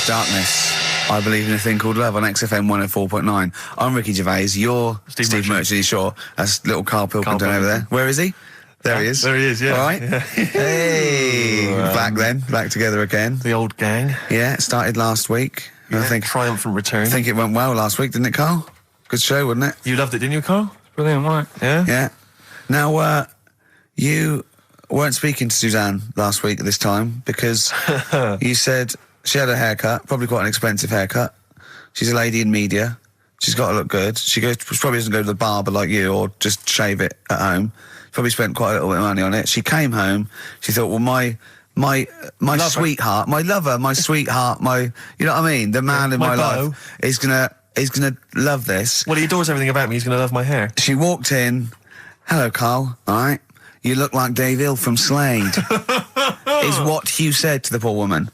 darkness. I believe in a thing called love on XFM 104.9. I'm Ricky Gervais. You're Steve Merchant-Shaw. That's little Karl Pilkington over there. Where is he? There he is. There he is, yeah. All right. Yeah. Hey. Back together again. The old gang. Yeah, it started last week. Yeah, I think triumphant return. I think it went well last week, didn't it, Karl? Good show, wasn't it? You loved it, didn't you, Karl? Brilliant, wasn't it? Yeah? Yeah. Now, you weren't speaking to Suzanne last week at this time because you said she had a haircut, probably quite an expensive haircut. She's a lady in media. She's got to look good. She probably doesn't go to the barber like you or just shave it at home. Probably spent quite a little bit of money on it. She came home. She thought, well, my sweetheart, my lover, my sweetheart, you know what I mean? The man in my life is gonna love this. Well, he adores everything about me. He's gonna love my hair. She walked in. Hello, Karl. All right. You look like Dave Hill from Slade. Is what Hugh said to the poor woman.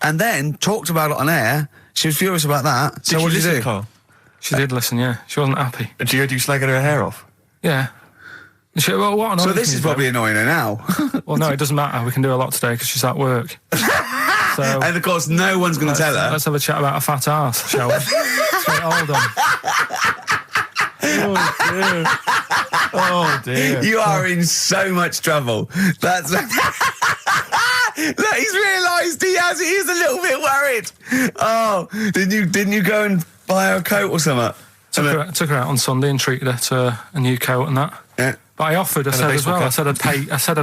And then talked about it on air. She was furious about that. So what did you do? Karl? She did listen, yeah. She wasn't happy. And she heard you slagging her hair off? Yeah. Well, what so this is probably annoying her now. Well, no, it doesn't matter. We can do a lot today because she's at work. So, and of course, no one's going to tell her. Let's have a chat about a fat arse, shall we? Let's get it all done. Oh dear. You are in so much trouble. That's look, he's realised he is a little bit worried. Oh, didn't you go and buy her a coat or something? Took her out on Sunday and treated her to a new coat and that. Yeah. But I offered, I said as well, I said I'd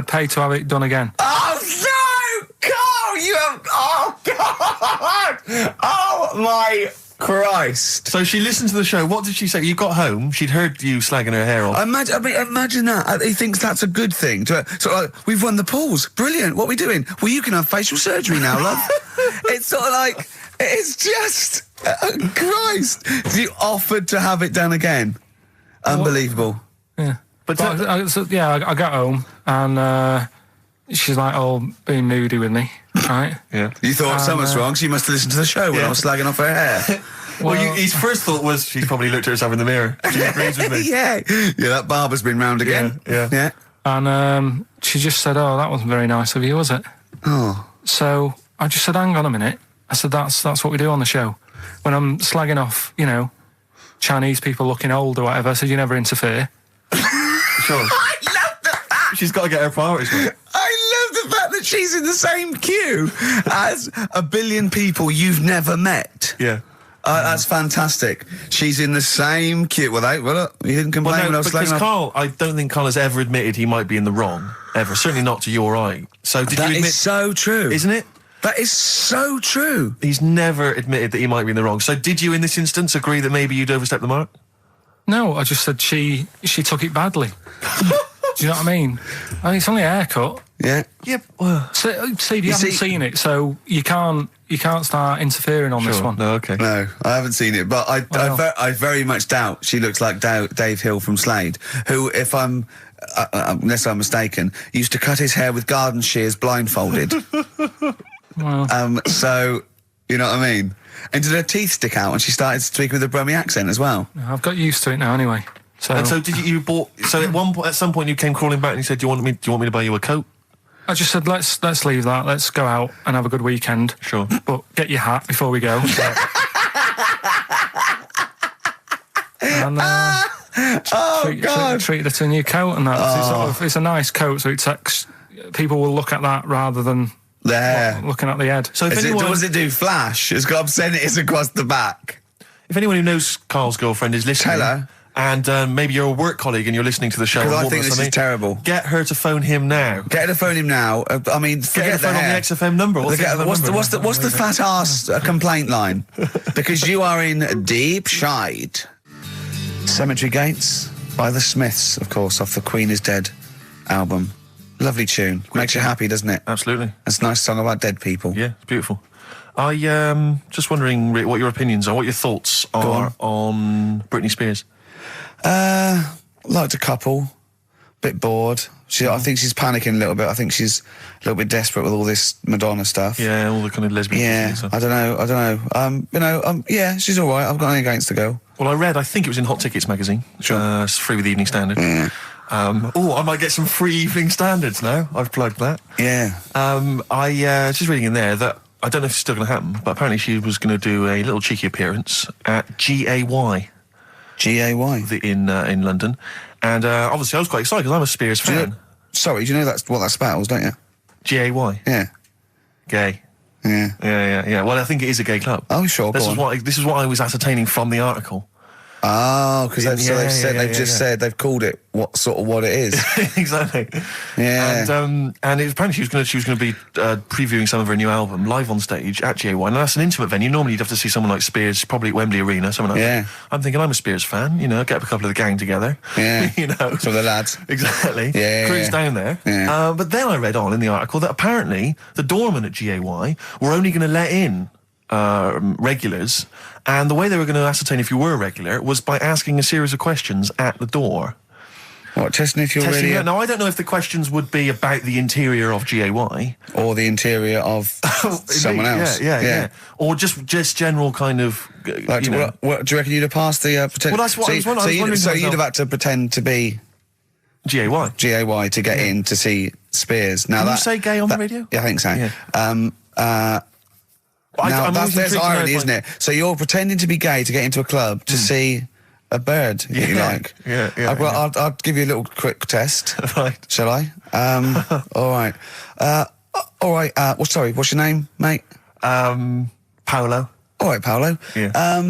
pay to have it done again. Oh no! Karl, you have, oh God! Oh my Christ! So she listened to the show. What did she say? You got home, she'd heard you slagging her hair off. Imagine that. He thinks that's a good thing. So like, we've won the polls. Brilliant. What are we doing? Well, you can have facial surgery now, love. It's sort of like, it's just, Christ. You offered to have it done again. Unbelievable. Yeah. But I got home and she's like, being moody with me, right? Yeah. You thought something's wrong, so you must have listened to the show when I was slagging off her hair. Well, his first thought was she's probably looked at herself in the mirror. She agrees with me. Yeah, that barber's been round again. Yeah. And she just said, that wasn't very nice of you, was it? Oh. So I just said, hang on a minute. I said, that's what we do on the show. When I'm slagging off, Chinese people looking old or whatever, I said, you never interfere. Sure. I love the fact. She's got to get her priorities right. I love the fact that she's in the same queue as a billion people you've never met. Yeah. That's fantastic. She's in the same queue. Well, look, you didn't complain when I was slagging off. Karl, I don't think Karl has ever admitted he might be in the wrong. Ever. Certainly not to you or I. So did you admit... That is so true. Isn't it? That is so true. He's never admitted that he might be in the wrong. So did you, in this instance, agree that maybe you'd overstepped the mark? No, I just said she took it badly. Do you know what I mean? It's only a haircut. Yeah. Yeah. Well, Steve, you haven't seen it, so you can't start interfering on this one. No, okay. No, I haven't seen it, but I very much doubt she looks like Dave Hill from Slade, who, if I'm unless I'm mistaken, used to cut his hair with garden shears blindfolded. Well. So, you know what I mean? And did her teeth stick out and she started speaking with a Brummie accent as well? I've got used to it now anyway. So. And so did you bought... So at some point you came crawling back and you said, do you want me to buy you a coat? I just said, let's leave that. Let's go out and have a good weekend. Sure. But get your hat before we go. And treated her to a new coat and that. It's a nice coat, so people will look at that rather than looking at the head. So if does it do flash? It's got obscenities across the back. If anyone who knows Karl's girlfriend is listening... Tell her. And maybe you're a work colleague and you're listening to the show. Because I think this is terrible. Get her to phone him now. Get her to phone him now. I mean, forget the phone on the XFM number. What's the fat ass complaint line? Because you are in deep shite. Cemetery Gates by the Smiths, of course, off the Queen is Dead album. Lovely tune. Makes you happy, doesn't it? Absolutely. It's a nice song about dead people. Yeah, it's beautiful. I just wondering, Rick, what your opinions are, what your thoughts are on Britney Spears. Liked a couple. Bit bored. I think she's panicking a little bit. I think she's a little bit desperate with all this Madonna stuff. Yeah, all the kind of lesbian Yeah, stuff. I don't know. Yeah, she's all right. I've got nothing against the girl. Well, I think it was in Hot Tickets magazine. Sure. It's free with the Evening Standard. Yeah. I might get some free Evening Standards now. I've plugged that. Yeah. I just reading in there that I don't know if it's still going to happen, but apparently she was going to do a little cheeky appearance at GAY. GAY? In London. And obviously I was quite excited because I'm a Spears fan. Do you know that's what that spells, don't you? GAY? Yeah. Gay. Yeah. Yeah. Well, I think it is a gay club. Oh, sure, this is what I was ascertaining from the article. Oh, because they've said they've called it what it is. Exactly. Yeah. And apparently she was going to be previewing some of her new album live on stage at GA1. And that's an intimate venue. Normally you'd have to see someone like Spears, probably at Wembley Arena, someone like that. I'm thinking I'm a Spears fan. You know, get a couple of the gang together. Yeah. You know, some of the lads. Exactly. Yeah. Cruise down there. Yeah. But then I read on in the article that apparently the doorman at GAY were only going to let in regulars, and the way they were going to ascertain if you were a regular was by asking a series of questions at the door. What, testing if you're really... Now, I don't know if the questions would be about the interior of GAY. Or the interior of someone else. Yeah. Or just general kind of... Like, what, do you reckon you'd have passed the... Well, that's what I was wondering. So you'd have had to pretend to be... GAY to get in to see Spears. Now Can you say gay on the radio? Yeah, I think so. Yeah. There's irony, isn't it? So you're pretending to be gay to get into a club to see a bird that you like. Yeah. I'll give you a little quick test. Right. Shall I? All right. All right. Sorry, what's your name, mate? Paolo. All right, Paolo. Yeah.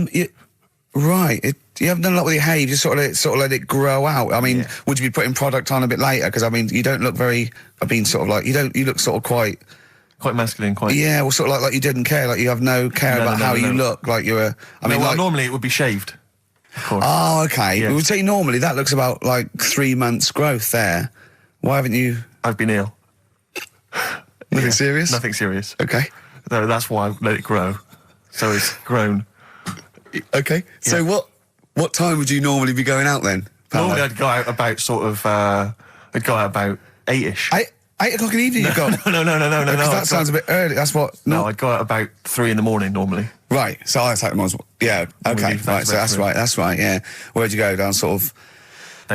You haven't done a lot with your hair. You just sort of let it grow out. I mean, would you be putting product on a bit later? Because I mean, you don't look very. You look sort of quite masculine, quite. Yeah, well, sort of like you didn't care, like you have no care about how you look, like you're a. Normally it would be shaved. Of course. Oh, okay. Yeah. We would say normally that looks about like 3 months growth there. Why haven't you? I've been ill. Nothing serious? Nothing serious. Okay. No, that's why I let it grow. So it's grown. Okay. Yeah. So what time would you normally be going out then? Paolo? Normally I'd go out about about 8ish. 8 o'clock in the evening you go? No. That sounds a bit early. That's what... No, I'd go out about 3 in the morning normally. Right. So I take them on... Yeah. Okay. Right. So that's right. Yeah. Where'd you go? Down sort of...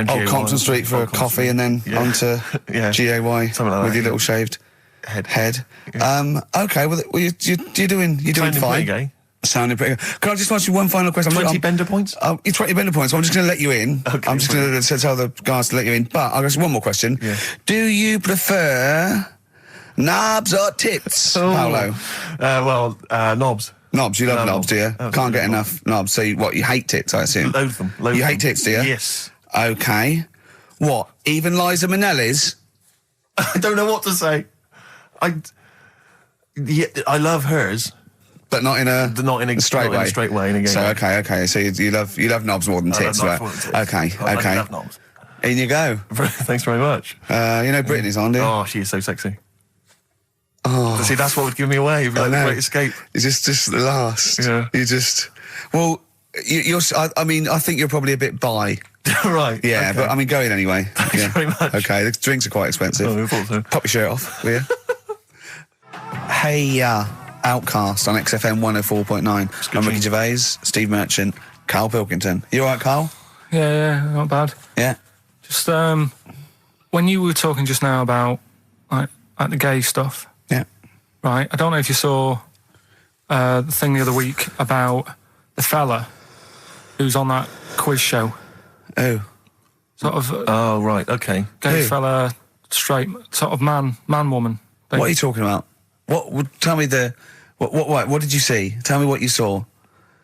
Old Compton Street for a coffee and then onto GAY. Something like that. With your little shaved head. Yeah. Okay. Well, you're doing fine. Gay. Sounding pretty good. Can I just ask you one final question? 20 bender points? 20 bender points. So I'm just going to let you in. Okay, I'm just going to tell the guys to let you in. But I've got one more question. Yeah. Do you prefer knobs or tits, Paolo? Knobs. Knobs. You love knobs, do you? Absolutely. Can't get enough knobs. So you hate tits, I assume? Loathe them. You hate tits, do you? Yes. Okay. What? Even Liza Minnelli's? I don't know what to say. I love hers. But not in a straight way. In a straight way. In a gay so way. okay. So you love knobs more than tits, right? Okay. I love knobs. In you go. Thanks very much. You know Brittany's on, do you? Oh, she is so sexy. Oh, see, that's what would give me away. You'd be like the Great Escape. It's just the last. Yeah. You just. Well, you're. I mean, I think you're probably a bit bi. Right. Yeah, okay. but I mean, go in anyway. Thanks very much. Okay, the drinks are quite expensive. Oh, I thought so. Pop your shirt off, will you? Hey, Outcast on XFM 104.9. I'm Ricky Gervais, Steve Merchant, Karl Pilkington. You all right, Karl? Yeah, not bad. Yeah. Just when you were talking just now about like the gay stuff. Yeah. Right. I don't know if you saw the thing the other week about the fella who's on that quiz show. Oh. Sort of. Oh right. Okay. Gay fella, straight, sort of man, woman. What are you talking about? Tell me what did you see? Tell me what you saw.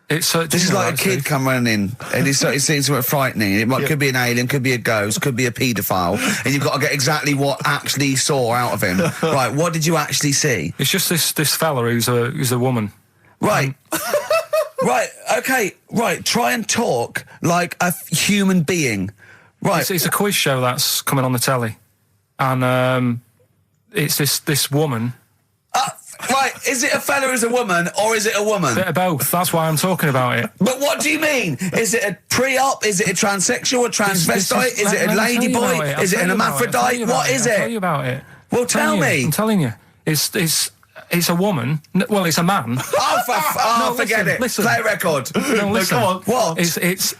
This is like a kid come running in and he's seeing something frightening. It could be an alien, could be a ghost, could be a paedophile, and you've got to get exactly what actually you saw out of him. Right, what did you actually see? It's just this fella who's a woman. Right. Right, okay, right, try and talk like a human being. Right. It's a quiz show that's coming on the telly. And it's this woman. Right, is it a fella who's a woman, or is it a woman? Bit of both, that's why I'm talking about it. But what do you mean? Is it a pre-op? Is it a transsexual, a transvestite? Is it a ladyboy? Is it an hermaphrodite? What is it? I'll tell you about it. Well, tell me. I'm telling you. It's a woman. Well, it's a man. Forget it. Listen. Play a record. No, listen. Come on. What? It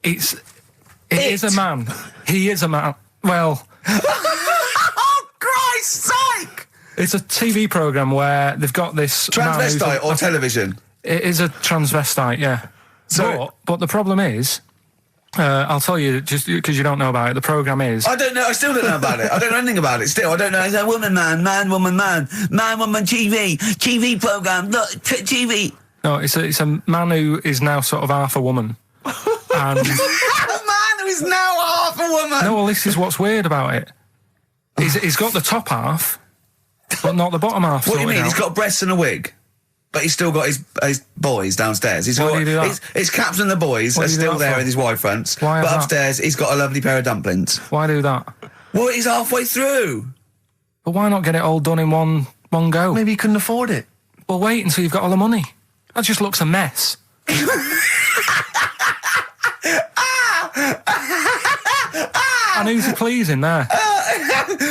is a man. He is a man. Well. Oh, Christ's sake! It's a TV programme where they've got this... Transvestite or television? It is a transvestite, yeah. But the problem is... I'll tell you, just because you don't know about it, the programme is... I don't know, I still don't know about it. I don't know anything about it still. I don't know. It's a woman, man, woman, TV programme, look, TV. No, it's a man who is now sort of half a woman. And... A man who is now half a woman! No, well, this is what's weird about it. He's got the top half, but not the bottom half. What do you mean? He's got breasts and a wig? But he's still got his boys downstairs. Why do you do that? His caps and the boys are still there with his Y fronts. Why but that? upstairs, he's got a lovely pair of dumplings. Why do that? Well, he's halfway through. But why not get it all done in one go? Maybe he couldn't afford it. Well, wait until you've got all the money. That just looks a mess. And who's he pleasing there?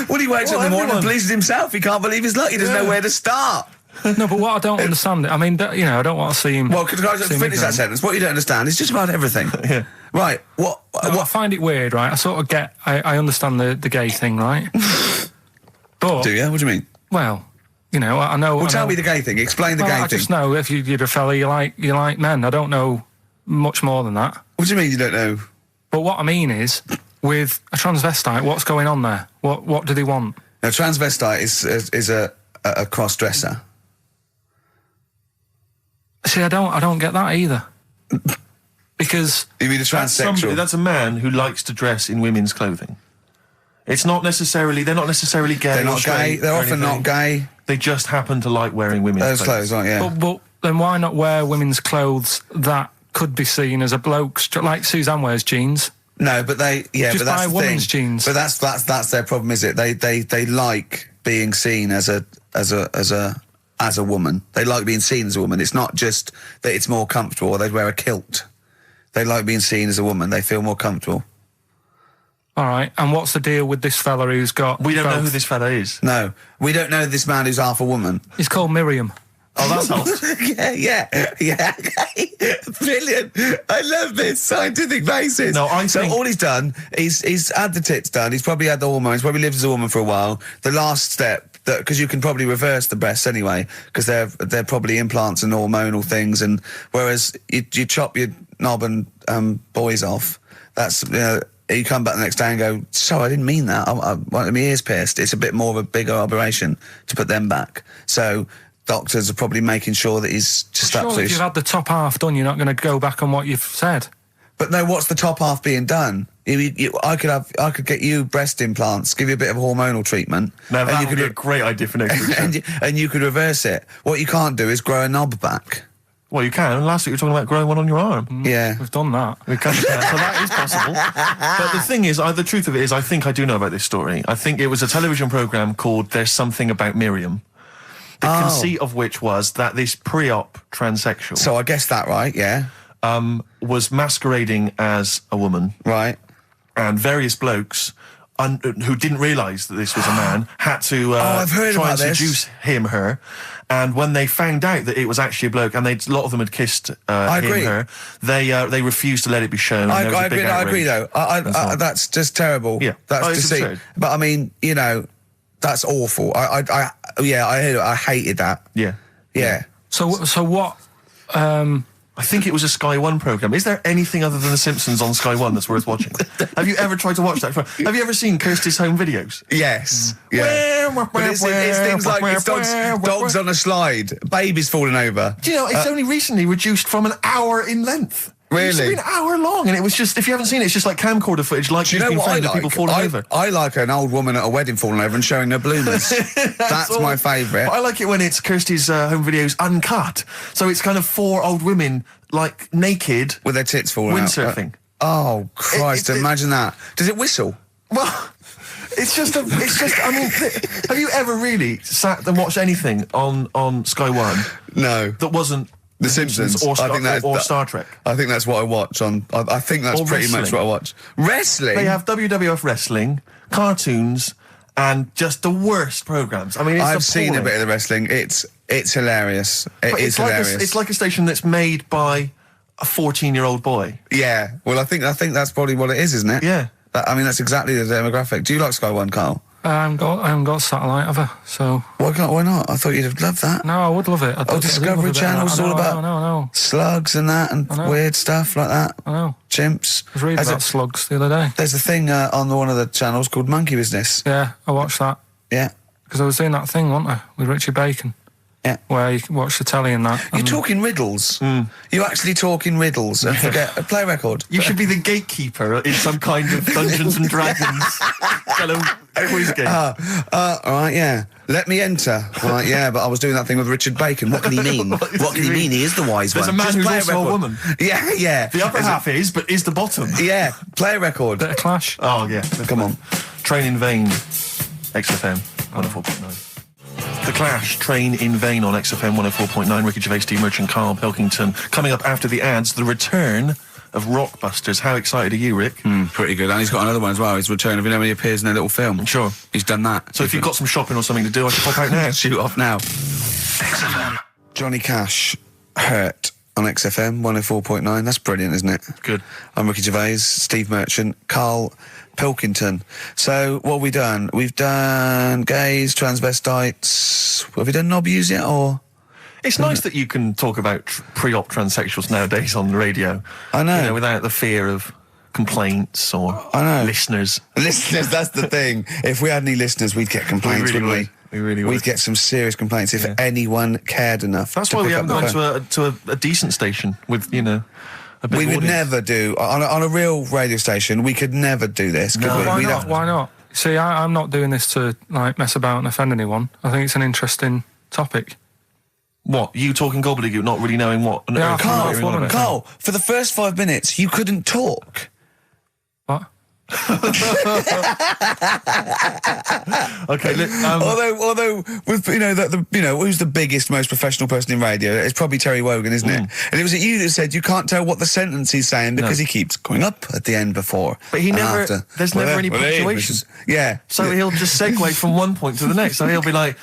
Well, he wakes up in the morning and pleases himself. He can't believe his luck. He doesn't know where to start. No, but what I don't understand, I mean, I don't want to see him... Well, could I just finish that sentence? What you don't understand is just about everything. Yeah. Right, No, I find it weird, right? I sort of get... I understand the gay thing, right? But... Do you? What do you mean? Well, I know... Well, tell me the gay thing. Explain the gay I thing. just know if you're a fella, you like men. I don't know much more than that. What do you mean you don't know? But what I mean is, with a transvestite, what's going on there? What do they want? No, transvestite is a cross-dresser. See, I don't get that either. Because... You mean a transsexual? That's a man who likes to dress in women's clothing. It's not necessarily... They're not necessarily gay. They're not gay. They're often not gay. They just happen to like wearing women's clothes, aren't yeah. But then why not wear women's clothes that could be seen as a bloke's... Like Suzanne wears jeans. No, but they... Yeah, just but that's buy the women's thing. jeans. But that's their problem, is it? They like being seen as a woman. They like being seen as a woman. It's not just that it's more comfortable or they'd wear a kilt. They like being seen as a woman. They feel more comfortable. All right, and what's the deal with this fella who's got... We don't know who this fella is. No, we don't know this man who's half a woman. He's called Miriam. Oh, that's helps. yeah. Brilliant. I love this scientific basis. No, So all he's done, he's had the tits done, he's probably had the hormones, probably lived as a woman for a while. The last step, because you can probably reverse the breasts anyway, because they're probably implants and hormonal things, and whereas you chop your knob and boys off, that's... you come back the next day and go, I didn't mean that. I wanted my ears pierced. It's a bit more of a bigger operation to put them back. So doctors are probably making sure that he's just Surely absolutely... if you've had the top half done, you're not going to go back on what you've said. But no, what's the top half being done? I could get you breast implants, give you a bit of hormonal treatment. Now that would be a great idea for next week. and you could reverse it. What you can't do is grow a knob back. Well, you can. Last week you were talking about growing one on your arm. Yeah. We've done that. We can, so that is possible. But the thing is, the truth of it is, I think I do know about this story. I think it was a television programme called There's Something About Miriam. The conceit of which was that this pre-op transsexual... So I guessed that right, yeah. Was masquerading as a woman. Right. And various blokes... who didn't realise that this was a man, had to I've heard try about and this. seduce her. And when they found out that it was actually a bloke, and a lot of them had kissed her, they refused to let it be shown. I agree, though. That's just terrible. Yeah. That's it's deceit. absurd. But I mean, that's awful. I hated that. Yeah. Yeah. So what... I think it was a Sky One programme. Is there anything other than The Simpsons on Sky One that's worth watching? Have you ever tried to watch that? Have you ever seen Kirsty's home videos? Yes. Yeah. But it's things like it's dogs on a slide, babies falling over. Do you know, it's only recently reduced from an hour in length. It used to be Really? an hour long, and it was just, if you haven't seen it, it's just like camcorder footage, like Do you know being what I filmed of like? people falling over. I like an old woman at a wedding falling over and showing her bloomers. That's my favourite. I like it when it's Kirsty's home videos uncut. So it's kind of 4 old women, like, naked. With their tits falling out. Windsurfing. Oh, Christ, imagine that. Does it whistle? Well, I mean, have you ever really sat and watched anything on Sky One No. that wasn't The Simpsons. or or Star Trek? I think that's what I watch on... I think that's Or pretty much wrestling. what I watch. Wrestling? They have WWF wrestling, cartoons, and just the worst programmes. I mean, it's I've seen a appalling. bit of the wrestling. It's hilarious. But It's hilarious. It's like a station that's made by a 14-year-old boy. Yeah. Well, I think that's probably what it is, isn't it? Yeah. That's exactly the demographic. Do you like Sky One, Carl? I haven't got satellite, have I? So Why not? I thought you'd have loved that. no, I would love it. Discovery Channel's all about No. slugs and that and weird stuff like that. I know. Chimps. I was reading about slugs the other day. There's a thing on one of the channels called Monkey Business. Yeah, I watched that. Yeah. Because I was doing that thing, wasn't I, with Richard Bacon? Yeah. Where you can watch the telly and that. You're talking riddles. You're actually talking riddles and forget a play record. You should be the gatekeeper in some kind of Dungeons and Dragons kind of quiz game. All right, yeah. Let me enter. Right, yeah, but I was doing that thing with Richard Bacon. What can he mean? What can he mean? He is the wise There's one. a man Just who's play also a record. woman. Yeah. The upper half is, but is the bottom. Yeah, play a record. Bit of Clash. Oh, yeah. Come on. Train in Vain, XFM 104.9. The Clash, Train in Vain on XFM 104.9. Ricky Gervais, Steve Merchant, Karl Pilkington. Coming up after the ads, the return of Rockbusters. How excited are you, Rick? Pretty good. And he's got another one as well. His return of, when he appears in a little film. Sure. He's done that. So if you've got some shopping or something to do, I should pop out now. Shoot off now. XFM. Johnny Cash, Hurt on XFM 104.9. That's brilliant, isn't it? Good. I'm Ricky Gervais, Steve Merchant, Karl Pilkington. So what have we done? We've done gays, transvestites. Have we done knobbies yet, or? It's nice that you can talk about pre-op transsexuals nowadays on the radio. I know. You know, without the fear of complaints or listeners. Listeners, that's the thing. If we had any listeners, we'd get complaints, We really wouldn't we? We really would. We'd get some serious complaints if anyone cared enough. That's to why we pick haven't up the gone phone. to a decent station with, a big We would audience. never do on a real radio station. We could never do this. Could No. we? Why We'd not? have- Why not? See, I'm not doing this to mess about and offend anyone. I think it's an interesting topic. What? You talking gobbledygook, not really knowing what on Yeah, earth Carl, you're on about? Carl, for the first 5 minutes, you couldn't talk. What? Okay, look, Although with who's the biggest, most professional person in radio? It's probably Terry Wogan, isn't it? And it was you that said you can't tell what the sentence he's saying because he keeps going up at the end before. But he and never. after. There's never any punctuation. Yeah. So he'll just segue from one point to the next. So he'll be like,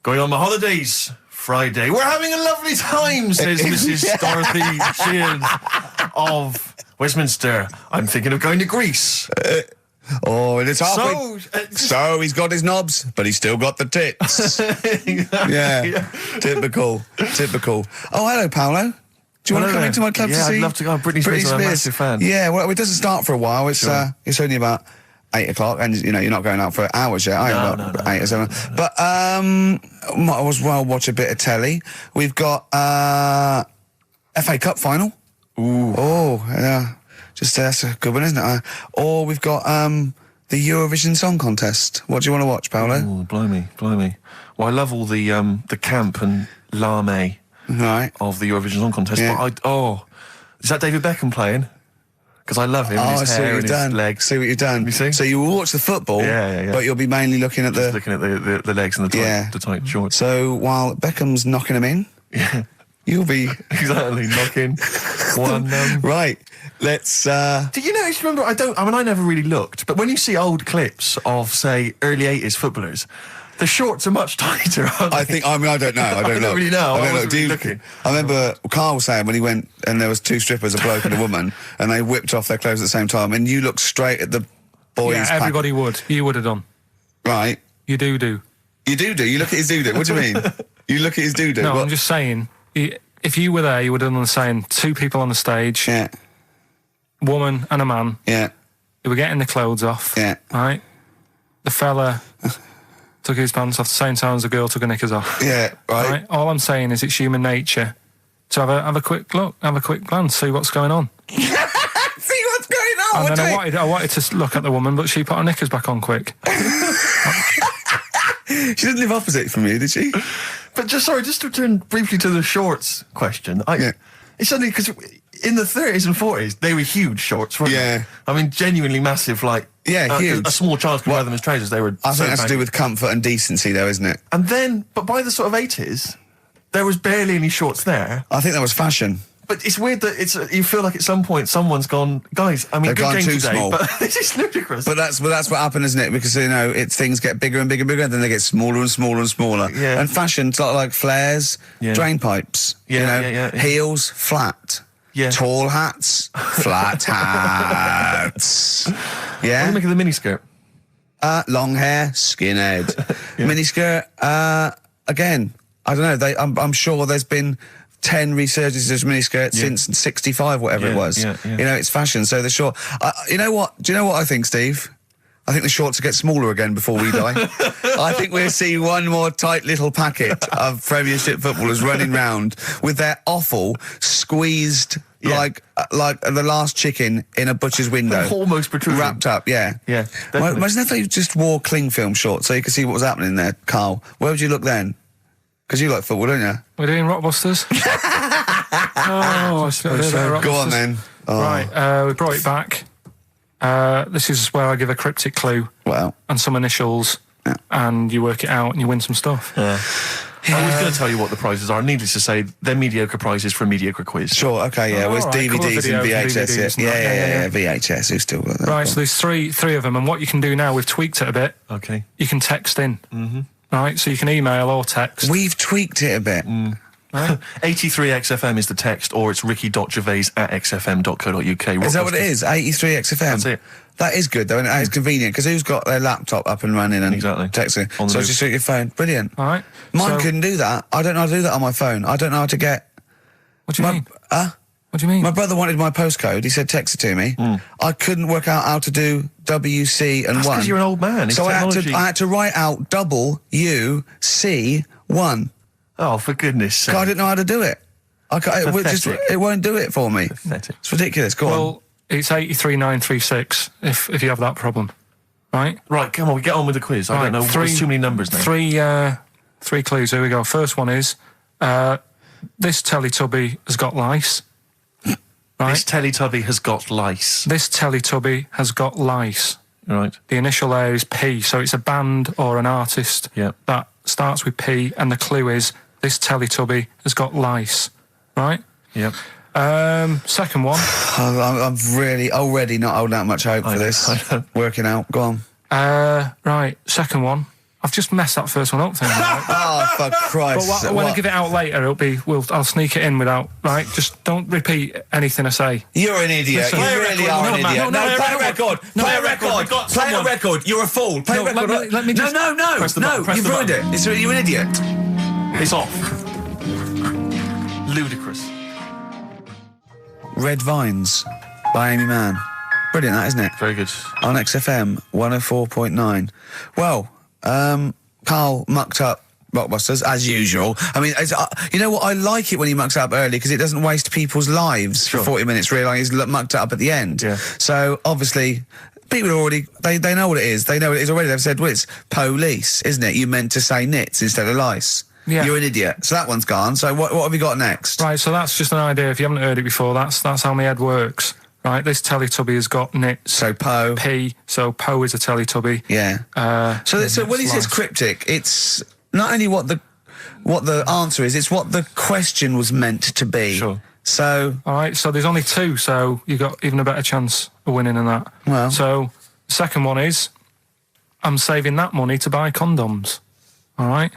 going on my holidays, Friday. We're having a lovely time, says Mrs. Dorothy Shears of Westminster. I'm thinking of going to Greece. Oh, and it's halfway. So he's got his knobs, but he's still got the tits. Yeah. Typical. Oh, hello, Paolo. Do you want to come into my club to see? Yeah, I'd love to go. Britney Spears, I'm a massive fan. Yeah, well, it doesn't start for a while. It's it's only about 8 o'clock, and you're not going out for hours yet. No. 8 or 7. But might as well watch a bit of telly. We've got FA Cup final. Ooh. Oh, yeah. That's a good one, isn't it? Or we've got the Eurovision Song Contest. What do you want to watch, Paolo? Oh, blimey. Well, I love all the camp and lame of the Eurovision Song Contest. Yeah. But is that David Beckham playing? Because I love him. And his hair and his legs. See what you've done. You see? So you will watch the football, but you'll be mainly looking at the legs and the tight shorts. So while Beckham's knocking them in, you'll be exactly knocking one. Right. Let's. Do you know? Remember, I never really looked, but when you see old clips of, say, early '80s footballers, the shorts are much tighter, aren't they? I think. I don't know. I don't know. really know. I don't know. wasn't really looking. I remember Carl was saying when he went and there was 2 strippers, a bloke and a woman, and they whipped off their clothes at the same time, and you looked straight at the boys. Yeah, everybody would. You would have done. Right. You do. You do. You look at his doo-doo. What do you mean? You look at his doo-doo. No, What? I'm just saying. If you were there, you would have done the same. 2 people on the stage. Yeah. Woman and a man. Yeah. They were getting the clothes off. Yeah. Right? The fella took his pants off the same time as the girl took her knickers off. Yeah. Right. All I'm saying is it's human nature to have a quick look, have a quick glance, see what's going on. See what's going on. And then I wanted to look at the woman, but she put her knickers back on quick. She didn't live opposite from you, did she? But just to return briefly to the shorts question. It's only because in the 30s and 40s they were huge shorts, weren't Yeah. they? I mean, genuinely massive, like huge. A small child could wear them as trousers. They were. I think that's to do baggy. with comfort and decency, though, isn't it? And then, but by the sort of 80s, there was barely any shorts there. I think that was fashion. But it's weird that you feel like at some point someone's gone, guys. I mean, They've good gone game too today, small. but this is ludicrous. But that's what happened, isn't it? Because things get bigger and bigger and bigger, and then they get smaller and smaller and smaller. Yeah. And fashion's like flares, drain pipes. Yeah. Heels flat. Yeah. Tall hats, flat hats. What do Yeah. you make of the miniskirt? long hair, skinhead. Miniskirt, again, I don't know. I'm sure there's been 10 resurgences of miniskirts since 65, whatever it was. Yeah. You know, it's fashion, so the short... you know what? Do you know what I think, Steve? I think the shorts will get smaller again before we die. I think we'll see one more tight little packet of Premiership footballers running round with their offal squeezed like the last chicken in a butcher's window. Almost protruding. Wrapped up, yeah. Yeah, Imagine if they just wore cling film shorts so you could see what was happening there, Carl. Where would you look then? Because you like football, don't you? We're doing Rockbusters. I should have done Rockbusters. Go on then. Oh. Right, we brought it back. This is where I give a cryptic clue and some initials, and you work it out and you win some stuff. I was going to tell you what the prizes are. Needless to say, they're mediocre prizes for a mediocre quiz. Sure, okay, yeah. Well, it's DVDs and VHS. Yeah, VHS. Who's still got that? Right, so there's three of them, and what you can do now, we've tweaked it a bit. Okay. You can text in. Mm-hmm. Right, so you can email or text. We've tweaked it a bit. 83XFM is the text, or it's ricky.gervais@xfm.co.uk. Is that what it is? 83XFM? That's it. That is good, though, and it's convenient, because who's got their laptop up and running and texting? So just at your phone. Brilliant. All right. Mine couldn't do that. I don't know how to do that on my phone. I don't know how to get... What do you mean? What do you mean? My brother wanted my postcode. He said text it to me. I couldn't work out how to do WC and 1. Because you're an old man. So I had to write out WC1. Oh, for goodness sake. I didn't know how to do it. It won't do it for me. Pathetic. It's ridiculous. Go on. Well, it's 83936 if you have that problem. Right? Right, come on, we get on with the quiz. I don't know. There's too many numbers now. Three clues. Here we go. First one is, this Teletubby has got lice. Right? This Teletubby has got lice. This Teletubby has got lice. Right. The initial there is P, so it's a band or an artist that starts with P, and the clue is, this Teletubby has got lice. Right? Yep. Second one. I'm really already not holding out much hope for this. Working out. Go on. Right. Second one. I've just messed that first one up. Oh, for Christ! But when I give it out later, I'll sneak it in without. Right. Just don't repeat anything I say. You're an idiot. You really are an idiot. No, play a record. Play a record. Play a record. You're a fool. Play a record. Let me just. No. You've ruined it. You're an idiot. It's off. Ludicrous. Red Vines by Amy Mann. Brilliant, that, isn't it? Very good. On XFM 104.9. Well, Carl mucked up Rockbusters, as usual. I mean, you know what? I like it when he mucks up early, because it doesn't waste people's lives for 40 minutes realising he's mucked it up at the end. Yeah. So, obviously, people are already... They know what it is. They know what it is already. They've said, well, it's police, isn't it? You meant to say nits instead of lice. Yeah. You're an idiot. So that one's gone. So what have we got next? Right, so that's just an idea. If you haven't heard it before, that's how my head works. Right, this Teletubby has got nits. So Po. P, so Po is a Teletubby. Yeah. So when he says cryptic, it's not only what the answer is, it's what the question was meant to be. Sure. So... All right, so there's only 2, so you've got even a better chance of winning than that. Well... So, the second one is, I'm saving that money to buy condoms. All right?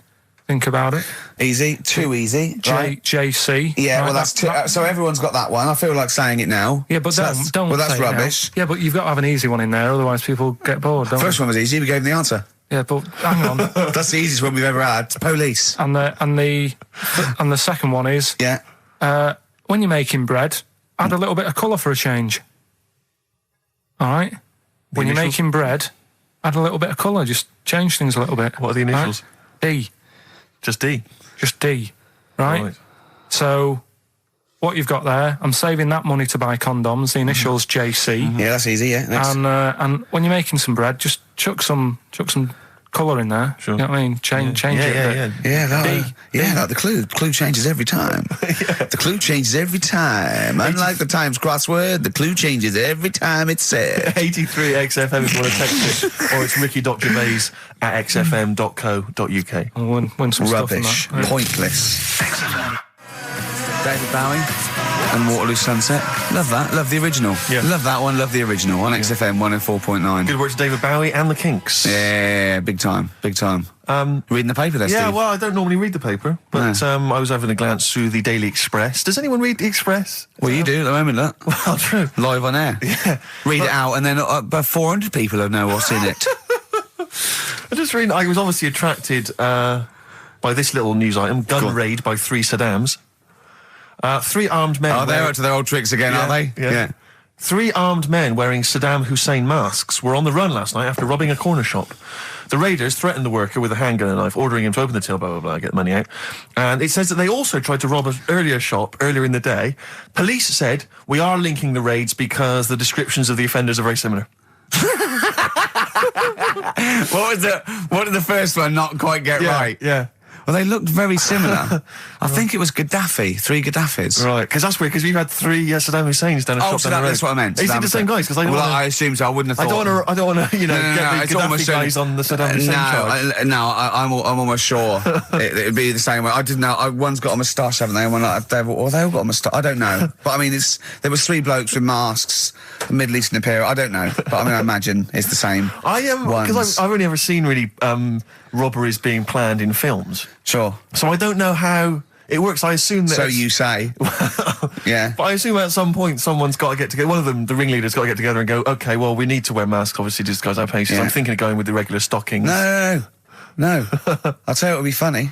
Think about it. Easy. Too easy. Right? JC. Yeah, right, well, that's so everyone's got that one. I feel like saying it now. Yeah, but don't well, that's say rubbish. Yeah, but you've got to have an easy one in there, otherwise people get bored, don't First one was easy. We gave them the answer. Yeah, but hang on. That's the easiest one we've ever had. Police. And the second one is when you're making bread, add a little bit of colour for a change. All right. When you're making bread, add a little bit of colour. Just change things a little bit. What are the initials? Right? D. Just D. Just D. Right? So, what you've got there, I'm saving that money to buy condoms. The initials JC. Yeah, that's easy. Yeah. Next. And when you're making some bread, just chuck some colour in there. Sure. You know what I mean? Change it a bit. Like the clue. The clue changes every time. The clue changes every time. Unlike the Times crossword, the clue changes every time it's said. 83XFM if you want to text it, or it's ricky.gervais@xfm.co.uk. I'll win some Rubbish. stuff on that. Pointless. David Bowie and Waterloo Sunset. Love that. Love the original. Yeah. Love that one. Love the original on XFM 104.9. Good work to David Bowie and the Kinks. Yeah, big time. Big time. Reading the paper there, Yeah, Steve? well, I don't normally read the paper, but I was having a glance through the Daily Express. Does anyone read the Express? Well, you do at the moment, look. Well, true. Live on air. Yeah. Read it out, and then about 400 people will know what's in it. I was obviously attracted by this little news item: gun raid by 3 Saddams. 3 armed men. Oh, they're up to their old tricks again, are they? Yeah. 3 armed men wearing Saddam Hussein masks were on the run last night after robbing a corner shop. The raiders threatened the worker with a handgun and a knife, ordering him to open the till, blah, blah, blah, get the money out. And it says that they also tried to rob an earlier shop earlier in the day. Police said, we are linking the raids because the descriptions of the offenders are very similar. What did the first one not quite get right? Yeah. Well, they looked very similar. I think it was Gaddafi, 3 Gaddafis. Right, because that's weird, because we've had 3 Saddam Husseins down a shop down the road. That's what I meant. Is it the same guys? Because I assume so. I wouldn't have thought. I don't want to, get the Gaddafi guys on the Saddam Hussein charge. I'm almost sure it'd be the same way. I didn't know. One's got a moustache, haven't they? One like they all got a moustache. I don't know. But I mean, there was 3 blokes with masks, Middle Eastern appearance. I don't know. But I mean, I imagine it's the same. Because I've only ever seen really robberies being planned in films. Sure. So I don't know how it works. I assume that. So you say. Yeah. But I assume at some point someone's got to get together. One of them, the ringleader's got to get together and go, okay, well, we need to wear masks, obviously, to disguise our faces. Yeah. I'm thinking of going with the regular stockings. No. I'll tell you what would be funny.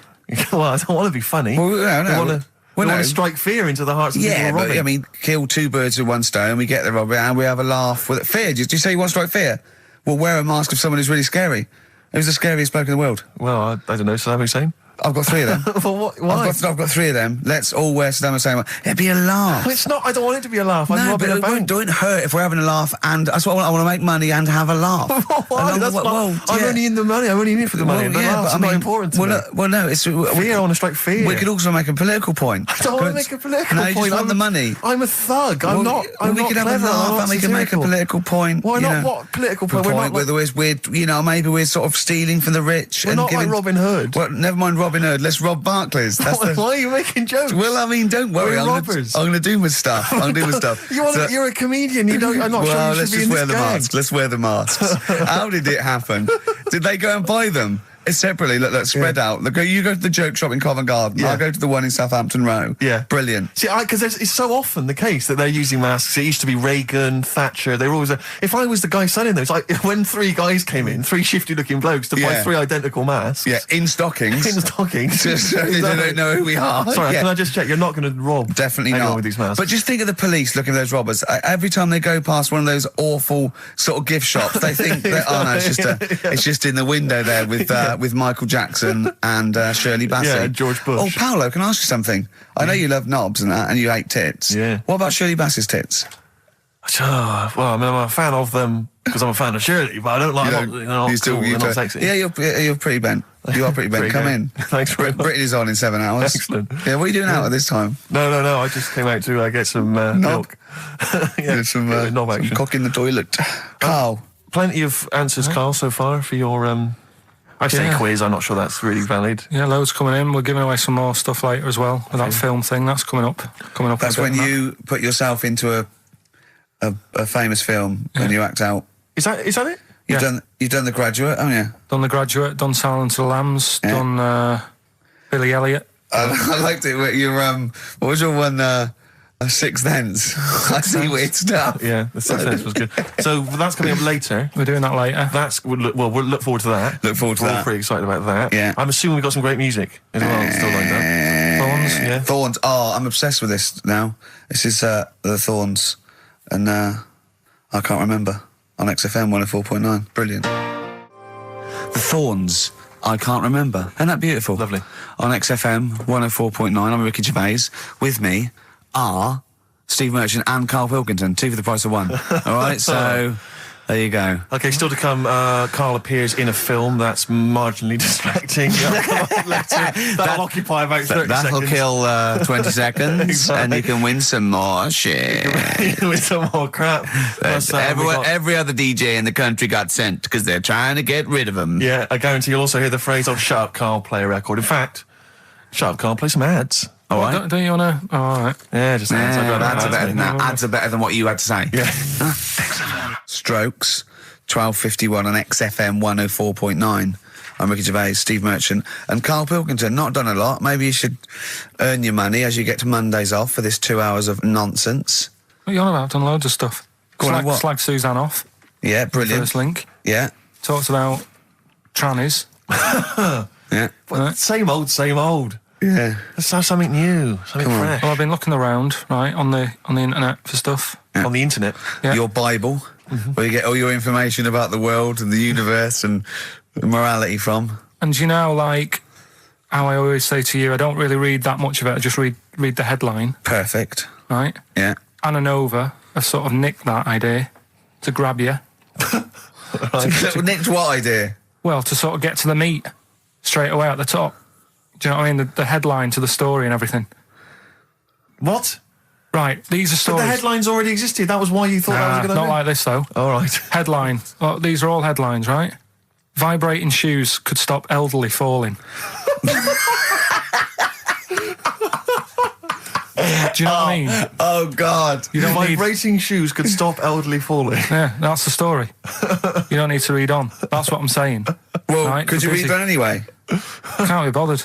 Well, I don't want to be funny. Well, no. We want to strike fear into the hearts of people robbing. But I mean, kill 2 birds with 1 stone. We get the robber and we have a laugh with it. Fear? Did you say you want to strike fear? Well, wear a mask of someone who's really scary. Who's the scariest bloke in the world? Well, I don't know. Saddam Hussein? I've got 3 of them. Well, why? I've got 3 of them. Let's all wear Saddam Hussein. It'd be a laugh. Well, it's not. I don't want it to be a laugh. I'm robbing a bank. Don't hurt if we're having a laugh. And that's what I want to make money and have a laugh. Why? I'm only in the money. I'm only in it for the money. But laughs not important to me. No. It's fear. I want to strike fear. We could also make a political point. I don't want to make a political point. No, you just want the money. I'm a thug. I'm not. We could have a laugh and we can make a political point. Why not? What political point? Maybe we're sort of stealing from the rich. We're not like Robin Hood. Well, never mind Robin Hood. Let's rob Barclays. Why are you making jokes? Well, I mean, don't worry. I'm going to do my stuff. You're a comedian. I'm not sure you should be in this gang. Let's wear the masks. How did it happen? Did they go and buy them? Separately, look, spread out. You go to the joke shop in Covent Garden. I'll go to the one in Southampton Row. Yeah. Brilliant. See, because it's so often the case that they're using masks. It used to be Reagan, Thatcher. They were always... If I was the guy selling those, when 3 guys came in, 3 shifty-looking blokes to buy 3 identical masks. Yeah, in stockings. Just so they don't know who we are. Sorry, can I just check? You're not going to rob Definitely anyone not. with these masks. But just think of the police looking at those robbers. Every time they go past one of those awful sort of gift shops, they think, it's just in the window there with Michael Jackson and Shirley Bassey. Yeah, and George Bush. Oh, Paolo, can I ask you something? I know you love knobs and that, and you hate tits. Yeah. What about Shirley Bassey's tits? Well, I mean, I'm a fan of them because I'm a fan of Shirley, but I don't like them. They're not sexy. Yeah, you're pretty bent. You are pretty bent. Come in. Thanks very much. Britain is on in 7 hours. Excellent. Yeah, what are you doing out at this time? No. I just came out to get some milk. Some cock in the toilet. Carl. Plenty of answers, Carl, so far for your... I say quiz, I'm not sure that's really valid. Yeah, loads coming in. We're giving away some more stuff later as well. With that film thing, that's coming up. That's when you put yourself into a famous film and you act out. Is that it? You've done The Graduate, haven't you? Done The Graduate, done Silence of the Lambs, done Billy Elliot. I liked it. What was your one? Sixth Sense. I see weird stuff. Yeah, the Sixth Sense was good. So that's coming up later. We're doing that later. We'll look forward to that. We're all pretty excited about that. Yeah. I'm assuming we've got some great music as well. Still lined up. Thorns. Yeah. Thorns. Oh, I'm obsessed with this now. This is the Thorns, and I can't remember on XFM 104.9. Brilliant. The Thorns. I can't remember. Isn't that beautiful? Lovely. On XFM 104.9. I'm Ricky Gervais. With me are Steve Merchant and Karl Pilkington, 2 for the price of 1. All right, so there you go. Okay, still to come, Karl appears in a film that's marginally distracting. That'll occupy about 30 That'll seconds. kill 20 seconds, exactly. And you can win some more shit. You can win some more crap. Every other DJ in the country got sent because they're trying to get rid of them. Yeah, I guarantee you'll also hear the phrase, shut up, Karl, play a record. In fact, shut up, Karl, play some ads. All right. Don't you want to? Oh, all right. Yeah, just ads. Ads are better than that. Ads are better than what you had to say. Yeah. Strokes, 12:51 on XFM 104.9. I'm Ricky Gervais, Steve Merchant, and Karl Pilkington. Not done a lot. Maybe you should earn your money as you get to Mondays off for this 2 hours of nonsense. What are you on about? I've done loads of stuff. Slag Suzanne off. Yeah, brilliant. First link. Yeah. Talked about trannies. Yeah. Well, same old, same old. Yeah. Let's have something new, something fresh. Well, I've been looking around, right, on the internet for stuff. Yeah. On the internet. Yeah. Your Bible, where you get all your information about the world and the universe and morality from. And you know, like how I always say to you, I don't really read that much of it. I just read the headline. Perfect. Right? Yeah. Anna Nova have sort of nicked that idea to grab you. Nicked what idea? Well, to sort of get to the meat straight away at the top. Do you know what I mean? The headline to the story and everything. What? Right, these are stories. But the headlines already existed. That was why you thought that was a good idea? Not like this, though. All right. Headline. Well, these are all headlines, right? Vibrating shoes could stop elderly falling. Do you know what I mean? Oh, God. You don't Vibrating shoes could stop elderly falling. Yeah, that's the story. You don't need to read on. That's what I'm saying. Well, right? could you read on anyway? Can't be bothered.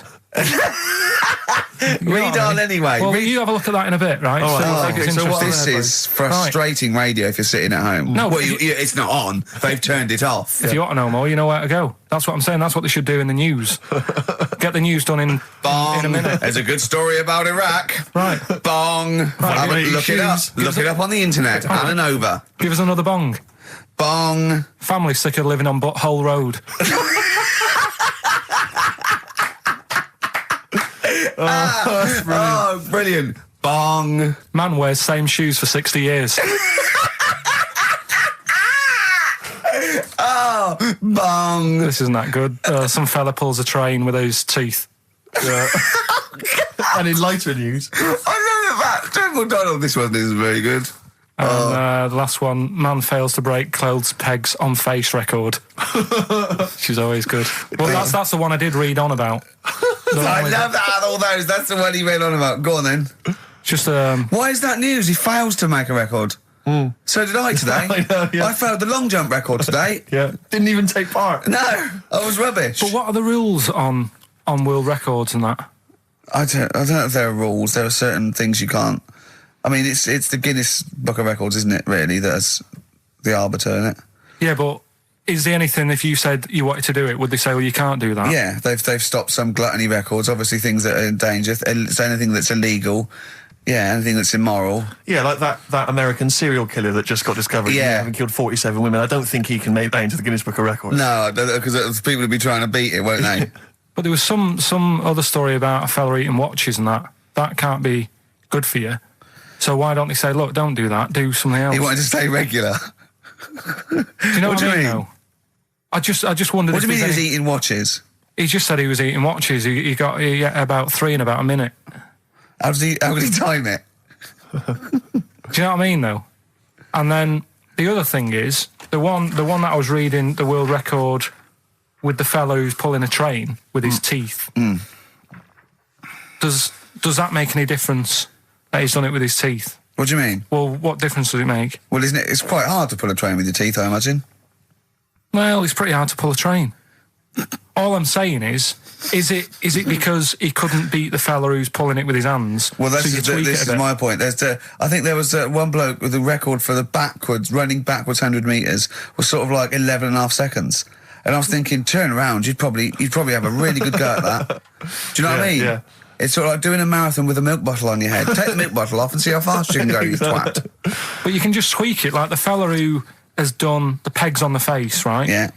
Read on anyway. Well, you have a look at that in a bit, right? All right. So this is frustrating radio if you're sitting at home. No, well, it's not on. They've turned it off. If you want to know more, you know where to go. That's what I'm saying. That's what they should do in the news. Get the news done in a minute. There's a good story about Iraq. Right. Bong. Right, Look it up. Look it up on the internet. Anna Nova. Give us another bong. Bong. Family sick of living on Butthole Road. Oh, brilliant. Bong. Man wears same shoes for 60 years. Oh, bong. This isn't that good. Some fella pulls a train with his teeth. And in lighter news. I know that. Jungle Donald, this one isn't very good. And the last one, man fails to break clothes pegs on face record. She's always good. Well, that's the one I did read on about. I love that, all those. That's the one he read on about. Go on then. Just Why is that news? He fails to make a record. So did I today. I know, yeah. I failed the long jump record today. Yeah. Didn't even take part. No, I was rubbish. But what are the rules on world records and that? I don't know if there are rules. There are certain things you can't. I mean, it's the Guinness Book of Records, isn't it? Really, that's the arbiter, isn't it? Yeah, but is there anything, if you said you wanted to do it, would they say, well, you can't do that? Yeah, they've stopped some gluttony records. Obviously, things that are in danger. It's anything that's illegal. Yeah, anything that's immoral. Yeah, like that American serial killer that just got discovered. Yeah, having killed 47 women. I don't think he can make that into the Guinness Book of Records. No, because people will be trying to beat it, won't they? But there was some other story about a fella eating watches and that. That can't be good for you. So why don't they say, look, don't do that, do something else? He wanted to stay regular. Do you know what I mean? Though? I just wondered. What do you mean he was eating watches? He just said he was eating watches. He got about 3 in about a minute. How did he time it? Do you know what I mean, though? And then the other thing is the one that I was reading, the world record with the fellow who's pulling a train with his teeth. Does that make any difference that he's done it with his teeth? What do you mean? Well, what difference does it make? Well, isn't it? It's quite hard to pull a train with your teeth, I imagine. Well, it's pretty hard to pull a train. All I'm saying is it because he couldn't beat the fella who's pulling it with his hands? Well, this is my point. I think there was one bloke with the record for the running backwards 100 metres was sort of like 11 and a half seconds. And I was thinking, turn around, you'd probably have a really good go at that. Do you know what I mean? Yeah. It's sort of like doing a marathon with a milk bottle on your head. Take the milk bottle off and see how fast you can go, you twat. But you can just tweak it, like the fella who has done the pegs on the face, right? Yeah.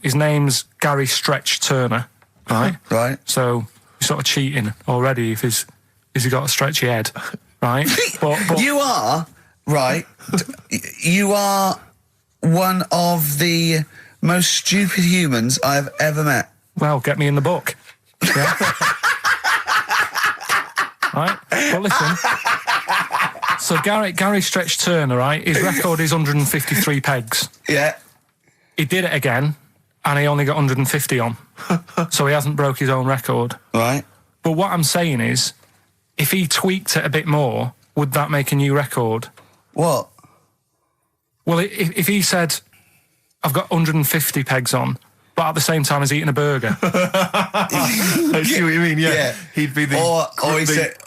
His name's Gary Stretch Turner, right? Right. So you're sort of cheating already if he's got a stretchy head, right? But you are, right, you are one of the most stupid humans I've ever met. Well, get me in the book. Yeah. Right? Well, listen. So Gary Stretch Turner, right? His record is 153 pegs. Yeah. He did it again, and he only got 150 on. So he hasn't broke his own record. Right. But what I'm saying is, if he tweaked it a bit more, would that make a new record? What? Well, if he said, I've got 150 pegs on, but at the same time as eating a burger. I see what you mean, yeah. He'd be the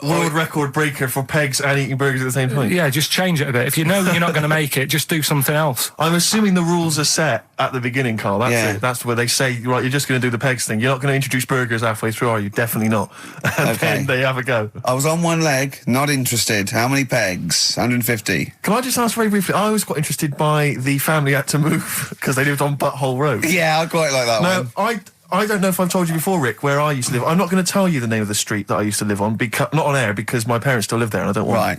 world record breaker for pegs and eating burgers at the same time. Yeah, just change it a bit. If you know you're not going to make it, just do something else. I'm assuming the rules are set at the beginning, Carl. That's it. That's where they say, right, you're just going to do the pegs thing. You're not going to introduce burgers halfway through, are you? Definitely not. And then they have a go. I was on one leg, not interested. How many pegs? 150. Can I just ask very briefly, I was quite interested by the family had to move because they lived on Butthole Road. Yeah, I quite like that one. No, I don't know if I've told you before, Rick, where I used to live. I'm not going to tell you the name of the street that I used to live on, not on air, because my parents still live there and I don't want,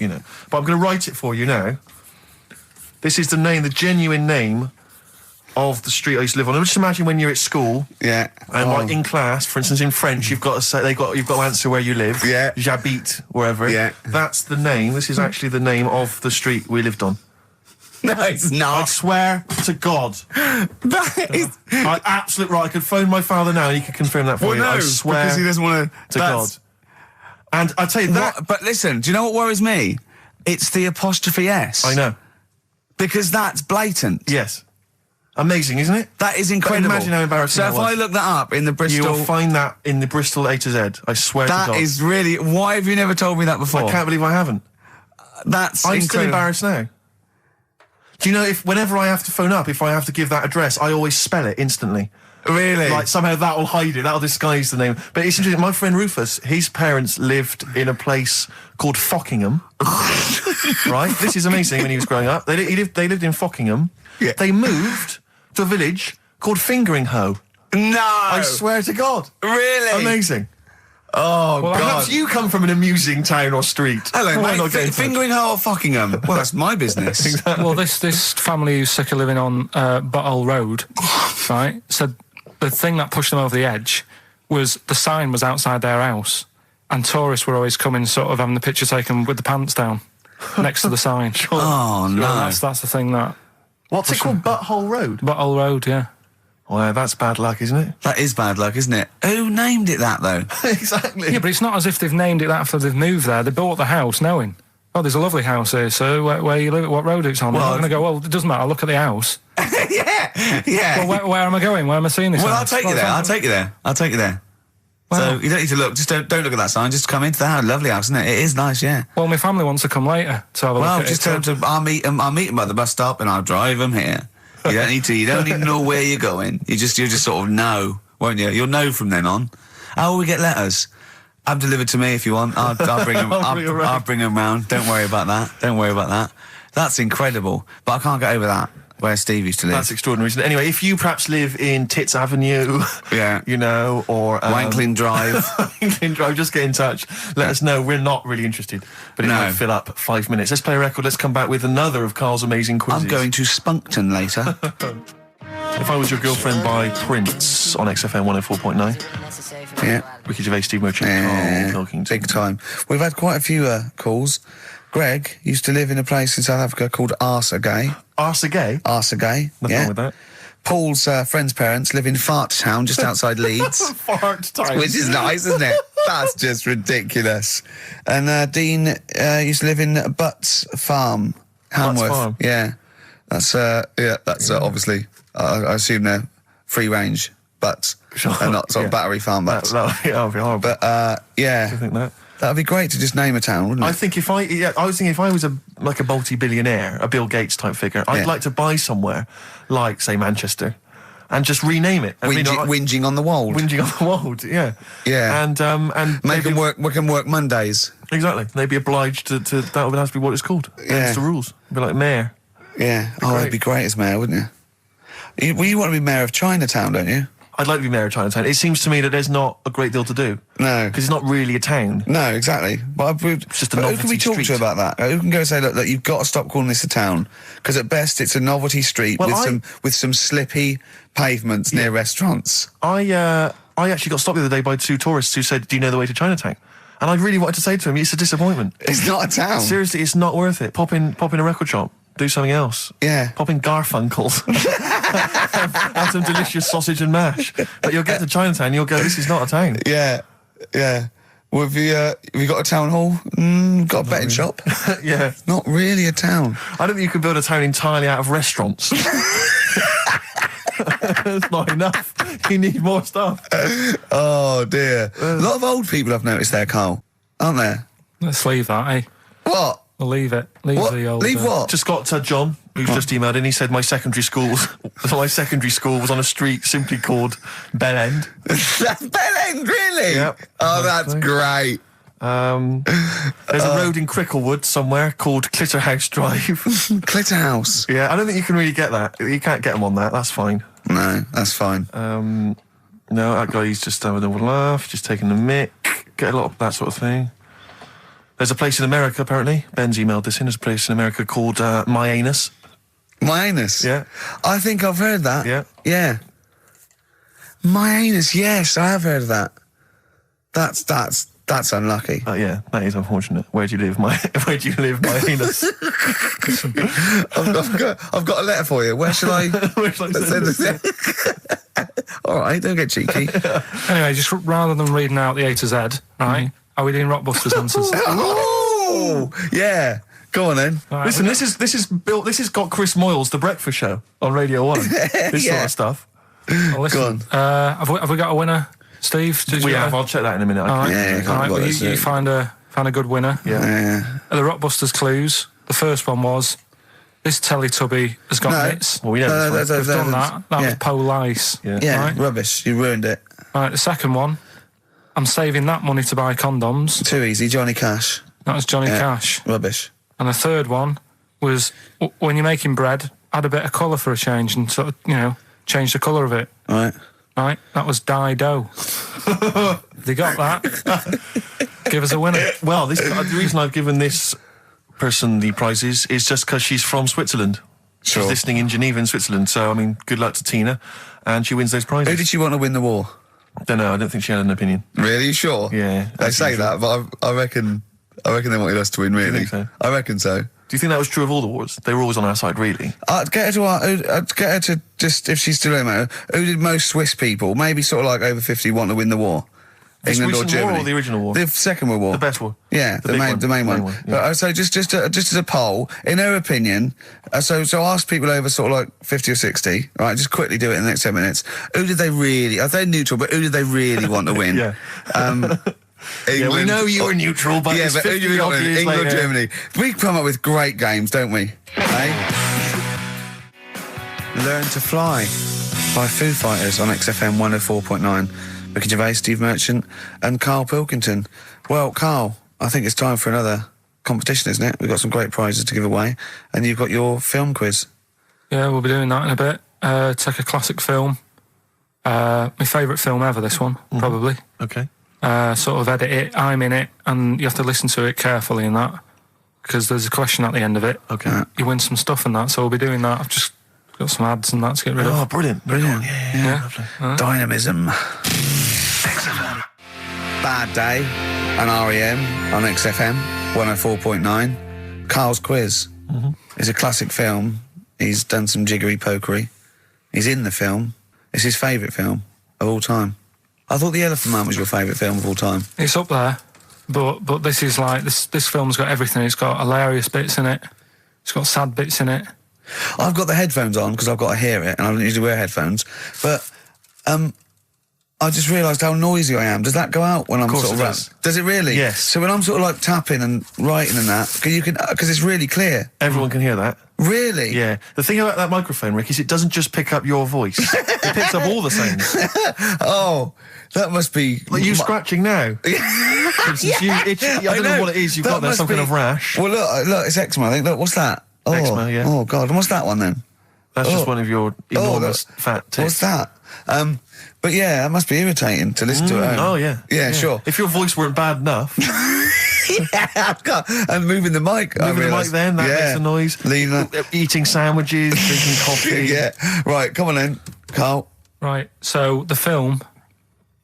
But I'm going to write it for you now. This is the genuine name of the street I used to live on. Just imagine when you're at school. Yeah. And like in class, for instance, in French, you've got to say, you've got to answer where you live. Yeah. J'habite, wherever. Yeah. That's the name. This is actually the name of the street we lived on. No, it's not. I swear to God. That is... Absolute right. I could phone my father now and he could confirm that for you. No, I swear because he doesn't want to God. And I tell you that... But listen, do you know what worries me? It's the apostrophe S. I know. Because that's blatant. Yes. Amazing, isn't it? That is incredible. But imagine how embarrassing that was. So if I look that up in the Bristol... You'll find that in the Bristol A to Z. I swear to God. That is really... Why have you never told me that before? I can't believe I haven't. That's I'm incredible. still embarrassed now. Do you know, whenever I have to phone up, if I have to give that address, I always spell it instantly. Really? Like, somehow that will hide it, that'll disguise the name. But it's interesting, my friend Rufus, his parents lived in a place called Fockingham. Right? This is amazing when he was growing up. They lived in Fockingham. Yeah. They moved to a village called Fingering-Hoe. No! I swear to God. Really? Amazing. Oh, well, God. Perhaps you come from an amusing town or street. Hello, mate. Fingering-Hoe or Fockingham? Well, that's my business. Exactly. Well, this family who's sick of living on Butthole Road, right, said the thing that pushed them over the edge was the sign was outside their house and tourists were always coming sort of having the picture taken with the pants down next to the sign. Oh, no. That's the thing that... What's it called? Butthole Road? Butthole Road, yeah. Well, that's bad luck, isn't it? That is bad luck, isn't it? Who named it that, though? Exactly. Yeah, but it's not as if they've named it that after they've moved there. They bought the house knowing, oh, there's a lovely house here, so where you live, what road it's on. Well, I'm going to go, well, it doesn't matter, I'll look at the house. Yeah. Well, where am I going? Where am I seeing this Well, house? I'll take you there. I'll take you there. Well, so you don't need to look. Just don't look at that sign. Just come into the house. Lovely house, isn't it? It is nice, yeah. Well, my family wants to come later to have a look at it. Well, just tell them I'll meet them at the bus stop and I'll drive them here. You don't need to. You don't need to know where you're going. You just sort of know, won't you? You'll know from then on. How will we get letters? Have them delivered to me if you want. I'll bring them. I'll bring them round. Don't worry about that. That's incredible. But I can't get over that. Where Steve used to live. That's extraordinary, isn't it? Anyway, if you perhaps live in Tits Avenue, yeah, or Wankling Drive, Wankling Drive, just get in touch. Let us know. We're not really interested, but it might fill up 5 minutes. Let's play a record. Let's come back with another of Carl's amazing quizzes. I'm going to Spunkton later. If I Was Your Girlfriend by Prince on XFM 104.9. Yeah. Ricky Gervais, Steve Merchant, Karl Pilkington. Big time. We've had quite a few calls. Greg used to live in a place in South Africa called Arsagay. Arsagay? Arsagay, Nothing wrong with that. Paul's friend's parents live in Fart Town, just outside Leeds. Fart Town. Which is nice, isn't it? That's just ridiculous. And Dean used to live in Butts Farm, Hamworth. Butts Farm? Yeah. That's obviously, I assume they're free range butts. Sure. And not sort of battery farm butts. That would be horrible. But, yeah. Do you think that? That'd be great to just name a town, wouldn't it? I think I was thinking if I was a multi-billionaire, a Bill Gates type figure, I'd like to buy somewhere like, say, Manchester, and just rename it. Whinging on the wold. Whinging on the wold, yeah. Yeah. And make them work. We can work Mondays. Exactly. They'd be obliged to that would have to be what it's called. Yeah. That's the rules. Be like mayor. Yeah. It'd be great as mayor, wouldn't you? You want to be mayor of Chinatown, don't you? I'd like to be mayor of Chinatown. It seems to me that there's not a great deal to do. No. Because it's not really a town. No, exactly. But it's just a novelty who can we talk street. to about that? Who can go and say, look, you've got to stop calling this a town? Because at best it's a novelty street with some slippy pavements near restaurants. I actually got stopped the other day by two tourists who said, do you know the way to Chinatown? And I really wanted to say to him, it's a disappointment. It's not a town. Seriously, it's not worth it. Pop in a record shop. Do something else. Yeah. Pop in Garfunkel's. have some delicious sausage and mash. But you'll get to Chinatown and you'll go, this is not a town. Yeah. Yeah. Well, have you got a town hall? Got a betting shop? Yeah. Not really a town. I don't think you could build a town entirely out of restaurants. It's not enough. You need more stuff. Oh, dear. A lot of old people I've noticed there, Carl. Aren't there? Let's leave that, eh? What? We'll leave it. Leave What? the old... Leave what? Just got John, who's just emailed in. He said my secondary school was on a street simply called Bell End. That's Bell End, really? Yep. Oh, that's great. There's a road in Cricklewood somewhere called Clitterhouse Drive. Clitterhouse. Yeah, I don't think you can really get that. You can't get them on that. That's fine. No, that's fine. No, that guy's just having a laugh, just taking the mick, get a lot of that sort of thing. There's a place in America, apparently. Ben's emailed this in. There's a place in America called My Anus. My Anus? Yeah. I think I've heard that. Yeah. Yeah. My Anus, yes, I have heard of that. That's unlucky. Yeah, that is unfortunate. Where do you live, My Anus? I've got a letter for you. Where shall I send this? All right, don't get cheeky. Anyway, just rather than reading out the A to Z, right? Are we doing Rockbusters answers? Oh, yeah. Go on then. Right, Listen, this has got Chris Moyles, The Breakfast Show, on Radio 1. This sort of stuff. Well, listen, Go on. have we got a winner, Steve? We have. I'll check that in a minute. Yeah, All right, well, you find a good winner. Yeah. The Rockbusters clues. The first one was, this Teletubby has got nits. Well, we know this one. We've done that. That was Police. Yeah, Right? rubbish. You ruined it. Right, the second one, I'm saving that money to buy condoms. Too easy. Johnny Cash. That was Johnny Cash. Rubbish. And the third one was, when you're making bread, add a bit of colour for a change and sort of, change the colour of it. Right. Right? That was Dido. They got that. Give us a winner. Well, the reason I've given this person the prizes is just because she's from Switzerland. Sure. She's listening in Geneva in Switzerland. So, I mean, good luck to Tina. And she wins those prizes. Who did she want to win the war? Don't know. I don't think she had an opinion. Really? You sure? Yeah. They say that, but I reckon they wanted us to win, really. Do you think so? I reckon so. Do you think that was true of all the wars? They were always on our side, really. I'd get her to just, if she's still in there, who did most Swiss people, maybe sort of like over 50, want to win the war? The England or recent Germany? war or the original war? The Second World War. The best war. Yeah, the main one. Yeah. So just as a poll, in her opinion, so ask people over sort of like 50 or 60, right? Just quickly do it in the next 10 minutes. Who did they really? They're neutral, but who did they really want to win? Yeah. England, we know you were neutral, but yeah, but who do you want to win? England or Germany? We come up with great games, don't we? Learn to Fly by Foo Fighters on XFM 104.9. Ricky Gervais, Steve Merchant, and Karl Pilkington. Well, Karl, I think it's time for another competition, isn't it? We've got some great prizes to give away, and you've got your film quiz. Yeah, we'll be doing that in a bit. Take a classic film. My favourite film ever, this one, probably. Okay. Sort of edit it, I'm in it, and you have to listen to it carefully in that, because there's a question at the end of it. Okay. You win some stuff in that, so we'll be doing that. I've just got some ads and that to get rid of. Oh, brilliant. Yeah. Lovely. Dynamism. XFM. Bad Day and R.E.M. on XFM 104.9. Karl's quiz. It's a classic film. He's done some jiggery pokery. He's in the film. It's his favourite film of all time. I thought The Elephant Man was your favourite film of all time. It's up there, but this is like, this film's got everything. It's got hilarious bits in it. It's got sad bits in it. I've got the headphones on because I've got to hear it, and I don't usually wear headphones. But I just realised how noisy I am. Does that go out when I'm sort of does it really? Yes. So when I'm sort of like tapping and writing and that, because it's really clear. Everyone can hear that. Really? Yeah. The thing about that microphone, Rick, is it doesn't just pick up your voice. It picks up all the sounds. Oh, that must be... Like you scratching now. For instance, I don't know what it is you've got there, some kind of rash. Well, look, it's eczema, I think. Look, what's that? Oh, eczema, yeah. Oh, God. And what's that one, then? That's just one of your enormous fat tits. What's that? But yeah, that must be irritating to listen to it. Oh, yeah. Yeah, sure. If your voice weren't bad enough... And moving the mic. Moving the mic then, that makes a noise. Leave that. Eating sandwiches, drinking coffee. Yeah. Right, come on then, Karl. Right, so the film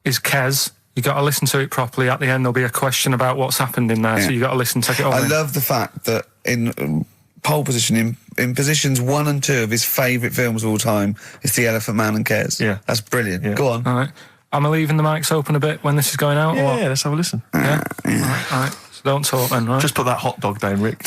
is Kes. You got to listen to it properly. At the end, there'll be a question about what's happened in there, so you got to listen, take it all in. I love the fact that in pole position, in positions 1 and 2 of his favourite films of all time, it's The Elephant Man and Kes. Yeah. That's brilliant. Yeah. Go on. All right. Am I leaving the mics open a bit when this is going out? Yeah, or what? let's have a listen. Yeah. All right. So don't talk then, right? Just put that hot dog down, Rick.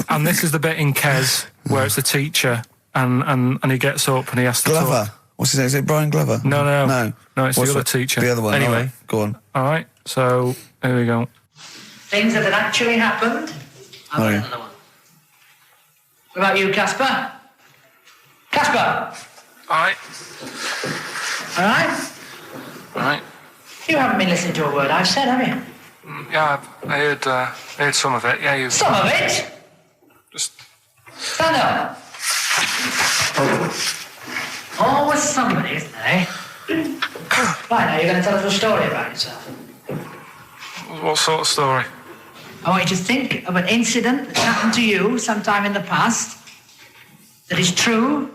And this is the bit in Kes where it's the teacher and he gets up and he has to Glover. talk. What's his name? Is it Brian Glover? No. No, it's the other teacher. The other one. Anyway. All right, go on. All right, so here we go. Things that had actually happened. I've got another one. What about you, Casper? Casper! All right. All right? All right. You haven't been listening to a word I've said, have you? Yeah, I heard some of it. Yeah, you Some of it? just... Stand up. Always somebody, isn't there, eh? Right, now you're going to tell us a story about yourself. What sort of story? I want you to think of an incident that happened to you sometime in the past that is true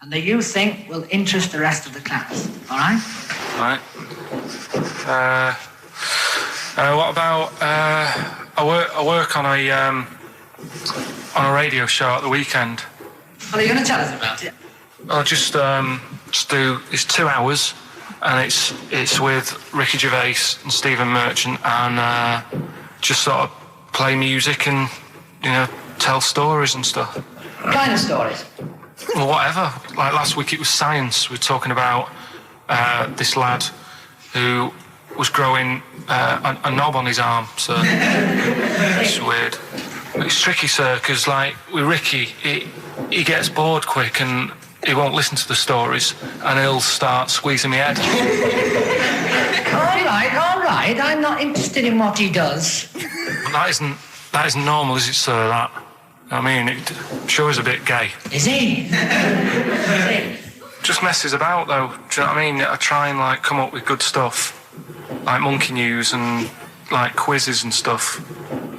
and that you think will interest the rest of the class. All right? Right. What about I work on a radio show at the weekend. Well, are you going to tell us about it? I'll just do. It's 2 hours, and it's with Ricky Gervais and Stephen Merchant, and just sort of play music and tell stories and stuff. What kind of stories? Well, whatever. Like last week, it was science. We were talking about this lad who was growing a knob on his arm. So it's weird. It's tricky, sir, because like with Ricky, he gets bored quick and he won't listen to the stories, and he'll start squeezing my head. All right. I'm not interested in what he does. That isn't normal, is it, sir? That. I mean, it sure is a bit gay. Is he? Just messes about, though. Do you know what I mean? I try and like come up with good stuff, like monkey news and like quizzes and stuff.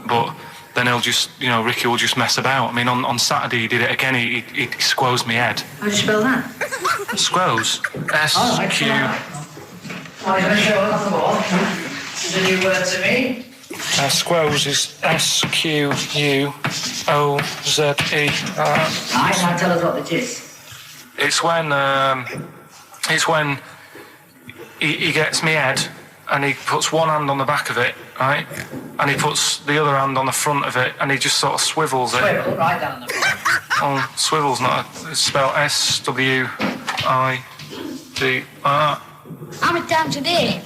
But then he'll just, Ricky will just mess about. I mean, on Saturday he did it again. He squoze me head. How do you spell that? Squoze. S-Q. Oh, he's going to show us off the wall. It's a new word to me. Squoze is S-Q-U-O-Z-E. Right, now tell us what it is. It's when he gets me head and he puts one hand on the back of it, right? And he puts the other hand on the front of it and he just sort of swivels it. Swivel, right down the front. Oh, swivel's not it's spelled S-W-I-V-R. How many times a day?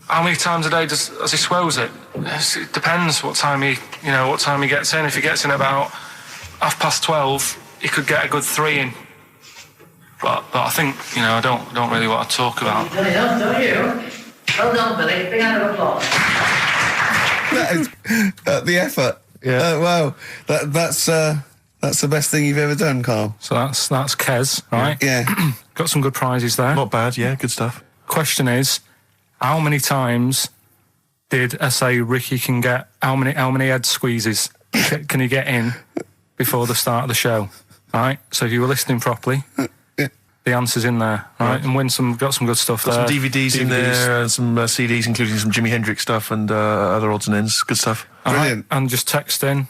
How many times a day does he swells it? It depends what time he gets in. If he gets in about 12:30, he could get a good 3 in. But I think, I don't really want to talk about. You've done enough, don't you? Well done, Billy. Big round of applause. That is the effort. Yeah. Wow. That's the best thing you've ever done, Carl. So that's Kez, right? Yeah. Got some good prizes there. Not bad, yeah, good stuff. Question is, how many times did I say Ricky can get? How many head squeezes can he get in before the start of the show? Right. So if you were listening properly, the answer's in there, right? And got some good stuff there. Got some DVDs in there, and some CDs, including some Jimi Hendrix stuff and other odds and ends. Good stuff. Brilliant. And just text in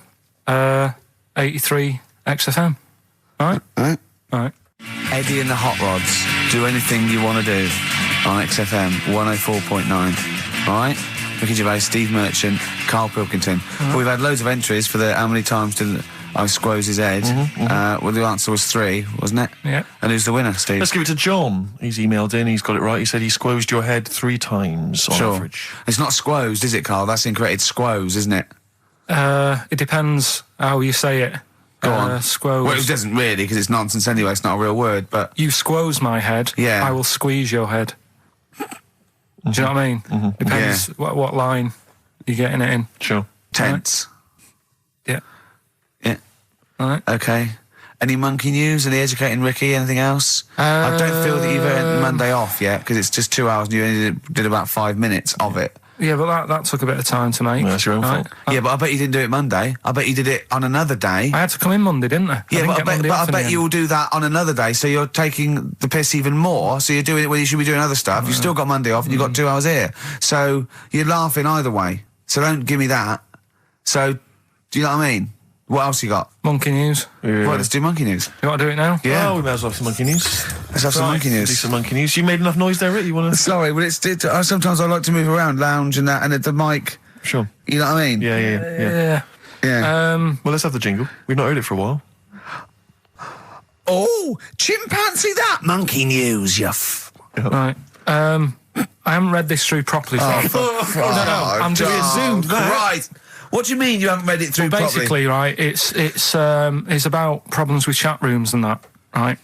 83 XFM. All right. Eddie and the Hot Rods. Do anything you want to do on XFM 104.9. All right. Ricky Gervais, Steve Merchant, Karl Pilkington. Well, we've had loads of entries for the how many times did I squoze his head. Well, the answer was 3, wasn't it? Yeah. And who's the winner, Steve? Let's give it to John. He's emailed in, he's got it right. He said he squozed your head 3 times on average. It's not squozed, is it, Carl? That's incorrect. It's squoze, isn't it? It depends how you say it. Go on. Squoze. Well, it doesn't really, because it's nonsense anyway. It's not a real word, but... You squoze my head, Yeah. I will squeeze your head. Do you know what I mean? Depends what line you're getting it in. Sure. Tense. Yeah. Yeah. All right. Okay. Any monkey news? Any educating Ricky? Anything else? I don't feel that you've earned Monday off yet, because it's just 2 hours and you only did about 5 minutes of it. Yeah, but that took a bit of time to make. Well, that's your own fault. Yeah, but I bet you didn't do it Monday. I bet you did it on another day. I had to come in Monday, didn't I? Yeah, but I bet you'll do that on another day, so you're taking the piss even more, so you're doing it when you should be doing other stuff. You've still got Monday off and you've got 2 hours here. So you're laughing either way. So don't give me that. So, do you know what I mean? What else you got? Monkey news. Yeah. Right, let's do monkey news. You want to do it now? Yeah. Oh, we may as well have some monkey news. Let's have some monkey Do news. some monkey news. You made enough noise there, Rick? You want to... Sorry, but sometimes I like to move around, lounge and that, and at the mic. Sure. You know what I mean? Yeah. Yeah. Well, let's have the jingle. We've not heard it for a while. chimpanzee that monkey news, Right. I haven't read this through properly. I'm just assumed that. Right. What do you mean you haven't read it through properly? Basically, right, it's about problems with chat rooms and that, right?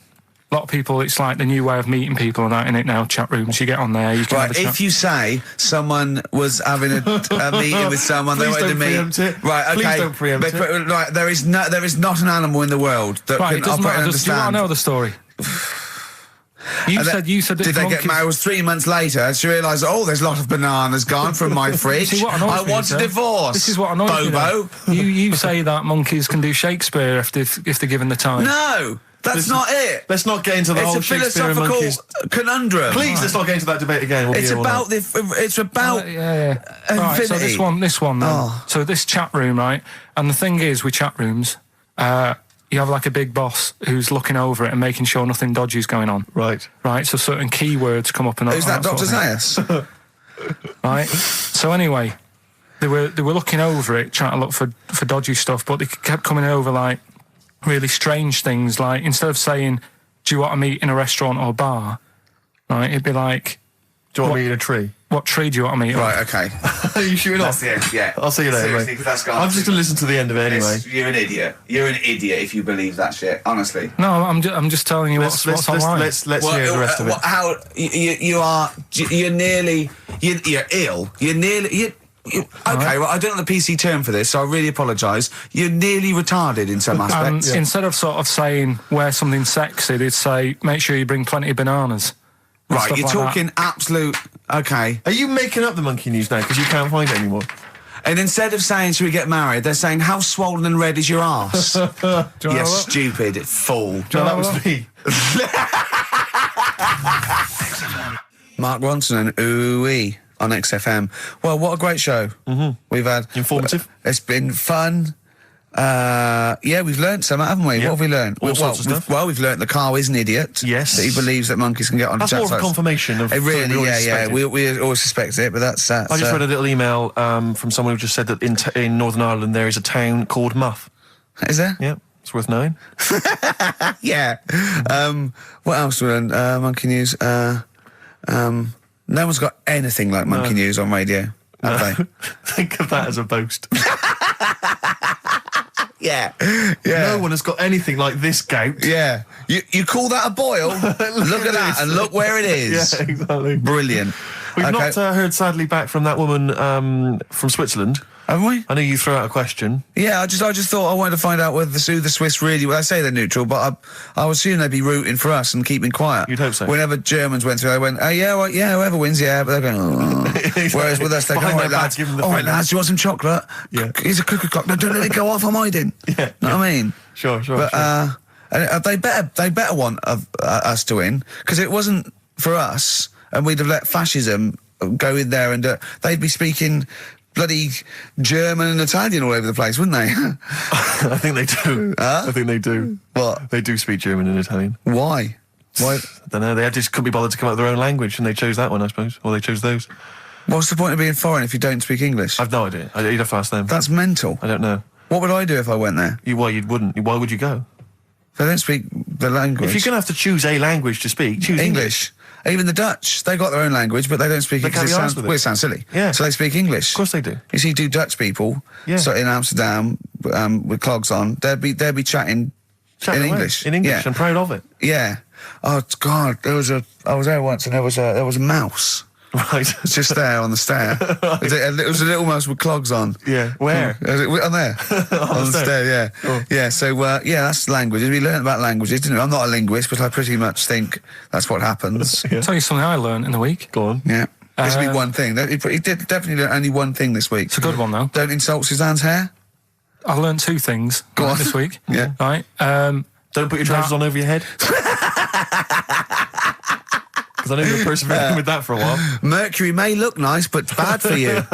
A lot of people, it's like the new way of meeting people and that, in it now, chat rooms. You get on there, you can have a chat. If you say someone was having a meeting with someone, they wanted to meet. Right, okay. Please don't preempt it. Right, there is not an animal in the world that can it doesn't operate matter. and Do you want understand. to know the story? You said did they get married? It was 3 months later. She realised, there's a lot of bananas gone from my fridge. I want a divorce. This is what annoys Bobo. me. You say that monkeys can do Shakespeare if they're given the time. No, that's not it. Let's not get into the whole Shakespeare and monkeys. It's a philosophical conundrum. Please, let's not get into that debate again. It's about yeah. infinity. Right, so this one then. So this chat room, right? And the thing is with chat rooms, you have like a big boss who's looking over it and making sure nothing dodgy is going on. Right. Right, so certain keywords come up and Who's that, Dr. Zayas? Right. So anyway, they were looking over it, trying to look for dodgy stuff, but they kept coming over like really strange things. Like instead of saying, "Do you want to meet in a restaurant or bar?" Right, it'd be like, "Do you want to meet in a tree?" What tree do you want to meet? Right, okay. Are you shooting off? That's the end, yeah. I'll see you later, Seriously, mate. 'cause that's gone. I'm just going to listen to the end of it anyway. You're an idiot. You're an idiot if you believe that shit, honestly. No, I'm just telling you what's online. Let's hear the rest of it. You're ill. Okay, well, I don't know the PC term for this, so I really apologise. You're nearly retarded in some aspects. Instead of sort of saying wear something sexy, they'd say make sure you bring plenty of bananas. Right, you're talking absolute... Okay. Are you making up the monkey news now because you can't find it anymore? And instead of saying, should we get married, they're saying, how swollen and red is your arse? You stupid fool. That was me. Mark Ronson and Ooh-wee on XFM. Well, what a great show. Mm-hmm. We've had... Informative. It's been fun. We've learnt some, haven't we? Yeah. What have we learnt? All sorts of stuff. We've learnt that Carl is an idiot. Yes. That he believes that monkeys can get on That's more of a confirmation of... It really, suspected. We always suspected it, but that's... I just read a little email from someone who just said that in Northern Ireland there is a town called Muff. Is there? Yeah, it's worth knowing. Yeah. What else we learned? Monkey news. No one's got anything like monkey news on radio, have they? Think of that as a boast. Yeah. No one has got anything like this gout. Yeah. You call that a boil? Look at that and look where it is. Yeah, exactly. Brilliant. We've not heard, sadly, back from that woman from Switzerland. Haven't we? I know you threw out a question. Yeah, I just thought I wanted to find out whether the Swiss really... Well, I say they're neutral, but I would assume they'd be rooting for us and keeping quiet. You'd hope so. Whenever Germans went through, they went, whoever wins, yeah, but they're going, oh. Whereas with us, they go, all right, lads, do you want some chocolate? Yeah. Here's a cookie clock. No, don't let it go off, I'm hiding. Yeah. Know what I mean? Sure. But they better want us to win, because it wasn't for us, and we'd have let fascism go in there, and they'd be speaking bloody German and Italian all over the place, wouldn't they? I think they do. I think they do. What? They do speak German and Italian. Why? I don't know. They just couldn't be bothered to come up with their own language, and they chose that one, I suppose. Or they chose those. What's the point of being foreign if you don't speak English? I've no idea. You'd have to ask them. That's mental. I don't know. What would I do if I went there? You wouldn't. Why would you go? If I don't speak the language. If you're going to have to choose a language to speak, choose English. Even the Dutch, they got their own language, but they don't speak it because it sounds silly. Yeah. So they speak English. Of course they do. You see, Dutch people, so in Amsterdam with clogs on, they'd be chatting in English. In English, yeah. I'm proud of it. Yeah. Oh God, I was there once, and there was a mouse. Right. Just there on the stair. It was a little mouse with clogs on. Yeah. Where? On there. on the stair, yeah. Oh. Yeah, so, that's language. We learned about languages, didn't we? I'm not a linguist, but I pretty much think that's what happens. I'll tell you something I learned in the week. Go on. Yeah. This will be one thing. He did definitely learn only one thing this week. It's a good one, though. Don't insult Suzanne's hair. I learned two things this week. Yeah. Right. Don't put your trousers on over your head. Because I know you were persevering with that for a while. Mercury may look nice, but it's bad for you.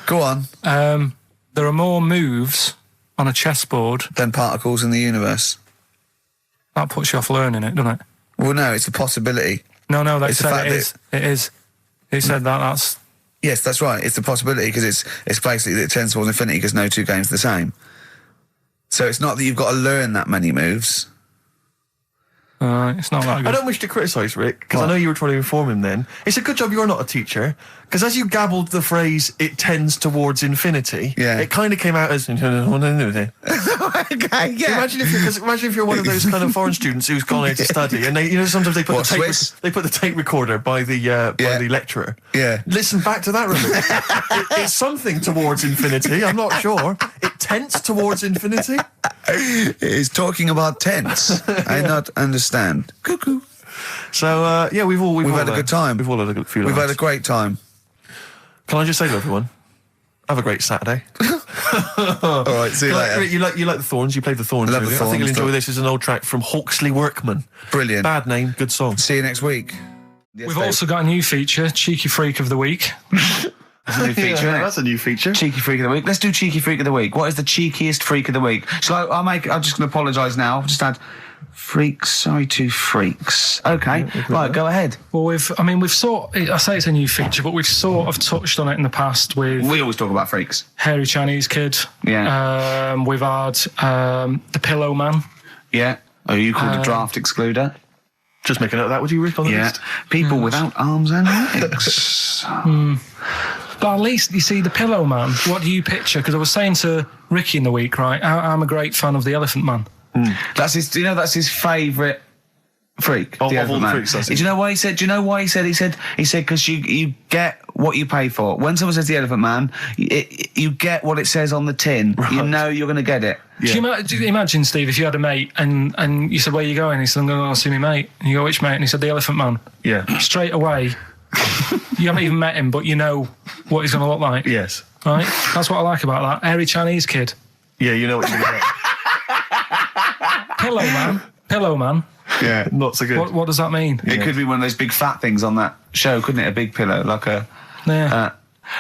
Go on. There are more moves on a chessboard than particles in the universe. That puts you off learning it, doesn't it? Well, no, it's a possibility. No, they said it is. It is. He said that's... Yes, that's right. It's a possibility because it's basically that it tends towards infinity because no two games are the same. So it's not that you've got to learn that many moves. It's not that good. I don't wish to criticise Rick, because I know you were trying to inform him then. It's a good job you're not a teacher, because as you gabbled the phrase, it tends towards infinity, it kind of came out as... Okay, yeah. Imagine if you're one of those kind of foreign students who's gone here to study, and they, sometimes they put the tape recorder by the lecturer. Yeah. Listen back to that, remember. It's something towards infinity, I'm not sure. It tends towards infinity. He's talking about tense. I not understand. Cuckoo. So we've all had a good time. We've all had a few. We've had a great time. Can I just say to everyone, have a great Saturday. All right, see you later. You like the Thorns. You played the Thorns. I love the I Thorns. think you'll enjoy this. It's an old track from Hawksley Workman. Brilliant. Bad name, good song. See you next week. Yes, We've also got a new feature, Cheeky Freak of the Week. That's a new feature, isn't it? That's a new feature. Cheeky Freak of the Week. Let's do Cheeky Freak of the Week. What is the cheekiest freak of the week? So I'm just going to apologise now. I've just had freaks. Sorry to freaks. Okay. Right, go ahead. Well, I say it's a new feature, but we've sort of touched on it in the past with... We always talk about freaks. Hairy Chinese Kid. Yeah. We've had the Pillow Man. Yeah. Oh, you called a draft excluder? Just make a note of that, would you, Rick, on the list? People without arms and legs. But at least, you see, the Pillow Man, what do you picture? Because I was saying to Ricky in the week, right, I'm a great fan of the Elephant Man. That's his. That's his favourite freak. Of the all the man. freaks, that's Do you know why he said? Do you know why he said? He said because you get what you pay for. When someone says the Elephant Man, you get what it says on the tin. Right. You know you're going to get it. Yeah. Do you imagine, Steve, if you had a mate and you said, "Where are you going?" He said, "I'm going to go see my mate." And you go, "Which mate?" And he said, "The Elephant Man." Yeah. Straight away, you haven't even met him, but you know what he's going to look like. Yes. Right. That's what I like about that. Hairy Chinese Kid. Yeah, you know what you're going to get. Pillow Man. Yeah, not so good. What does that mean? It could be one of those big fat things on that show, couldn't it? A big pillow, like a... Yeah.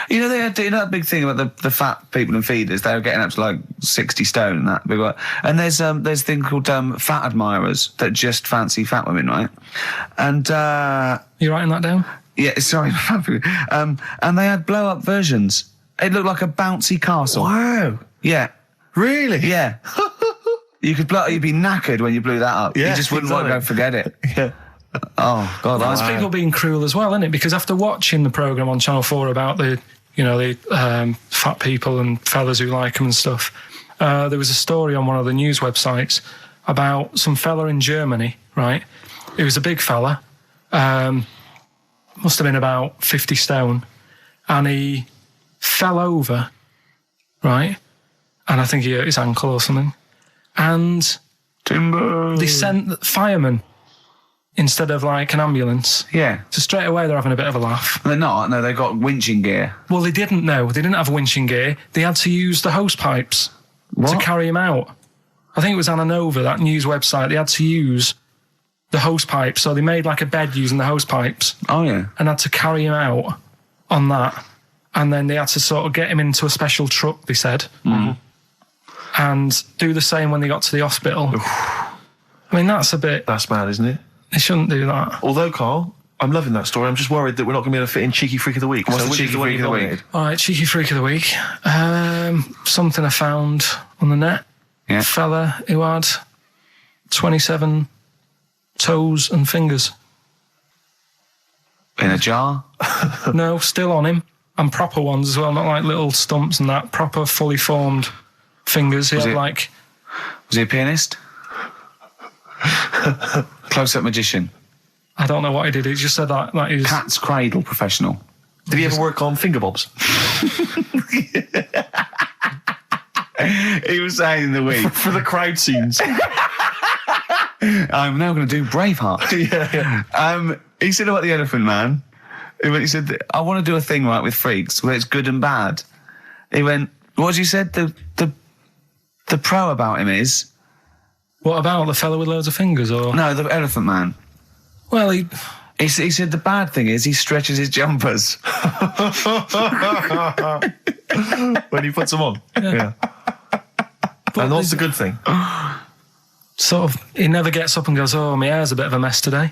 They had that big thing about the fat people and feeders. They were getting up to like 60 stone and that big one. And there's a thing called fat admirers that just fancy fat women, right? And you writing that down? Yeah, sorry. And they had blow up versions. It looked like a bouncy castle. Wow. Yeah. Really? Yeah. You'd be knackered when you blew that up. Yeah, you just wouldn't want to go forget it. Yeah. Oh God, that's people being cruel as well, isn't it? Because after watching the programme on Channel 4 about the fat people and fellas who like them and stuff, there was a story on one of the news websites about some fella in Germany, right? He was a big fella, must have been about 50 stone, and he fell over, right? And I think he hurt his ankle or something. And Timber. They sent firemen instead of like an ambulance. Yeah. So straight away they're having a bit of a laugh. They're not. No, they've got winching gear. Well, they didn't know. They didn't have winching gear. They had to use the hose pipes to carry him out. I think it was Anna Nova, that news website. They had to use the hose pipes. So they made like a bed using the hose pipes. Oh, yeah. And had to carry him out on that. And then they had to sort of get him into a special truck, they said. Mm-hmm. And do the same when they got to the hospital. I mean, that's mad, isn't it? They shouldn't do that. Although, Carl, I'm loving that story. I'm just worried that we're not going to be able to fit in Cheeky Freak of the Week. What's the Cheeky Freak of the Week? All right, Cheeky Freak of the Week. Something I found on the net. Yeah. A fella who had 27 toes and fingers. In a jar? No, still on him. And proper ones as well, not like little stumps and that. Proper, fully formed fingers. He had like... Was he a pianist? Close-up magician? I don't know what he did. He just said that he was... Cat's cradle professional. Did he ever work on finger bobs? He was saying in the week. For the crowd scenes. I'm now going to do Braveheart. Yeah. He said about the Elephant Man. He said, I want to do a thing right with freaks where it's good and bad. He went, what did you said? The pro about him is... What about the fella with loads of fingers, or...? No, the Elephant Man. Well, he said the bad thing is he stretches his jumpers. When he puts them on. Yeah. And what's the good thing? Sort of, he never gets up and goes, oh, my hair's a bit of a mess today.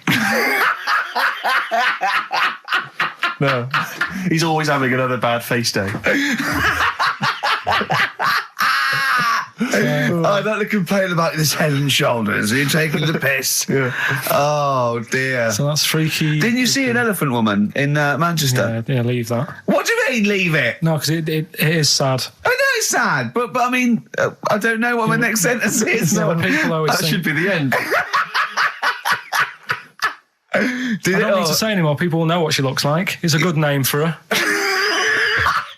No. He's always having another bad face day. I'd like to complain about this head and shoulders. Are you taking the piss? Yeah. Oh, dear. So that's freaky. Didn't you see an elephant woman in Manchester? Yeah, leave that. What do you mean, leave it? No, because it is sad. I know it's sad, but I mean, I don't know what my next sentence is. No, but people always That think, should be the end. I don't need to say anymore. People will know what she looks like. It's a good name for her.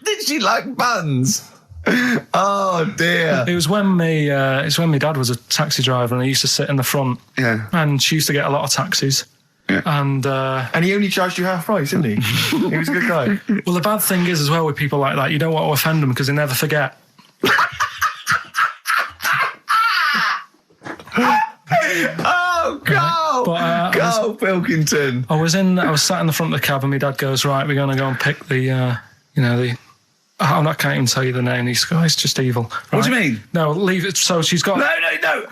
Did she like buns? Oh dear! It was when my dad was a taxi driver, and he used to sit in the front. Yeah. And she used to get a lot of taxis. Yeah. And he only charged you half price, didn't he? He was a good guy. well, the bad thing is as well with people like that, you don't want to offend them because they never forget. Oh, go! But, Karl Pilkington. I was sat in the front of the cab, and my dad goes, "Right, we're going to go and pick the I can't even tell you the name. These guys just evil. Right? What do you mean? No, leave it. So she's got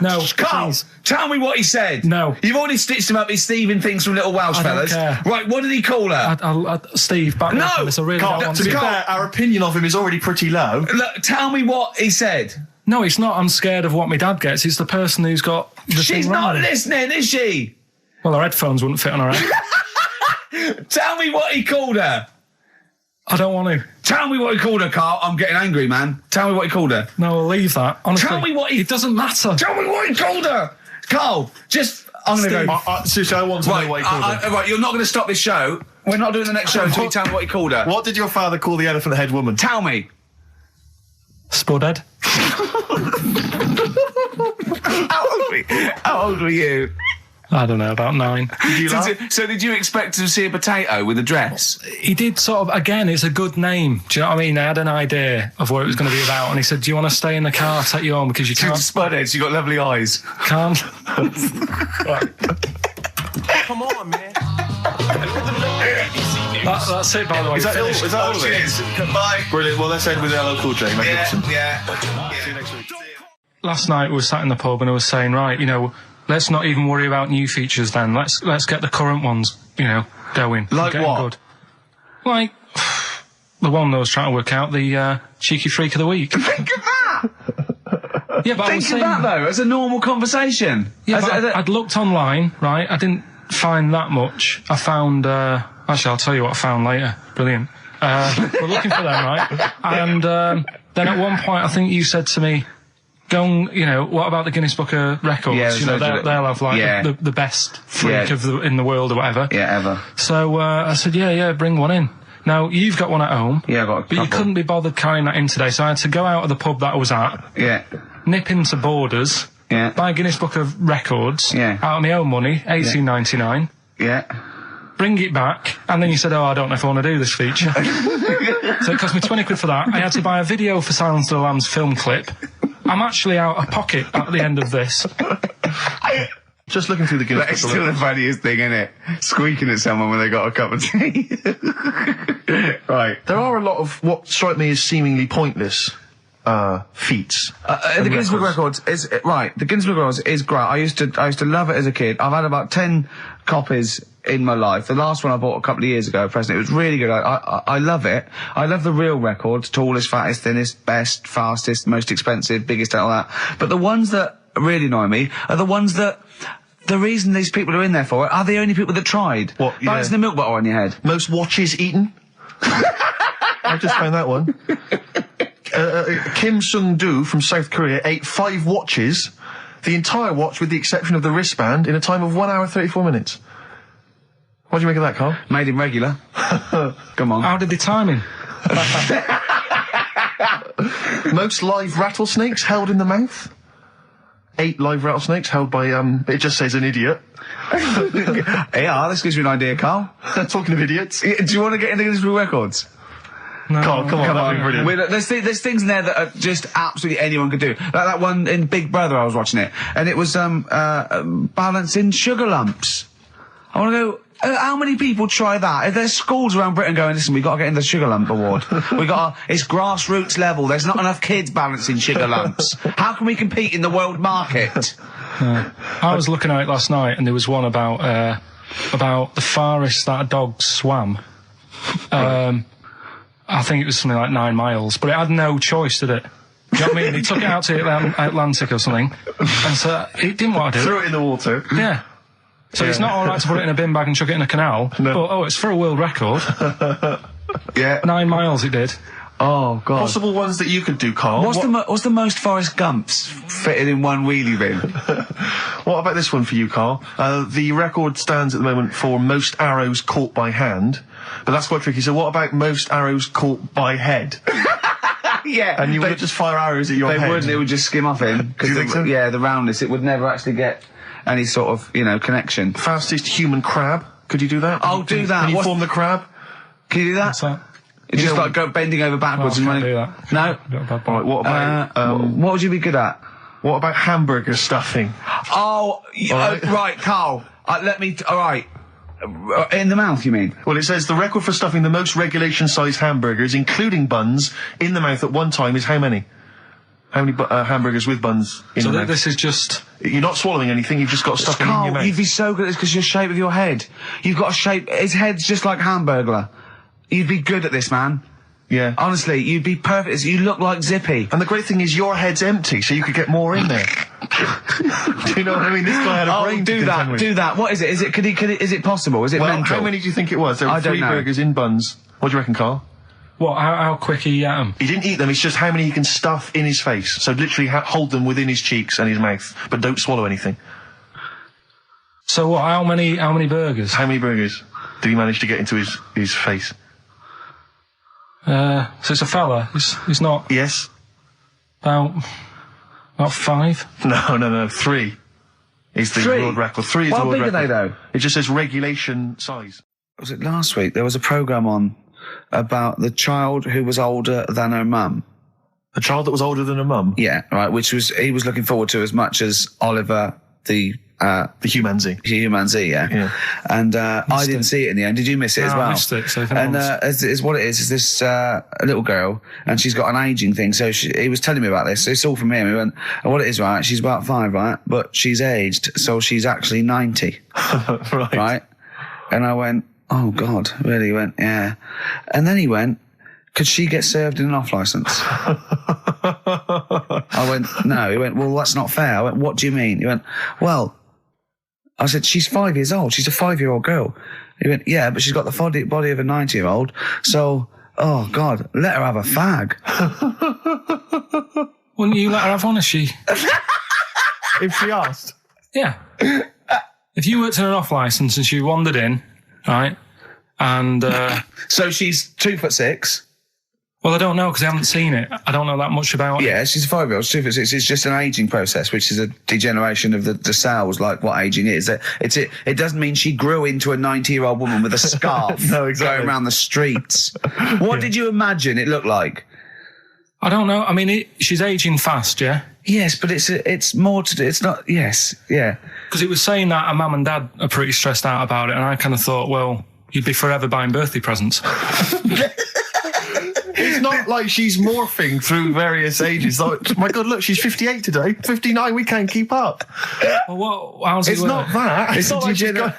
No, Karl, please. tell me what he said. No. You've already stitched him up his Stephen things from Little Welsh I don't Fellas. care. Right, what did he call her? Steve, back me up No! on this. I really Karl, don't want to be to. fair, our opinion of him is already pretty low. Look, tell me what he said. No, it's not. I'm scared of what my dad gets. It's the person who's got the She's thing not wrong. listening, is she? Well, her headphones wouldn't fit on her head. Tell me what he called her. I don't want to. Tell me what he called her, Karl. I'm getting angry, man. Tell me what he called her. No, I'll leave that. Honestly, Tell me what he... It doesn't matter. Tell me what he called her. Karl, just... I'm going to go... Seriously, I want to know what he called her. Right, you're not going to stop this show. We're not doing the next show until you tell me what he called her. What did your father call the elephant head woman? Tell me. Spudhead. How old were you? I don't know, about 9. So did you expect to see a potato with a dress? He did sort of, again, it's a good name. Do you know what I mean? I had an idea of what it was going to be about, and he said, "Do you want to stay in the car? I'll take you home because you She's can't." spudheads, you got lovely eyes. Can't. Come on, man. That's it, by the way. Is that all? Is that all of it? Cheers. Bye. Brilliant. Well, let's end with LL Cool J. Magnificent. Yeah. See you next week. Last night we were sat in the pub and I was saying, right, let's not even worry about new features then. Let's get the current ones, going. Like getting what? Good. Like the one that I was trying to work out, the cheeky freak of the week. Think of that. Yeah, but I Think was of saying, that though, as a normal conversation. Yeah, but I'd looked online, right? I didn't find that much. I found. Actually, I'll tell you what I found later. Brilliant. We're looking for them, right? And then at one point, I think you said to me, "Go and, what about the Guinness Book of Records? Yeah, they'll have like the best freak in the world or whatever." Yeah, ever. So I said, yeah, bring one in. Now you've got one at home. Yeah, I got a But you couple. couldn't be bothered carrying that in today, so I had to go out of the pub that I was at, Yeah. nip into Borders, Yeah. buy a Guinness Book of Records, Yeah. out of my own money, $18.99. Yeah. Bring it back, and then you said, I don't know if I want to do this feature. So it cost me 20 quid for that. I had to buy a video for Silence of the Lambs film clip. I'm actually out of pocket at the end of this. Just looking through the Guinness That's Book still of the funniest thing, isn't it? Squeaking at someone when they got a cup of tea. Right. There are a lot of what strike me as seemingly pointless feats. The Guinness Book of Records is right. The Guinness Book of Records is great. I used to love it as a kid. I've had about 10 copies in my life. The last one I bought a couple of years ago, present. It was really good. I love it. I love the real records: tallest, fattest, thinnest, best, fastest, most expensive, biggest, and all that. But the ones that really annoy me are the ones that. The reason these people are in there for it are the only people that tried. What? Yeah. Balancing the milk bottle on your head. Most watches eaten. I just found that one. Kim Sung-do from South Korea ate 5 watches, the entire watch with the exception of the wristband, in a time of 1 hour 34 minutes. What do you make of that, Carl? Made him regular. Come on. How did they time him? Most live rattlesnakes held in the mouth. 8 live rattlesnakes held by, it just says an idiot. Yeah, this gives you an idea, Karl. Talking of idiots. Do you want to get into Guinness Book of Records? No. Carl, come on, that'd be brilliant. There's things in there that are just absolutely anyone could do. Like that one in Big Brother, I was watching it, and it was balancing sugar lumps. I want to go. How many people try that? If there's schools around Britain going, listen, we've got to get in the sugar lump award. It's grassroots level. There's not enough kids balancing sugar lumps. How can we compete in the world market? I was looking at it last night, and there was one about the farthest that a dog swam. I think it was something like 9 miles, but it had no choice, did it? Do you know what I mean? He took it out to Atlantic or something, and so he didn't want to do it. Threw it in the water. Yeah. So it's not all right to put it in a bin bag and chuck it in a canal. No. But, it's for a world record. Yeah. 9 miles it did. Oh, God. Possible ones that you could do, Carl. What's the most Forrest Gumps fitted in one wheelie bin? What about this one for you, Carl? The record stands at the moment for most arrows caught by hand, but that's quite tricky. So what about most arrows caught by head? Yeah. And you would just fire arrows at your head? They wouldn't, it would just skim off him. Do you think so? Yeah, the roundness, it would never actually get any sort of, connection. Fastest human crab. Could you do that? I'll do that. Can you form the crab? Can you do that? What's that? It's just like go bending over backwards and running. Do that. No? Right, what about... what would you be good at? What about hamburger stuffing? Oh, right, Carl. Alright. In the mouth, you mean? Well, it says the record for stuffing the most regulation-sized hamburgers, including buns, in the mouth at one time is how many? How many hamburgers with buns in the mouth? So this is just... You're not swallowing anything, you've just got stuff in your mouth. You'd be so good at this because your shape of your head. You've got a shape... His head's just like Hamburglar. You'd be good at this, man. Yeah. Honestly, you'd be perfect. You look like Zippy. And the great thing is your head's empty, so you could get more in there. Do you know what I mean? This guy had a brain to contend with. Do that. What is it? Is it possible? Is it mental? How many do you think it was? There were 3 burgers in buns. What do you reckon, Carl? What, how quick he ate them? He didn't eat them, it's just how many he can stuff in his face. So literally hold them within his cheeks and his mouth, but don't swallow anything. So what, how many burgers? How many burgers did he manage to get into his face? So it's a fella. He's not... Yes. About 5? No. 3 is the world record. 3 is the world record. How big are they, though? It just says regulation size. Was it last week? There was a programme on about the child who was older than her mum. A child that was older than her mum? Yeah, right, which he was looking forward to as much as Oliver, the humanzee. Yeah. And I didn't see it in the end. Did you miss it as well? I missed it. So and is what it is this little girl, and she's got an ageing thing. So he was telling me about this. It's all from him. He went, and what it is, right? She's about 5, right? But she's aged, so she's actually 90. Right? And I went, oh God, really? He went, yeah. And then he went, could she get served in an off licence? I went, no. He went, well, that's not fair. I went, what do you mean? He went, well, I said, she's 5 years old. She's a 5-year-old girl. He went, yeah, but she's got the body of a 90-year-old. So, oh God, let her have a fag. Wouldn't you let her have one if she... If she asked? Yeah. If you worked in an off licence and she wandered in, right, and... So she's 2'6". Well, I don't know because I haven't seen it. I don't know that much about it. Yeah, she's a 5-year-old. She's 2'6". It's just an ageing process, which is a degeneration of the cells, like what ageing is. It doesn't mean she grew into a 90-year-old woman with a scarf No, exactly. going around the streets. What did you imagine it looked like? I don't know. I mean, she's ageing fast, yeah? Yes, but it's more to do. It's not. Yes, yeah. Because it was saying that her mum and dad are pretty stressed out about it, and I kind of thought, well, you'd be forever buying birthday presents. It's not like she's morphing through various ages. Like, my God, look, she's 58 today. 59, we can't keep up. Well, how's it It's work? not that. It's not like she's got...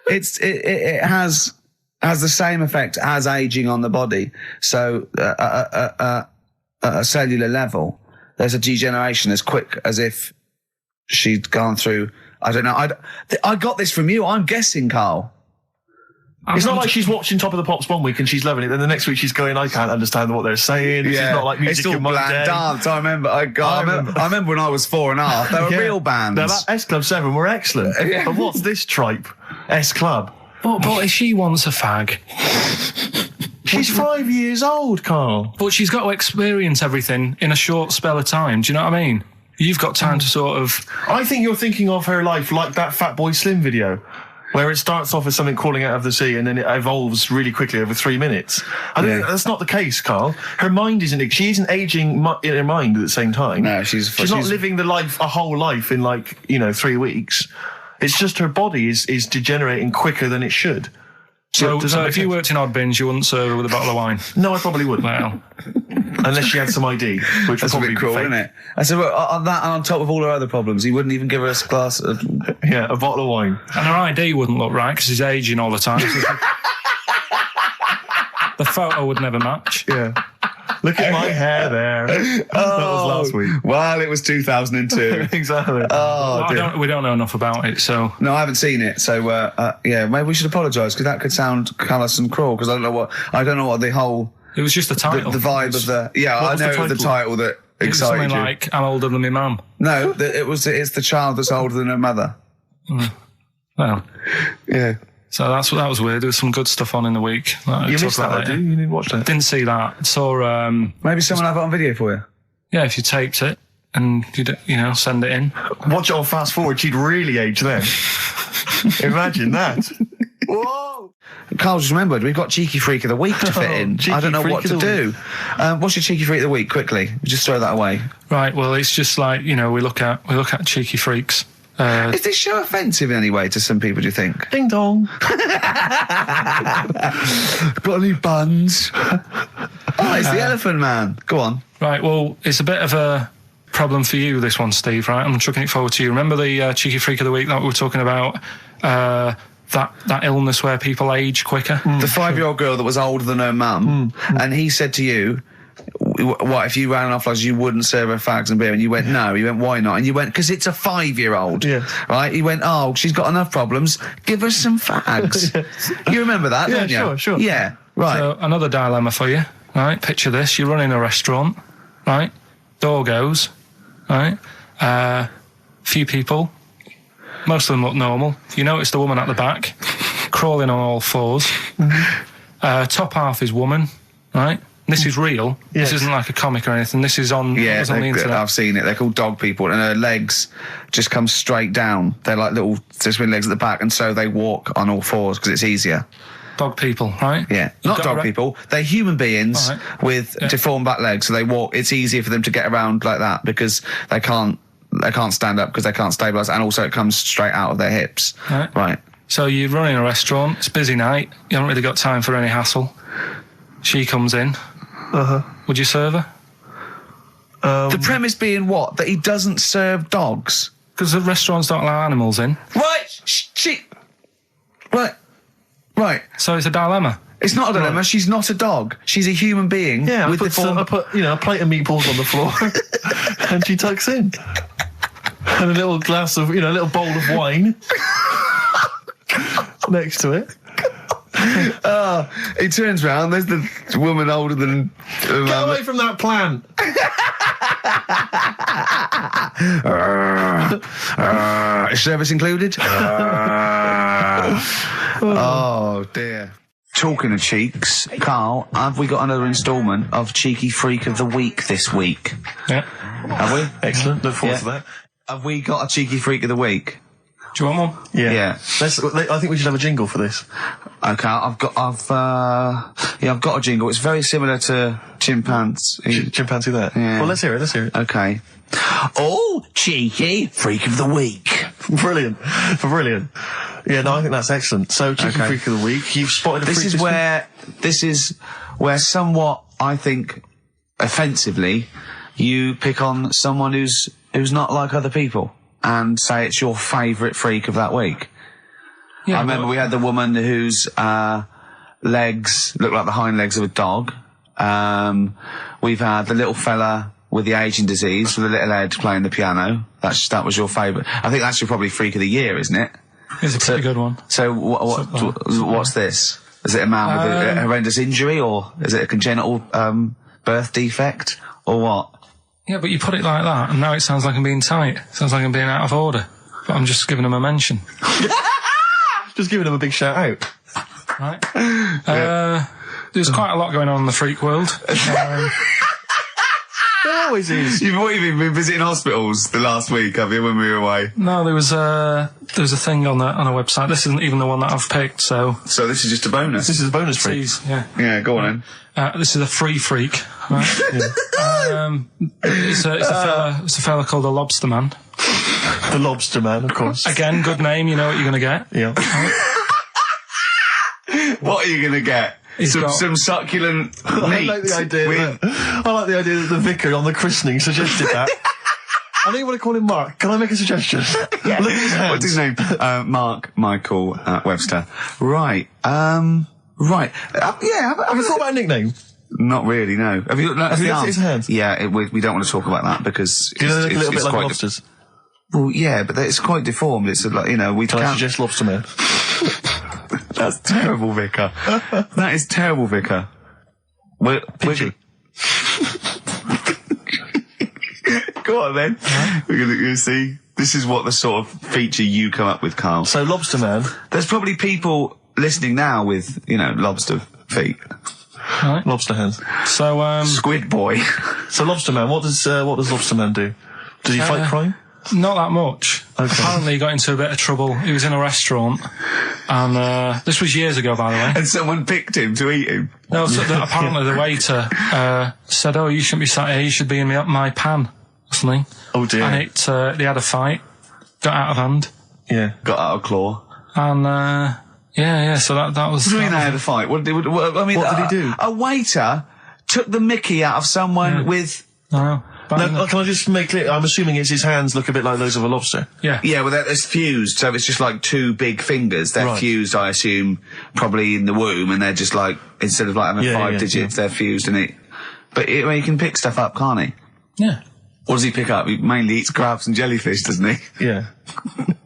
It has the same effect as aging on the body. So at a cellular level, there's a degeneration as quick as if she'd gone through. I don't know. I got this from you. I'm guessing, Carl. It's not like she's watching Top of the Pops one week and she's loving it, then the next week she's going, I can't understand what they're saying. It's not like music it's all in my bland day. dance. I remember. I remember when I was 4.5. They were real bands. Now, that S Club 7 were excellent. Yeah. But what's this tripe? S Club. But if she wants a fag... She's 5 years old, Carl. But she's got to experience everything in a short spell of time. Do you know what I mean? You've got time to sort of... I think you're thinking of her life like that Fatboy Slim video, where it starts off as something crawling out of the sea and then it evolves really quickly over 3 minutes. I think that's not the case, Carl. Her mind isn't... She isn't aging in her mind at the same time. No, she's not living a whole life in 3 weeks. It's just her body is degenerating quicker than it should. So if you worked in odd bins, you wouldn't serve her with a bottle of wine? No, I probably wouldn't. Well... Unless she had some ID, which That's would probably a bit cruel, be fake. isn't it? I said, well, on that and on top of all her other problems, he wouldn't even give her a glass of... Yeah, a bottle of wine. And her ID wouldn't look right because he's aging all the time. So the photo would never match. Yeah. Look at my hair there. That was last week. Well, it was 2002. Exactly. We don't know enough about it, so... No, I haven't seen it, so, maybe we should apologise, because that could sound callous and cruel, because I don't know what the whole... It was just the title. The vibe of the... Yeah, I know it was the title that excited something you. like, I'm older than my mum. No, it's the child that's older than her mother. Well... Yeah. So that was weird. There was some good stuff on in the week. You missed that, didn't you? You didn't watch that? Didn't see that. Saw... Maybe someone have it on video for you? Yeah, if you taped it and, send it in. Watch it on fast forward, she'd really age then. Imagine that. Whoa! Carl just remembered, we've got Cheeky Freak of the Week to fit in. I don't know what to do. What's your Cheeky Freak of the Week, quickly? Just throw that away. Right, well, it's just like, we look at Cheeky Freaks. Is this show offensive in any way to some people, do you think? Ding dong. Got any buns? It's the Elephant Man. Go on. Right, well, it's a bit of a problem for you, this one, Steve, right? I'm chucking it forward to you. Remember the Cheeky Freak of the Week that we were talking about? That illness where people age quicker? The 5-year-old girl that was older than her mum, and he said to you, what, if you ran off like you wouldn't serve her fags and beer? And you went, no. He went, why not? And you went, because it's a 5-year-old. Yeah. Right? He went, oh, she's got enough problems. Give her some fags. You remember that, don't you? Sure. Yeah, right. So, another dilemma for you, right? Picture this. You're running a restaurant, right? Door goes, right? Few people. Most of them look normal. You notice the woman at the back, crawling on all fours. Top half is woman, right? This is real. Yes. This isn't like a comic or anything. This is on, yeah, on the internet. I've seen it. They're called dog people, and her legs just come straight down. They're like little twin legs at the back, and so they walk on all fours because it's easier. Dog people, right? Yeah, not dog people. They're human beings with deformed back legs, so they walk. It's easier for them to get around like that because they can't stand up because they can't stabilise, and also it comes straight out of their hips. Right. So you're running a restaurant. It's a busy night. You haven't really got time for any hassle. She comes in. Would you serve her? The premise being what? That he doesn't serve dogs? Because the restaurants don't allow animals in. Right. So it's a dilemma. It's not a dilemma. Right. She's not a dog. She's a human being. Yeah, with I put a plate of meatballs on the floor, and she tucks in, and a little glass of, a little bowl of wine next to it. He turns round, there's the woman older than... Get away from that plant! Is service included? Oh, dear. Talking of cheeks, Carl, have we got another instalment of Cheeky Freak of the Week this week? Yeah. Have we? Excellent, look forward to that. Have we got a Cheeky Freak of the Week? Do you want one? Yeah. I think we should have a jingle for this. Okay, I've got a jingle. It's very similar to Chimpanzee. Chimpanzee that? Yeah. Well, let's hear it. Okay. Oh, Cheeky Freak of the Week. Brilliant. Yeah, no, I think that's excellent. So, Cheeky Freak of the Week, you've spotted a freak this is where somewhat, I think, offensively, you pick on someone who's not like other people and say it's your favourite freak of that week. Yeah, I remember we had the woman whose legs look like the hind legs of a dog. We've had the little fella with the aging disease with a little head playing the piano. That was your favourite. I think that's your probably freak of the year, isn't it? It's a pretty good one. So what's this? Is it a man with a horrendous injury, or is it a congenital birth defect, or what? Yeah, but you put it like that, and now it sounds like I'm being tight. It sounds like I'm being out of order. But I'm just giving him a mention. Just giving him a big shout out. Right. There's quite a lot going on in the freak world. There always is. You've been visiting hospitals the last week, have you, when we were away? No, there was a thing on a website. This isn't even the one that I've picked, so this is just a bonus? This is a bonus freak. Yeah, go on then. This is a free freak, right? It's a fella called the Lobster Man. The Lobster Man, of course. Again, good name, you know what you're going to get. Yeah. What are you going to get? Some succulent meat. I like the idea that the vicar on the christening suggested that. I know you want to call him Mark. Can I make a suggestion? Yeah. Look at his hands. What's his name? Mark Michael Webster. Right. Right. Have you thought about a nickname? Not really, no. Have you looked at the arm? His hands? Yeah, we don't want to talk about that because Do you know they look a little bit like quite lobsters? well, yeah, but it's quite deformed. It's like, you know, we Can I can't... suggest lobster man? That's terrible, Vicar. That is terrible, Vicar. We're Go on then. We're going to see. This is what the sort of feature you come up with, Carl. So lobster man. There's probably people listening now with, you know, lobster feet. Right. Lobster hands. So, Squid boy. So lobster man, what does lobster man do? Does he fight crime? not that much. Okay. Apparently he got into a bit of trouble. He was in a restaurant, and this was years ago, by the way. And someone picked him to eat him. No, so apparently the waiter said, "Oh, you shouldn't be sat here. You should be in my pan," or something. Oh dear. And they had a fight, got out of hand. Yeah. Got out of claw. And yeah. So that was. What do you mean they had a fight? What did he do? A waiter took the mickey out of someone with. No. No, can I just make clear? I'm assuming his hands look a bit like those of a lobster. Yeah. Yeah, well, it's fused, so it's just like two big fingers. They're Right. fused, I assume, probably in the womb, and they're just like, instead of like having five digits, they're fused, and but he can pick stuff up, can't he? Yeah. What does he pick up? He mainly eats crabs and jellyfish, doesn't he? Yeah.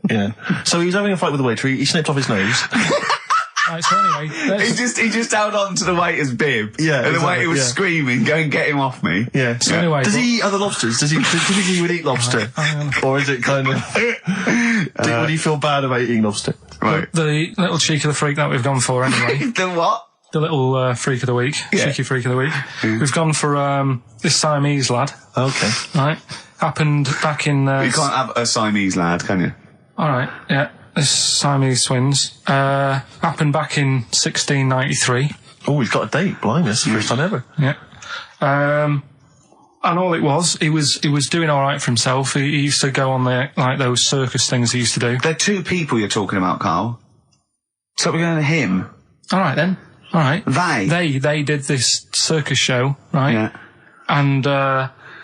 Yeah. So he was having a fight with the waiter. He snipped off his nose. Right, so anyway, He just held on to the waiter's bib. Yeah, And the exactly, waiter was screaming, "Go and get him off me." Yeah. So anyway, does he eat other lobsters? Does he typically he would eat lobster? Or is it kind of... would he feel bad about eating lobster? Right. the little cheek of the freak that we've gone for anyway. The what? The little freak of the week, cheeky freak of the week. We've gone for this Siamese lad. Okay. Right, happened back in. You can't have a Siamese lad, can you? All right, yeah. This Siamese twins happened back in 1693. Oh, he's got a date. Blimey, that's the first time ever. Yeah. And all it was, he was doing all right for himself. He used to go on those circus things he used to do. They're two people you're talking about, Carl. So we're going to him. All right then. All right. They did this circus show, right? Yeah. And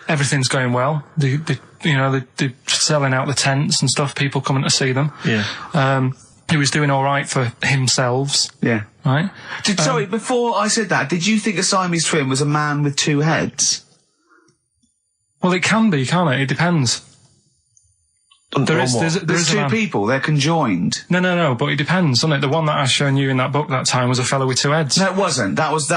everything's going well. They're selling out the tents and stuff. People coming to see them. Yeah. He was doing all right for himself. Yeah. Right. Sorry, before I said that, did you think a Siamese twin was a man with two heads? Well, it can be, can't it? It depends. There's two people. They're conjoined. No. But it depends, doesn't it? The one that I shown you in that book that time was a fellow with two heads. No, it wasn't. That was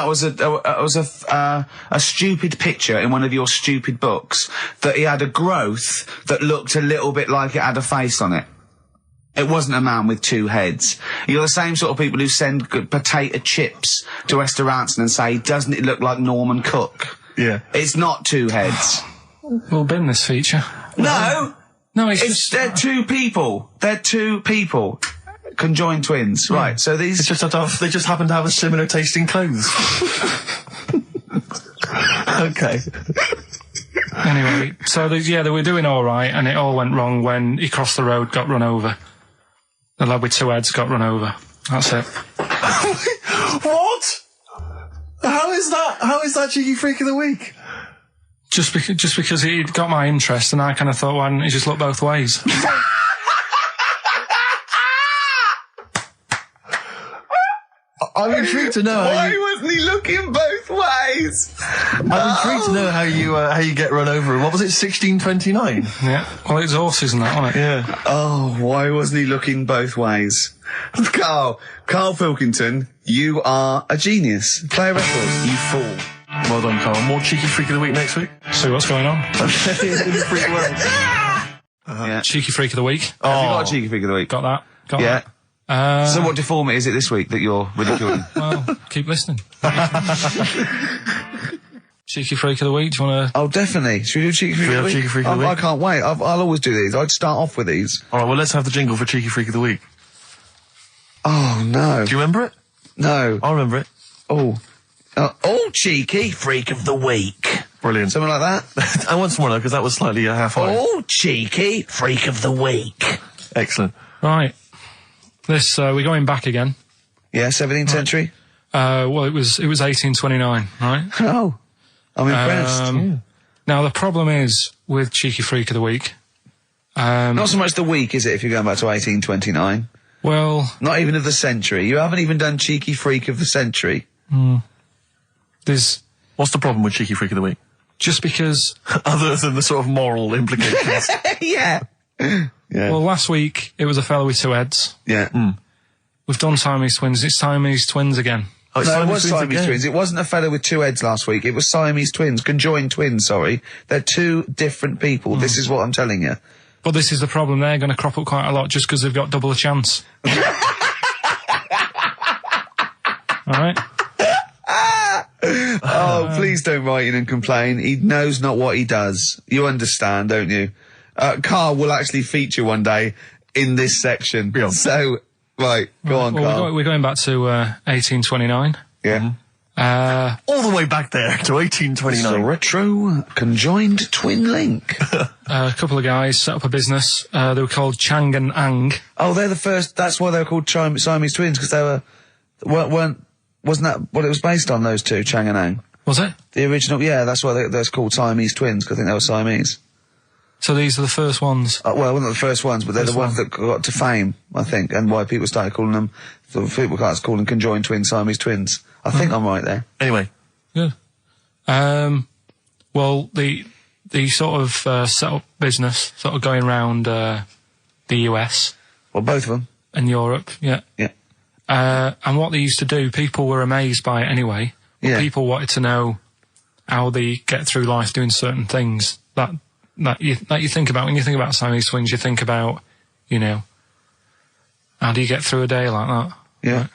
a stupid picture in one of your stupid books that he had a growth that looked a little bit like it had a face on it. It wasn't a man with two heads. You're the same sort of people who send potato chips to restaurants and say, "Doesn't it look like Norman Cook?" Yeah. It's not two heads. We'll bin this feature. No. No, They're two people. They're two people. Conjoined twins. Yeah. Right, so these... They just happen to have a similar taste in clothes. Okay. Anyway, so they were doing all right, and it all went wrong when he crossed the road, got run over. The lad with two heads got run over. That's it. What? How is that cheeky freak of the week? Just because he got my interest, and I kind of thought, why didn't he just look both ways? I'm intrigued to know Why wasn't he looking both ways? I'm intrigued to know how you get run over. What was it, 1629? Yeah. Well, it's horses and that, wasn't it? Yeah. Oh, why wasn't he looking both ways? Karl Pilkington, you are a genius. Play a record, you fool. Well done, Carl. More cheeky freak of the week next week. See what's going on. In the freak world. Yeah. Cheeky freak of the week. Have you got a cheeky freak of the week? Got that. Got Yeah. that. So what deformity is it this week that you're ridiculing? Well, keep listening. Cheeky freak of the week. Do you want to? Oh, definitely. Should we do cheeky freak of the week? Cheeky freak of the I week? can't wait. I'll always do these. I'd start off with these. All right, well, let's have the jingle for cheeky freak of the week. Oh, no. Do you remember it? No. I remember it. Oh, cheeky freak of the week. Brilliant. Something like that. I want some more, though, because that was slightly half high. Oh, cheeky freak of the week. Excellent. Right. This we're going back again. Yeah, 17th century. Well, it was 1829, right? Oh, I'm impressed. Now the problem is with cheeky freak of the week. Not so much the week, is it? If you're going back to 1829. Well, not even of the century. You haven't even done cheeky freak of the century. There's What's the problem with Cheeky Freak of the Week? Just because... Other than the sort of moral implications. Yeah. Well, last week, it was a fella with 2 heads. Yeah. We've done Siamese twins. It's Siamese twins again. Oh, No, it was Siamese twins. It wasn't a fellow with 2 heads last week. It was Siamese twins, conjoined twins, sorry. They're 2 different people. This is what I'm telling you. But this is the problem. They're going to crop up quite a lot just because they've got double a chance. All right? Oh, please don't write in and complain. He knows not what he does. You understand, don't you? Karl will actually feature one day in this section. Yeah. So, right, go on, Karl. We're going back to 1829. Yeah. All the way back there to 1829. It's a retro conjoined twin link. A couple of guys set up a business. They were called Chang and Ang. Oh, they're the first. That's why they were called Siamese twins, because they wasn't that what it was based on? Those 2, Chang and Ang. Was it? The original, yeah. That's why they're called Siamese twins, because I think they were Siamese. So these are the first ones. Well, not the first ones, but they're the ones that got to fame, I think, and why people started calling them. People started calling them conjoined twins, Siamese twins. I think I'm right there. Anyway. Good. Well, the sort of set up business, sort of going around the US. Well, both of them. And Europe, yeah. Yeah. And what they used to do, people were amazed by it anyway. Yeah. People wanted to know how they get through life doing certain things that you think about. When you think about Siamese twins, you think about, how do you get through a day like that? Yeah.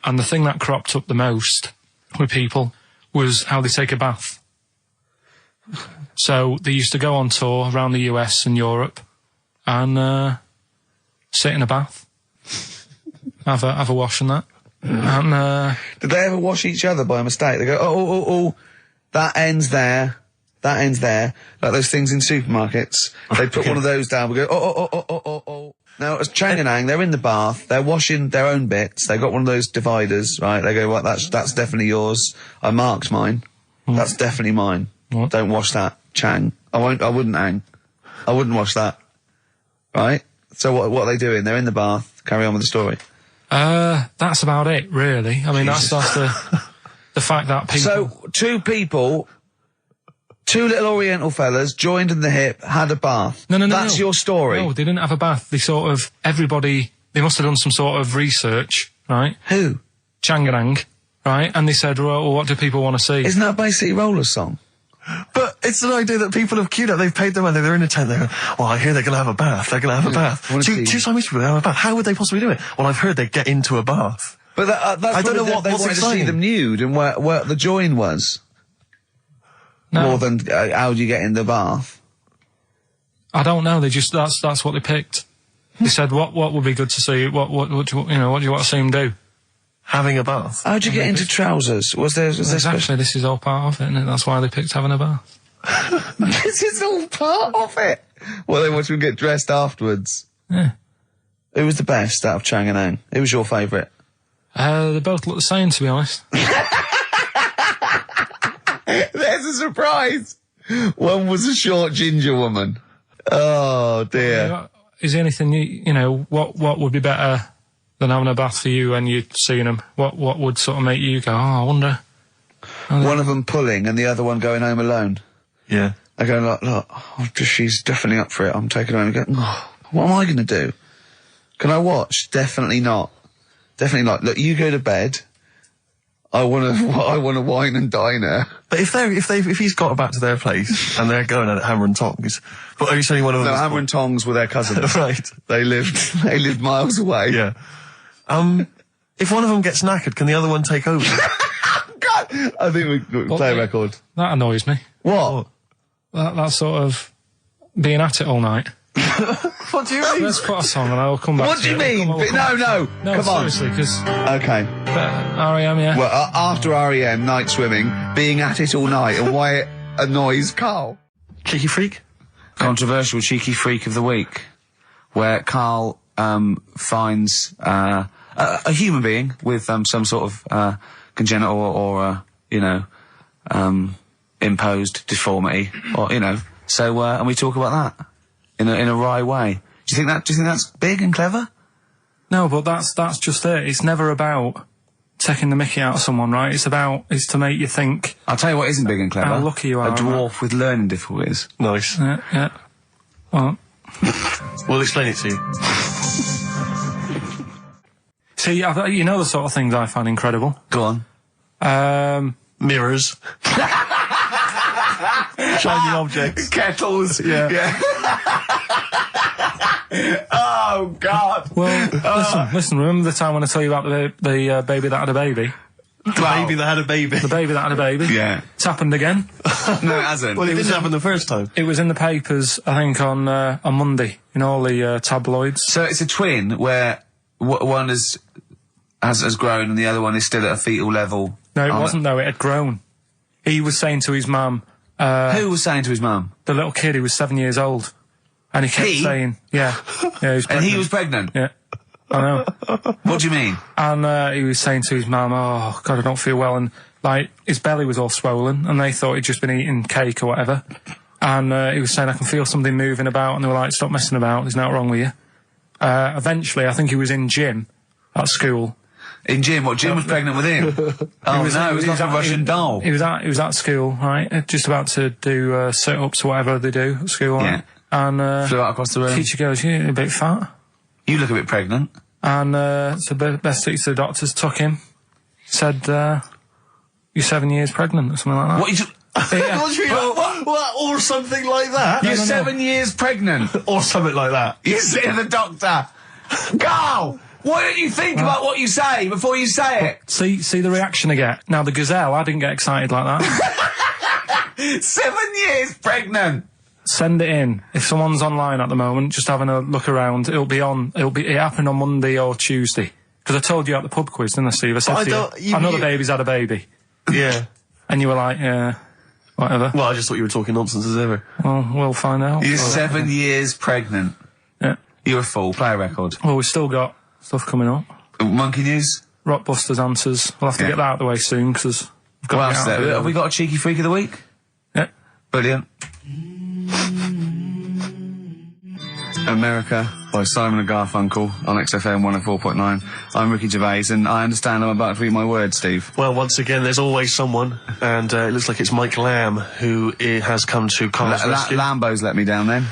And the thing that cropped up the most with people was how they take a bath. So they used to go on tour around the US and Europe and sit in a bath, have a wash and that. And did they ever wash each other by mistake? They go, oh, that ends there. That ends there. Like those things in supermarkets. They put one of those down. We go, oh. Now, as Chang and Ang, they're in the bath. They're washing their own bits. They got one of those dividers, right? They go, well, that's definitely yours. I marked mine. That's definitely mine. What? Don't wash that, Chang. I wouldn't, Ang. I wouldn't wash that. Right? So what are they doing? They're in the bath. Carry on with the story. That's about it, really. I mean, that's the fact that people... So, 2 people, 2 little Oriental fellas, joined in the hip, had a bath. No. That's your story. No, they didn't have a bath. They they must have done some sort of research, right? Who? Changarang, right? And they said, well, what do people want to see? Isn't that basically Roller's song? But it's an idea that people have queued up. They've paid their money. They're in a tent. They're well, I hear they're going to have a bath. They're going to have a bath. Two Siamese people have a bath. How would they possibly do it? Well, I've heard they get into a bath. But that's I don't know they what's wanted to see exciting. them nude and where the join was. No. More than how do you get in the bath? I don't know. They just that's what they picked. They said what would be good to see. What do you want to see them do? Having a bath. How'd you get into trousers? Was there Exactly. This is all part of it, and that's why they picked having a bath. This is all part of it. Well, they want you to get dressed afterwards. Yeah. Who was the best out of Chang and Ang? Who was your favourite? They both look the same, to be honest. There's a surprise. One was a short ginger woman. Oh dear. Is there anything what would be better than having a bath for you when you're seeing them? What would sort of make you go, I wonder? One of them pulling and the other one going home alone. Yeah. I go, look, she's definitely up for it. I'm taking her home and go, what am I going to do? Can I watch? Definitely not. Definitely not. Look, you go to bed. I want to wine and dine her. But if he's got back to their place and they're going at hammer and tongs, but are you saying one of them? No, hammer and tongs were their cousins. Right. They lived miles away. Yeah. If one of them gets knackered, can the other one take over? God, I think we play a record. That annoys me. What? That sort of being at it all night. What do you mean? Let's put a song and I'll come back What to do you it. mean? No, come on. seriously, because... Okay. R.E.M., yeah. Well, after R.E.M., night swimming, being at it all night, and why it annoys Karl. Cheeky freak? Controversial cheeky freak of the week, where Karl finds a human being with some sort of congenital or imposed deformity, or So and we talk about that in a wry way. Do you think that's big and clever? No, but that's just it. It's never about taking the mickey out of someone, right? It's to make you think. I'll tell you what isn't big and clever. How lucky you are. A dwarf with learning difficulties. Nice. Yeah. Well, We'll explain it to you. see, you know the sort of things I find incredible. Go on. Mirrors. Shiny objects. Kettles. Yeah. Oh, God. Well, listen, remember the time when I told you about the baby that had a baby? The baby that had a baby. The baby that had a baby? Yeah. It's happened again. No, it hasn't. Well, it didn't happen the first time. It was in the papers, I think, on Monday, in all the tabloids. So it's a twin where one has grown and the other one is still at a fetal level. No, it wasn't, though. It had grown. He was saying to his mum... Who was saying to his mum? The little kid who was 7 years old. And he kept saying... Yeah. He was pregnant. And he was pregnant? Yeah. I know. What do you mean? And he was saying to his mum, oh, God, I don't feel well. And, like, his belly was all swollen, and they thought he'd just been eating cake or whatever. And he was saying, I can feel something moving about, and they were like, stop messing about, there's nothing wrong with you. Eventually, I think he was in gym at school. In gym? What, Jim was pregnant with him? Oh, it was like a Russian doll. He was at school, right, just about to do sit-ups or whatever they do at school, right? And flew out across the room. Teacher goes, you're a bit fat. You look a bit pregnant. And so best to the doctors took him, said, you're 7 years pregnant or something like that. What? What? Or something like that? You're 7 years pregnant. Or something like that. You say to the doctor, Carl, why don't you think about what you say before you say it? See the reaction I get. Now, the gazelle, I didn't get excited like that. 7 years pregnant. Send it in. If someone's online at the moment, just having a look around, it happened on Monday or Tuesday. Because I told you at the pub quiz, didn't I, Steve? I said to you, I know the baby's had a baby. Yeah. And you were like, yeah, whatever. Well, I just thought you were talking nonsense as ever. Well, we'll find out. You're 7 years pregnant. Yeah. You're a fool. Play a record. Well, we've still got stuff coming up. Monkey News? Rockbusters answers. We'll have to get that out of the way soon, because we've got what else there? Have we got a cheeky freak of the week? Yeah. Brilliant. America by Simon and Garfunkel on XFM 104.9. I'm Ricky Gervais, and I understand I'm about to read my words, Steve. Well, once again, there's always someone, and it looks like it's Mike Lamb who has come to Carl's rescue. Lambo's let me down then.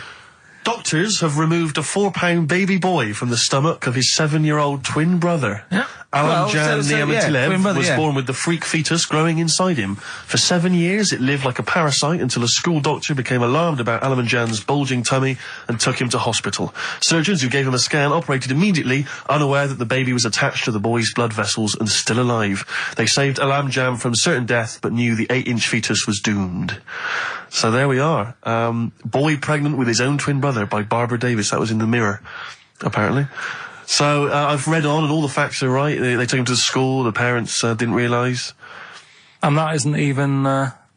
Doctors have removed a 4-pound baby boy from the stomach of his 7-year-old twin brother. Yeah. Alan Jan Niamatilev was born with the freak fetus growing inside him. For 7 years, it lived like a parasite until a school doctor became alarmed about Alan Jan's bulging tummy and took him to hospital. Surgeons who gave him a scan operated immediately, unaware that the baby was attached to the boy's blood vessels and still alive. They saved Alan Jan from certain death, but knew the 8-inch fetus was doomed. So there we are. Boy pregnant with his own twin brother by Barbara Davis. That was in the Mirror, apparently. So I've read on, and all the facts are right. They took him to the school. The parents didn't realise. And that isn't even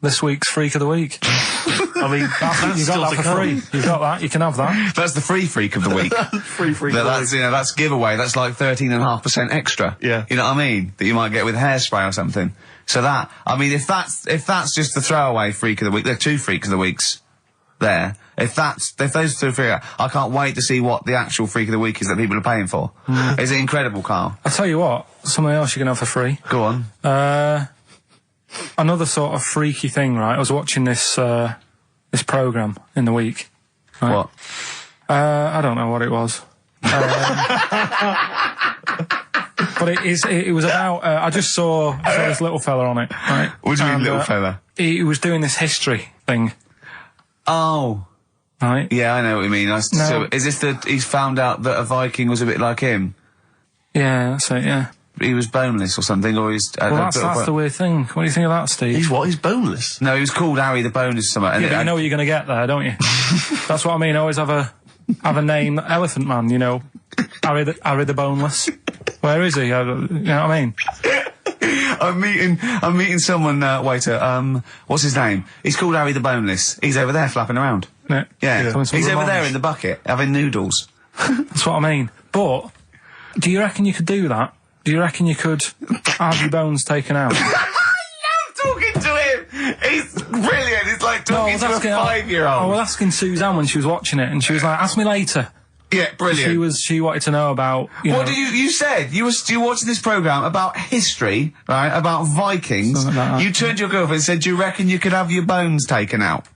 this week's Freak of the Week. I mean, that's you got that for free. You've got that. You can have that. That's the free Freak of the Week. Free Freak. That's giveaway. That's like 13.5% extra. Yeah. You know what I mean? That you might get with hairspray or something. So that, I mean, if that's just the throwaway Freak of the Week, there are 2 Freaks of the Weeks there. If those 2 figure out, I can't wait to see what the actual Freak of the Week is that people are paying for. Is it incredible, Carl? I'll tell you what, something else you can have for free. Go on. Another sort of freaky thing, right? I was watching this programme in the week. Right? What? I don't know what it was. But it was about, I just saw this little fella on it, right? What do you mean, little fella? He was doing this history thing. Oh. Right? Yeah, I know what you mean. So, is this he's found out that a Viking was a bit like him? Yeah, that's it, yeah. He was boneless or something, or he's... well, that's the weird thing. What do you think of that, Steve? He's what? He's boneless? No, he was called Harry the Boneless or something. Yeah, but you know what you're going to get there, don't you? That's what I mean. Always have a name, Elephant Man, you know. Harry the Boneless. Where is he? You know what I mean? I'm meeting someone, waiter, what's his name? He's called Harry the Boneless. He's over there flapping around. Yeah. He's over there in the bucket, having noodles. That's what I mean. But, do you reckon you could do that? Do you reckon you could have your bones taken out? I love talking to him! He's brilliant, it's like talking to a 5-year-old. I was asking Suzanne when she was watching it, and she was like, ask me later. Yeah, brilliant. She wanted to know about. What did you said? You were watching this programme about history, right? About Vikings. You turned to your girlfriend and said, "Do you reckon you could have your bones taken out?"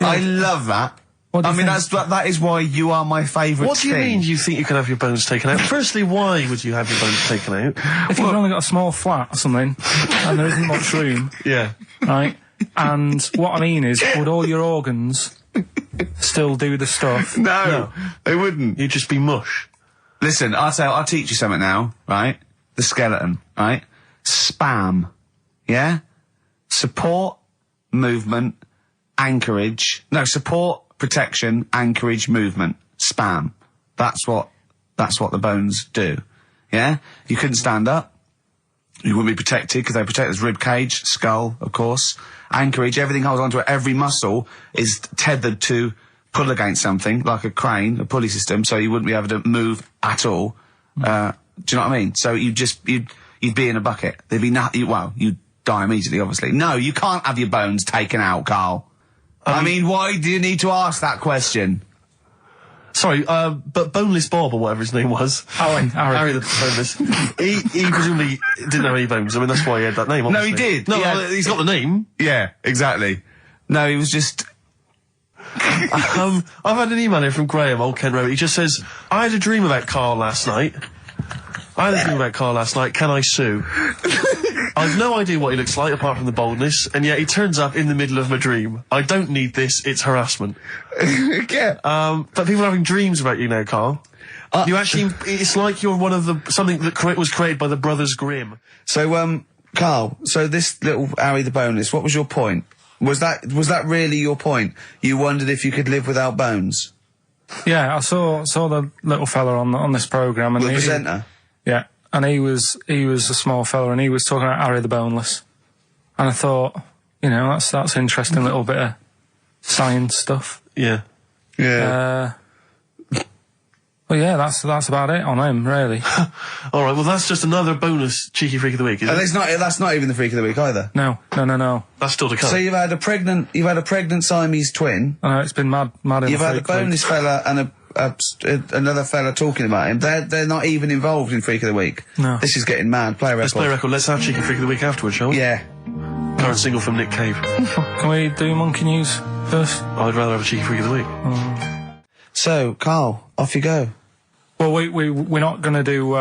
Yeah. I love that. That is why you are my favourite. What do you mean you think you can have your bones taken out? Firstly, why would you have your bones taken out? If you've only got a small flat or something, and there isn't much room. Yeah. Right? And what I mean is, would all your organs still do the stuff? No, they wouldn't. You'd just be mush. Listen, I'll teach you something now, right? The skeleton, right? SPAM. Yeah? Support, movement, anchorage. No, support, protection, anchorage, movement. SPAM. That's what the bones do. Yeah? You couldn't stand up. You wouldn't be protected because they protect the rib cage, skull, of course. Anchorage, everything holds onto it. Every muscle is tethered to pull against something, like a crane, a pulley system, so you wouldn't be able to move at all. Do you know what I mean? So you'd be in a bucket. There'd be nothing. Well, you'd die immediately, obviously. No, you can't have your bones taken out, Carl. I mean, why do you need to ask that question? Sorry, but Boneless Bob, or whatever his name was. Harry the Boneless. he presumably didn't have any bones. I mean, that's why he had that name, obviously. No, he did. No, he's got the name. Yeah, exactly. No, he was just... I've had an email here from Graham, old Ken Rowe. He just says, I had a dream about Karl last night. Can I sue? I've no idea what he looks like, apart from the boldness, and yet he turns up in the middle of my dream. I don't need this, it's harassment. Yeah. But people are having dreams about you now, Karl. You actually, it's like you're one of something that was created by the Brothers Grimm. So, Karl, so this little Harry the Boneless, what was your point? Was that really your point? You wondered if you could live without bones? Yeah, I saw the little fella on this programme. And the presenter? Yeah, and he was a small fella, and he was talking about Harry the Boneless. And I thought, that's interesting little bit of science stuff. Yeah. Yeah. Well, yeah, that's about it on him, really. All right, well, that's just another bonus cheeky freak of the week, isn't it? That's not even the freak of the week either. No. That's still to come. So you've had a pregnant Siamese twin. I know, it's been mad. You've had a boneless fella and another fella talking about him. They're not even involved in freak of the week. No. This is getting mad. Play a record. Let's play a record. Let's have cheeky freak of the week afterwards, shall we? Yeah. Current single from Nick Cave. Can we do monkey news first? I'd rather have a cheeky freak of the week. So, Karl, off you go. Well, we're not going to do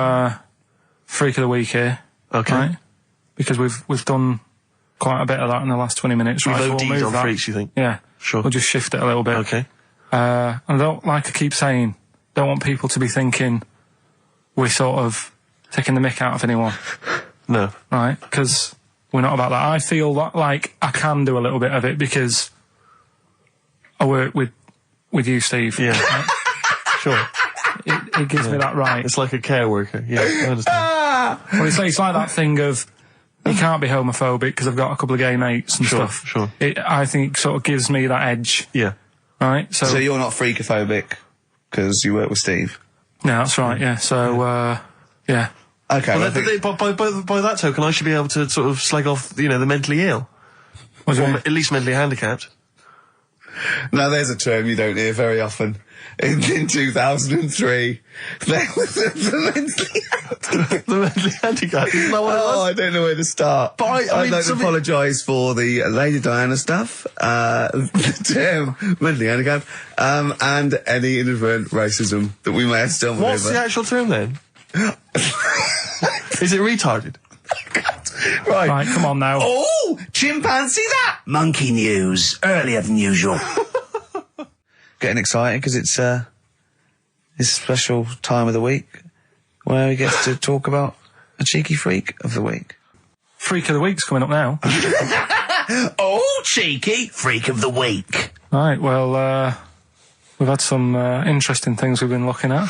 freak of the week here, okay? Right? Because we've done quite a bit of that in the last 20 minutes. We've right? OD'd on freaks, you think? Yeah, sure. We'll just shift it a little bit. Okay. And I don't like to keep saying, don't want people to be thinking we're sort of taking the mick out of anyone. No. Right? Because we're not about that. I feel like I can do a little bit of it because I work with you, Steve. Yeah. Right? Sure. It gives me that right. It's like a care worker. Yeah, I understand. Well, it's like that thing of you can't be homophobic because I've got a couple of gay mates and stuff. Sure. I think it sort of gives me that edge. Yeah. Right? So you're not freakophobic because you work with Steve? No, that's right, yeah. So, yeah. Okay. Well, by that token, I should be able to sort of slag off, the mentally ill. Or at least mentally handicapped. Now, there's a term you don't hear very often. In 2003, there was the mentally handicapped. The mentally handicapped? Isn't that what it was? I don't know where to start. But I'd like to apologise for the Lady Diana stuff, the term mentally handicapped, and any inadvertent racism that we may have stumbled over. What's the actual term then? Is it retarded? Right, come on now. Oh, chimpanzee that! Monkey news, earlier than usual. Getting excited because it's a special time of the week where we get to talk about a cheeky freak of the week. Freak of the week's coming up now. Oh, cheeky freak of the week. Right, well, we've had some interesting things we've been looking at.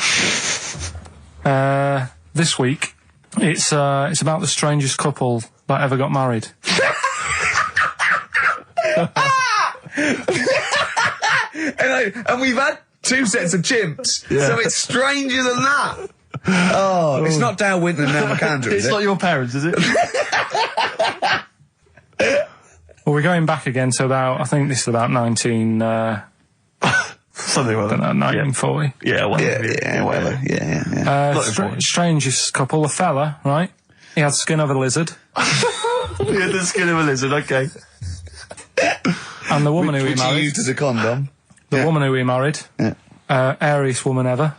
This week, it's about the strangest couple that ever got married. And we've had 2 sets of chimps, so it's stranger than that. Oh, it's not Dale Winton and Nell McAndrew, It's not your parents, is it? Well, we're going back again to I think this is about 19... Something like that. 1940. Yeah, whatever. Whatever. Yeah. Strangest couple, a fella, right? He had skin of a lizard. He had the skin of a lizard, okay. And the woman who he Which he married. used as a condom. The woman who he married. Yeah. Airiest woman ever.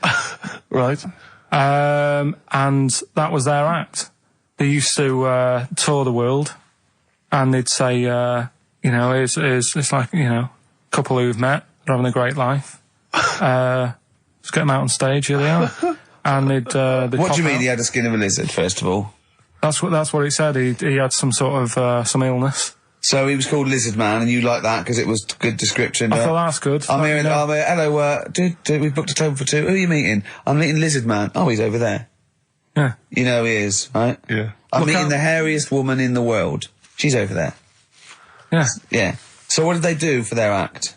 Right. And that was their act. They used to tour the world, and they'd say, it's like, a couple who've met, they're having a great life. Just get them out on stage, here they are. And they'd What do you mean out. he had the skin of a lizard, first of all? That's what he said. He had some sort of some illness. So he was called Lizard Man, and you like that because it was good description. I thought that's good. I'm here. Hello, dude, we've booked a table for 2. Who are you meeting? I'm meeting Lizard Man. Oh, he's over there. Yeah. You know he is, right? Yeah. I'm meeting the hairiest woman in the world. She's over there. Yeah. Yeah. So what did they do for their act?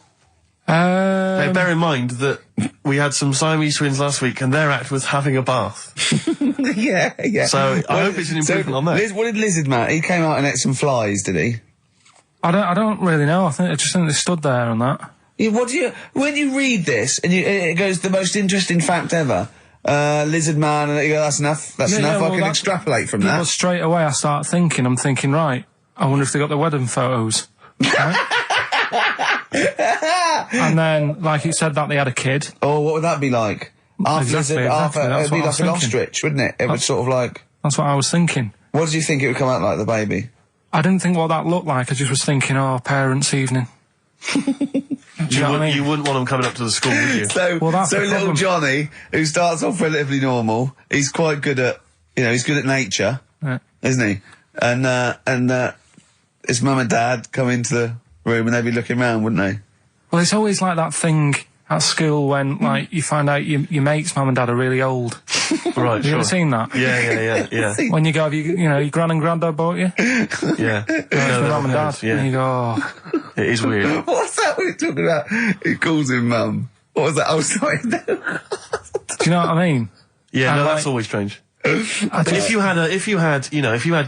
Now, bear in mind that we had some Siamese twins last week, and their act was having a bath. yeah. So I hope it's an improvement on that. What did Lizard Man? He came out and ate some flies, did he? I don't really know. I just think they stood there and that. Yeah, when you read this and it goes the most interesting fact ever, Lizard Man, and you go, that's enough. That's enough. I can extrapolate from that. Well, straight away I start thinking. I'm thinking, right. I wonder if they got the wedding photos. Right? And then, like you said, that they had a kid. Oh, what would that be like? Exactly. It'd be like an ostrich, wouldn't it? It would sort of like. That's what I was thinking. What did you think it would come out like, the baby? I didn't think what that looked like. I just was thinking, parents' evening. Do you know what I mean? You wouldn't want them coming up to the school, would you? So that's the little problem. Johnny, who starts off relatively normal, he's quite good at, he's good at nature, isn't he? And his mum and dad come into the room and they'd be looking round, wouldn't they? Well, it's always like that thing at school when, like, you find out your mate's mum and dad are really old. Right, Have you ever seen that? Yeah. When you go, your gran and granddad bought you? Yeah. Your mum and dad. Yeah. And you go, oh. It is weird. What's that we're talking about? He calls him mum. What was that? Oh, sorry. Do you know what I mean? Yeah, And no, like- that's always strange. But if you had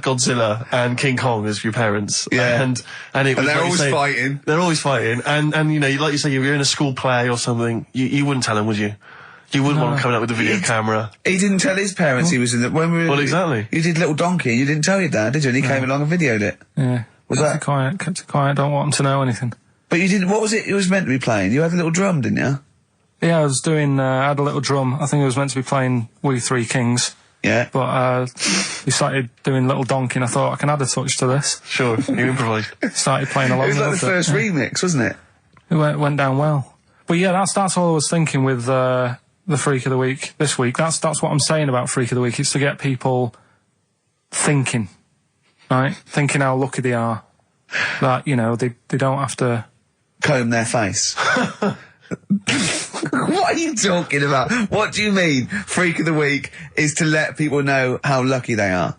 Godzilla and King Kong as your parents, Yeah. and it was they're like you always say, fighting. They're always fighting, and like you say, you're in a school play or something. You wouldn't tell them, would you? You wouldn't want them coming up with a video camera. He didn't tell his parents he was in the... Well, exactly. You did Little Donkey, you didn't tell your dad, did you? And he came along and videoed it. Yeah. Was that... Kept it quiet, don't want them to know anything. But you didn't... What was it was meant to be playing? You had a little drum, didn't you? Yeah, I was doing, I had a little drum. I think I was meant to be playing We Three Kings. Yeah. But, we started doing Little Donkey and I thought I can add a touch to this. Sure, you improvise. Started playing along. It was like the with first remix, wasn't it? It went down well. But yeah, that's all I was thinking with, the Freak of the Week this week. That's what I'm saying about Freak of the Week. It's to get people thinking, right? Thinking how lucky they are. That, they don't have to... Comb their face. What are you talking about? What do you mean, Freak of the Week is to let people know how lucky they are?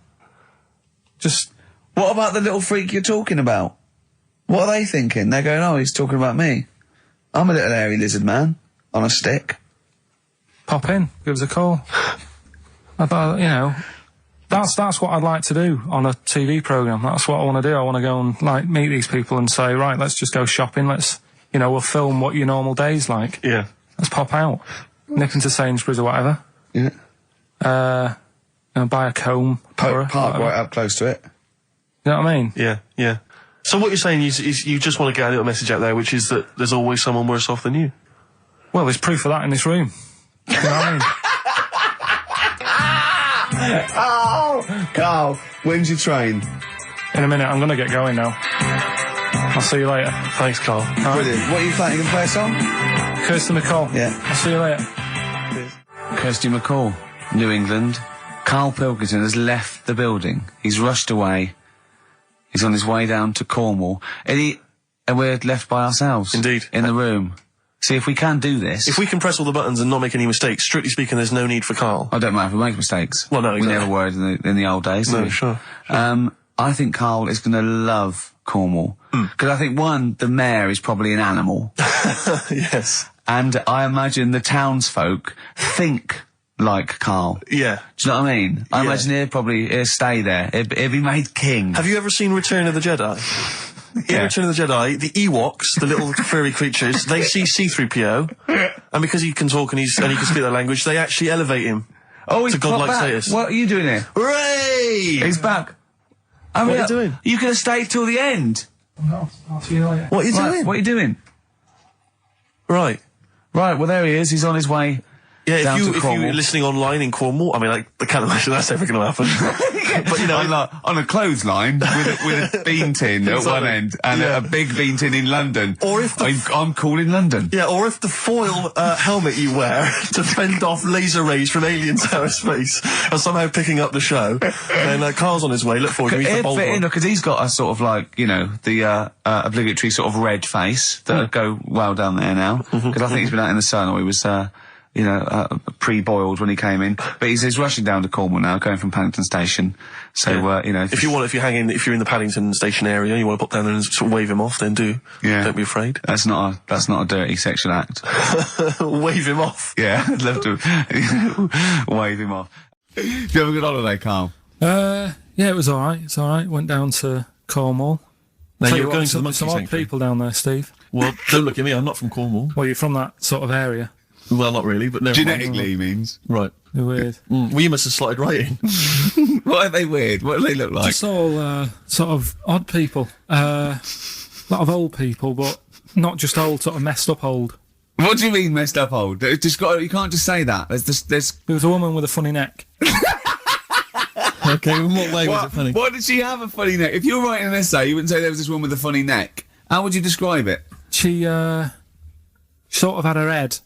Just... What about the little freak you're talking about? What are they thinking? They're going, oh, he's talking about me. I'm a little hairy lizard man on a stick. Pop in, give us a call. I thought, that's what I'd like to do on a TV programme. That's what I want to do. I want to go and, meet these people and say, right, let's just go shopping. Let's, we'll film what your normal day's like. Yeah. Let's pop out. Nip into Sainsbury's or whatever. Yeah. Buy a comb. Park right up close to it. You know what I mean? Yeah. So what you're saying is you just want to get a little message out there, which is that there's always someone worse off than you. Well, there's proof of that in this room. You know what I mean? Oh, Carl, when's your train? In a minute, I'm going to get going now. I'll see you later. Thanks, Carl. Brilliant. What are you playing? You can play a song? Kirsty McCall. Yeah. I'll see you later. Kirsty McCall, New England. Karl Pilkington has left the building. He's rushed away. He's on his way down to Cornwall. And we're left by ourselves. Indeed. In the room. See, if we can do this... If we can press all the buttons and not make any mistakes, strictly speaking, there's no need for Carl. I don't mind if we make mistakes. Well, no, exactly. We never were in the old days, No, did we? sure. I think Carl is going to love Cornwall. Because I think, one, the mayor is probably an animal. Yes. And I imagine the townsfolk think like Carl. Yeah. Do you know what I mean? I imagine he'll stay there. He'll be made king. Have you ever seen Return of the Jedi? In Return of the Jedi, the Ewoks, the little furry creatures, they see C-3PO, and because he can talk and he can speak their language, they actually elevate him to godlike status. What are you doing here? Hooray! He's back. What are you doing? You could have stayed till the end. No, I'll see you later. What are you doing? What are you doing? Right. Right, well, there he is. He's on his way. Yeah, if down to you're Cornwall. listening online in Cornwall, I mean, like, I can't imagine that's ever going to happen. But, you know, on a clothesline with a bean tin at one end and a big bean tin in London. Or if I'm cool in London. Yeah, or if the foil helmet you wear to fend off laser rays from aliens out of space are somehow picking up the show, then Carl's on his way. Look forward to meet the bold one. Because he's got a sort of like, you know, the obligatory sort of red face that would go well down there now. Because I think he's been out in the sun, or he was pre-boiled when he came in. But he's rushing down to Cornwall now, going from Paddington Station. So, you know... If you're in the Paddington Station area, you want to pop down there and sort of wave him off, then do. Yeah. Don't be afraid. That's not a dirty sexual act. Wave him off. Yeah, I'd love to wave him off. Did you have a good holiday, Carl? Yeah, it was alright. It's alright. Went down to Cornwall. Now you're going to the monkey some odd sanctuary. people down there, Steve. Well, don't look at me, I'm not from Cornwall. Well, you're from that sort of area. Well, not really, but never Genetically means. Right. They're weird. Well, you must have slotted right in. What are they weird? What do they look like? Just all sort of odd people. A lot of old people, but not just old, sort of messed up old. What do you mean messed up old? You can't just say that. There was a woman with a funny neck. Okay, in what way was it funny? What did she have a funny neck? If you were writing an essay, you wouldn't say there was this woman with a funny neck. How would you describe it? She sort of had her head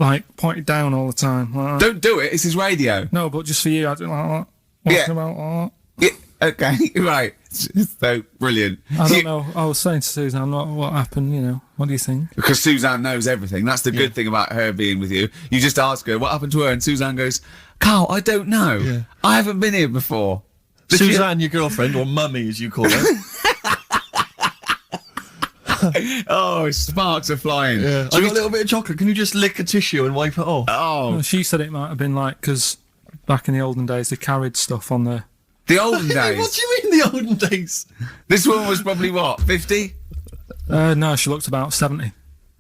like pointed down all the time. Like Don't do it. It's his radio. No, but just for you, I don't like that. Yeah. About Yeah. Okay. Right. So brilliant. I don't know. I was saying to Suzanne, what happened? You know, what do you think? Because Suzanne knows everything. That's the good thing about her being with you. You just ask her what happened to her, and Suzanne goes, "Carl, I don't know. Yeah. I haven't been here before." Suzanne, your girlfriend, or mummy as you call her. Oh, sparks are flying. Yeah. I got a little bit of chocolate. Can you just lick a tissue and wipe it off? Oh. Well, she said it might have been like, because back in the olden days, they carried stuff on the... The olden days? What do you mean the olden days? This woman was probably, what, 50? No, she looked about 70.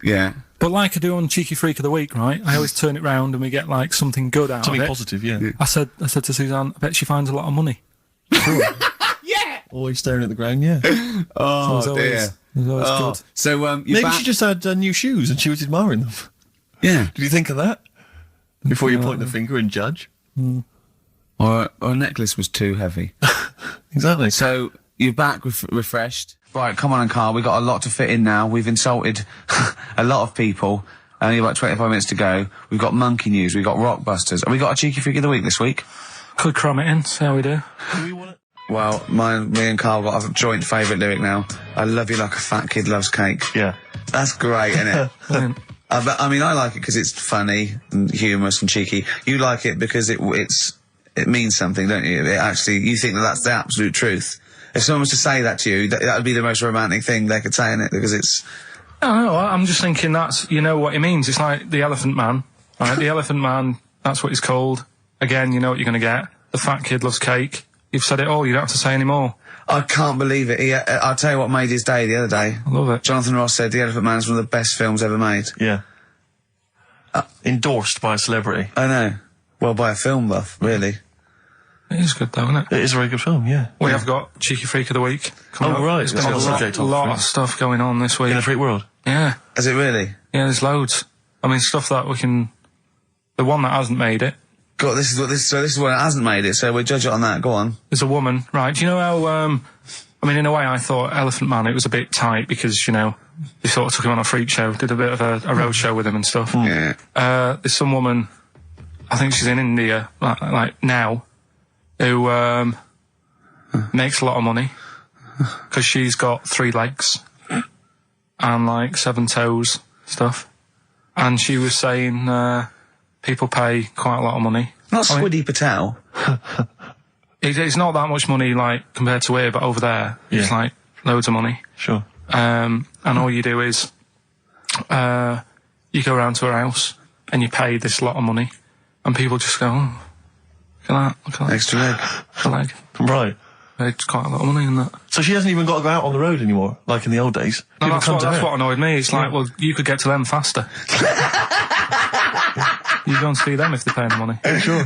Yeah. But like I do on Cheeky Freak of the Week, right? I always turn it round and we get like something good out Something of it. positive, yeah. I said to Suzanne, I bet she finds a lot of money. Yeah! Always staring at the ground, yeah. Oh, So dear. it was always good. So, you're Maybe back... she just had new shoes and she was admiring them. Yeah. Did you think of that? Before you point the finger and judge? Or a necklace was too heavy. Exactly. So, you're back refreshed. Right, come on, Carl. We've got a lot to fit in now. We've insulted a lot of people. Only about 25 minutes to go. We've got monkey news. We've got Rockbusters. Have we got a Cheeky Freak of the Week this week? Could cram it in, see how we do. Do we want it? Well, me and Carl got a joint favourite lyric now. I love you like a fat kid loves cake. Yeah. That's great, isn't it? I mean, I like it because it's funny and humorous and cheeky. You like it because it means something, don't you? You think that's the absolute truth. If someone was to say that to you, that would be the most romantic thing they could say in it, because it's... No, I'm just thinking that's, you know what it means. It's like the Elephant Man, right? The Elephant Man, that's what he's called. Again, you know what you're going to get. The fat kid loves cake. You've said it all, you don't have to say any more. I can't believe it. I'll tell you what made his day the other day. I love it. Jonathan Ross said The Elephant Man is one of the best films ever made. Yeah. Endorsed by a celebrity. I know. Well, by a film buff, really. It is good though, isn't it? It is a very good film, yeah. We have got Cheeky Freak of the Week coming up. Right. It's got a lot of stuff going on this week. In the freak world. Yeah. Is it really? Yeah, there's loads. I mean, stuff that we can... The one that hasn't made it. God, this is one that hasn't made it, so we'll judge it on that. Go on. There's a woman, right? Do you know how, I mean, in a way I thought Elephant Man, it was a bit tight because, you know, they sort of took him on a freak show, did a bit of a road show with him and stuff. Yeah. There's some woman, I think she's in India, like now, who, makes a lot of money because she's got 3 legs and like 7 toes, stuff. And she was saying, people pay quite a lot of money. Not Squiddy Patel. It's not that much money, like, compared to here, but over there, it's like loads of money. Sure. And all you do is, you go around to her house and you pay this lot of money, and people just go, oh, look at that. Extra leg. Extra leg. Right. It's quite a lot of money in that. So she hasn't even got to go out on the road anymore, like in the old days. No, People that's come to her. what annoyed me. It's like, well, you could get to them faster. You go and see them if they're paying the money. Sure.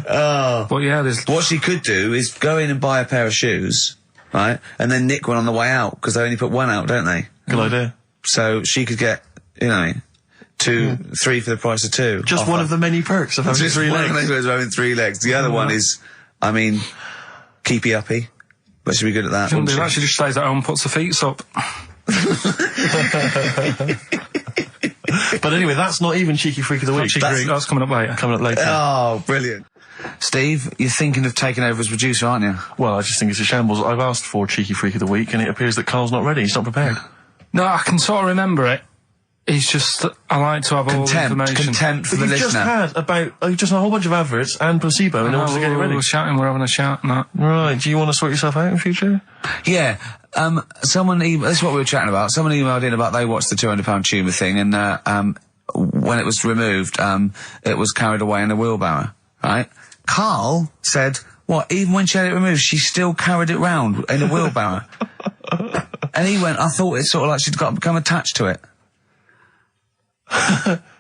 But yeah, there's... What she could do is go in and buy a pair of shoes, right, and then nick one on the way out, because they only put one out, don't they? Good idea. So she could get, you know, 2, 3 for the price of 2. Just offer. one of the many perks of having Just 3 one legs. of those having 3 legs. The other one is, I mean, keepy uppy. But she'd be good at that. Shouldn't do wouldn't that. She just stays at home and puts her feet up. But anyway, that's not even Cheeky Freak of the Week. That's coming up later. Coming up later. Oh, brilliant. Steve, you're thinking of taking over as producer, aren't you? Well, I just think it's a shambles. I've asked for Cheeky Freak of the Week, and it appears that Carl's not ready. He's not prepared. No, I can sort of remember it. It's just that I like to have all the information. Contempt for But the you've just listener. had just a whole bunch of adverts and placebo in order to get it ready. We're shouting, we're having a shout and that. Right, do you want to sort yourself out in future? Yeah. Someone this is what we were chatting about. Someone emailed in about they watched the £200 tumour thing, and when it was removed, it was carried away in a wheelbarrow, right? Karl said, what, even when she had it removed, she still carried it round in a wheelbarrow? And he went, I thought it's sort of like she'd become attached to it.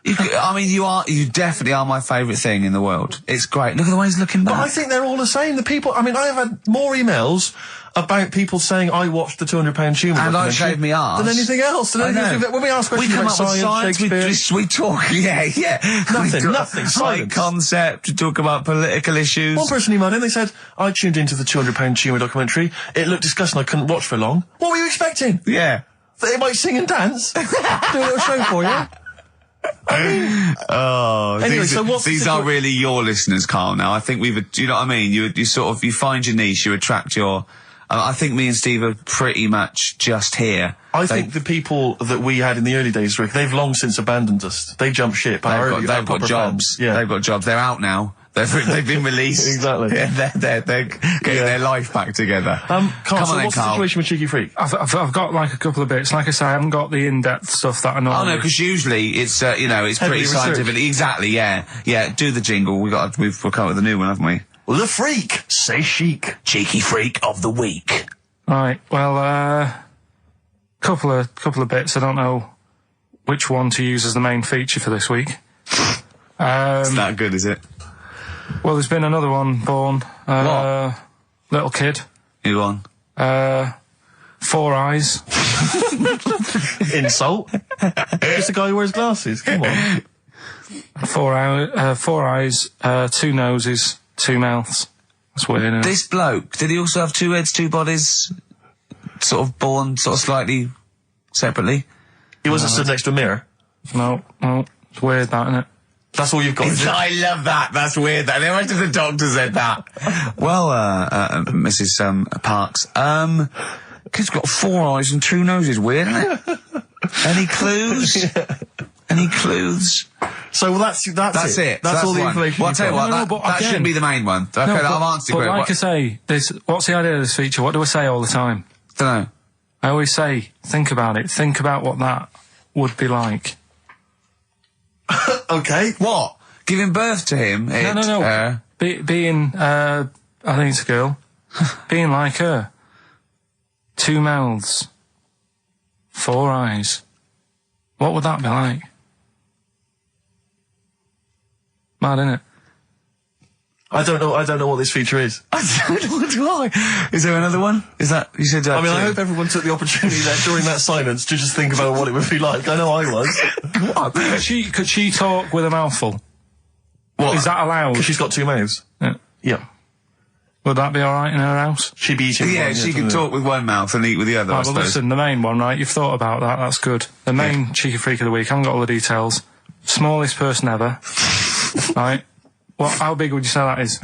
You definitely are my favourite thing in the world. It's great. Look at the way he's looking back. But I think they're all the same. The people, I mean, I have had more emails about people saying I watched the £200 tumour and I shaved me arse than anything else. I know. When we ask questions we come about up with science, Shakespeare, we talk, yeah. Nothing, High silence. concept, we talk about political issues. One person emailed in, they said, I tuned into the £200 tumour documentary. It looked disgusting, I couldn't watch for long. What were you expecting? Yeah. That it might sing and dance? Do a little show for you? Anyway, these are really your listeners, Karl. Now, I think do you know what I mean? You sort of, you find your niche, you attract your. I think me and Steve are pretty much just here. I think the people that we had in the early days, Rick, they've long since abandoned us. They jumped ship. They've got jobs. Yeah, they've got jobs. They're out now. They've been released. Exactly. Yeah, they're getting their life back together. Carl, Come on, what's the situation with Cheeky Freak? I've got like a couple of bits. Like I say, I haven't got the in-depth stuff that I know. Oh no, because usually it's it's Heavily pretty scientific. Exactly. Yeah. Do the jingle. We've come up with a new one, haven't we? The Freak, say chic. Cheeky Freak of the Week. Right. Well, couple of bits. I don't know which one to use as the main feature for this week. It's that good, is it? Well, there's been another one born. What? Little kid. Who on? 4 eyes. Insult. Just a guy who wears glasses. Come on. 4 eyes, 2 noses, 2 mouths. That's weird, isn't it? This bloke, did he also have 2 heads, 2 bodies? Sort of born sort of slightly separately? He wasn't stood next to a mirror. No, it's weird, that, isn't it? That's all you've got. I love that. That's weird. That. Imagine the doctor said that. Well, Mrs. Parks, kid's got 4 eyes and 2 noses. Weird, isn't it? Any clues? Any clues? So that's it. That's all the information. Well, I'll tell you what, but that again, shouldn't be the main one. Okay, I've answered but your like I say, what's the idea of this feature? What do I say all the time? Don't know. I always say, think about it. Think about what that would be like. Okay. What? Giving birth to him? No. Being, I think it's a girl. Being like her. 2 mouths. 4 eyes. What would that be like? Mad, innit? I don't know what this feature is. I don't know why. Is there another one? Is that, you said I mean, I hope everyone took the opportunity there during that silence to just think about what it would be like. I know I was. What? Could she talk with a mouthful? What? Is that allowed? Because she's got 2 mouths. Yeah. Would that be alright in her house? She'd be eating Yeah, one, she can talk with one mouth and eat with the other, I Right, well, suppose. listen, the main one, right? You've thought about that. That's good. The main Cheeky Freak of the Week. I haven't got all the details. Smallest person ever. Right? How big would you say that is?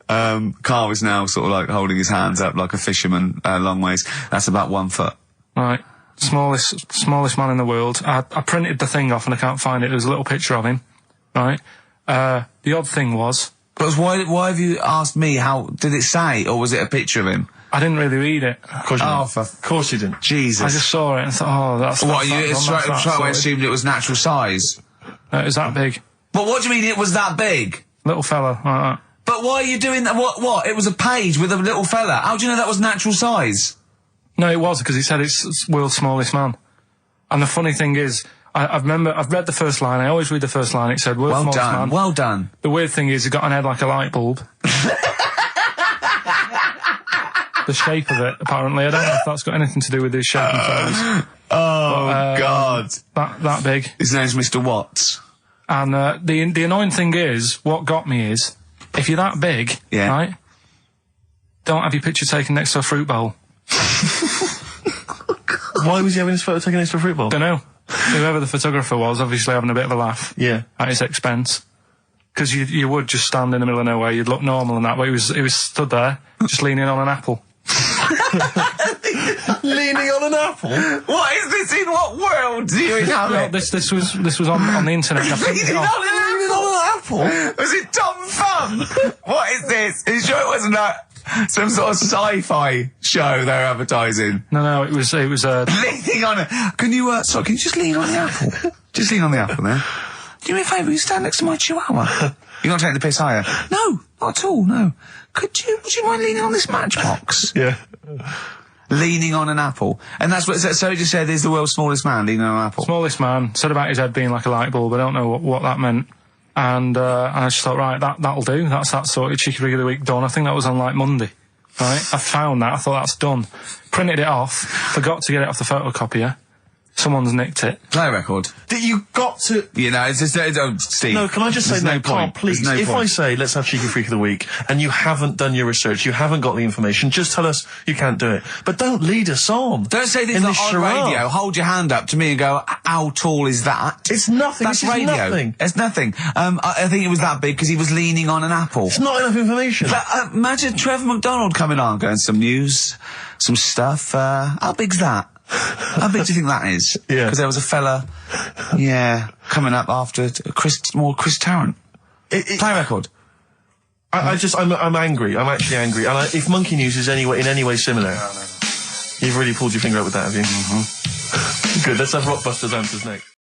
Karl is now sort of like holding his hands up like a fisherman, long ways. That's about 1 foot. Right. Smallest man in the world. I printed the thing off and I can't find it. There's a little picture of him. Right? The odd thing was... But why have you asked me how... Did it say, or was it a picture of him? I didn't really read it. Of course you didn't. Of course you didn't. Jesus. I just saw it and thought, oh, that's... What, that's you that straight away one. assumed it was natural size? It was that big. But what do you mean it was that big? Little fella, like that. But why are you doing that? What? It was a page with a little fella. How do you know that was natural size? No, it was, because he said it's world's smallest man. And the funny thing is, I've read the first line. I always read the first line. It said world's smallest man. Well done. The weird thing is, he got an head like a light bulb. The shape of it, apparently. I don't know if that's got anything to do with his shape and face. God. That big. His name's Mr. Watts. And the annoying thing is, what got me is, if you're that big, right, don't have your picture taken next to a fruit bowl. Why was he having his photo taken next to a fruit bowl? Don't know. Whoever the photographer was, obviously having a bit of a laugh. Yeah. At his expense. Because you would just stand in the middle of nowhere, you'd look normal and that, but he was stood there, just leaning on an apple. Leaning on an apple? What is this? In what world do you inhabit? Well, this was on the internet. Leaning on an apple? Was it Tom Thumb? What is this? Are you sure it wasn't some sort of sci-fi show they were advertising? No, it was leaning on it. Can you just lean on the apple? Just lean on the apple there. Do me a favour, you stand next to my chihuahua. You're not taking the piss, are you? No, not at all, no. Would you mind leaning on this matchbox? Yeah. Leaning on an apple. And that's what, so he just said he's the world's smallest man, leaning on an apple. Smallest man, said about his head being like a light bulb, I don't know what that meant. And I just thought, right, that'll do. That's that sorted. Cheeky Rig of the Week done. I think that was on like Monday. Right? I found that. I thought that's done. Printed it off. Forgot to get it off the photocopier. Someone's nicked it. Play a record. You got to... You know, it's just... Steve. No, can I just say, no, Carl, please, if I say, let's have Cheeky Freak of the Week, and you haven't done your research, you haven't got the information, just tell us you can't do it. But don't lead us on. Don't say this like on radio. Hold your hand up to me and go, how tall is that? It's nothing. That's radio. Nothing. It's nothing. I think it was that big because he was leaning on an apple. It's not enough information. But, imagine Trevor McDonald coming on, going, some news, some stuff. How big's that? How big do you think that is? Yeah. Because there was a fella, coming up after Chris Tarrant. Play a record. I'm angry. I'm actually angry. And if Monkey News is in any way similar, you've really pulled your finger out with that, have you? Mm-hmm. Good. Let's have Rockbusters answers next.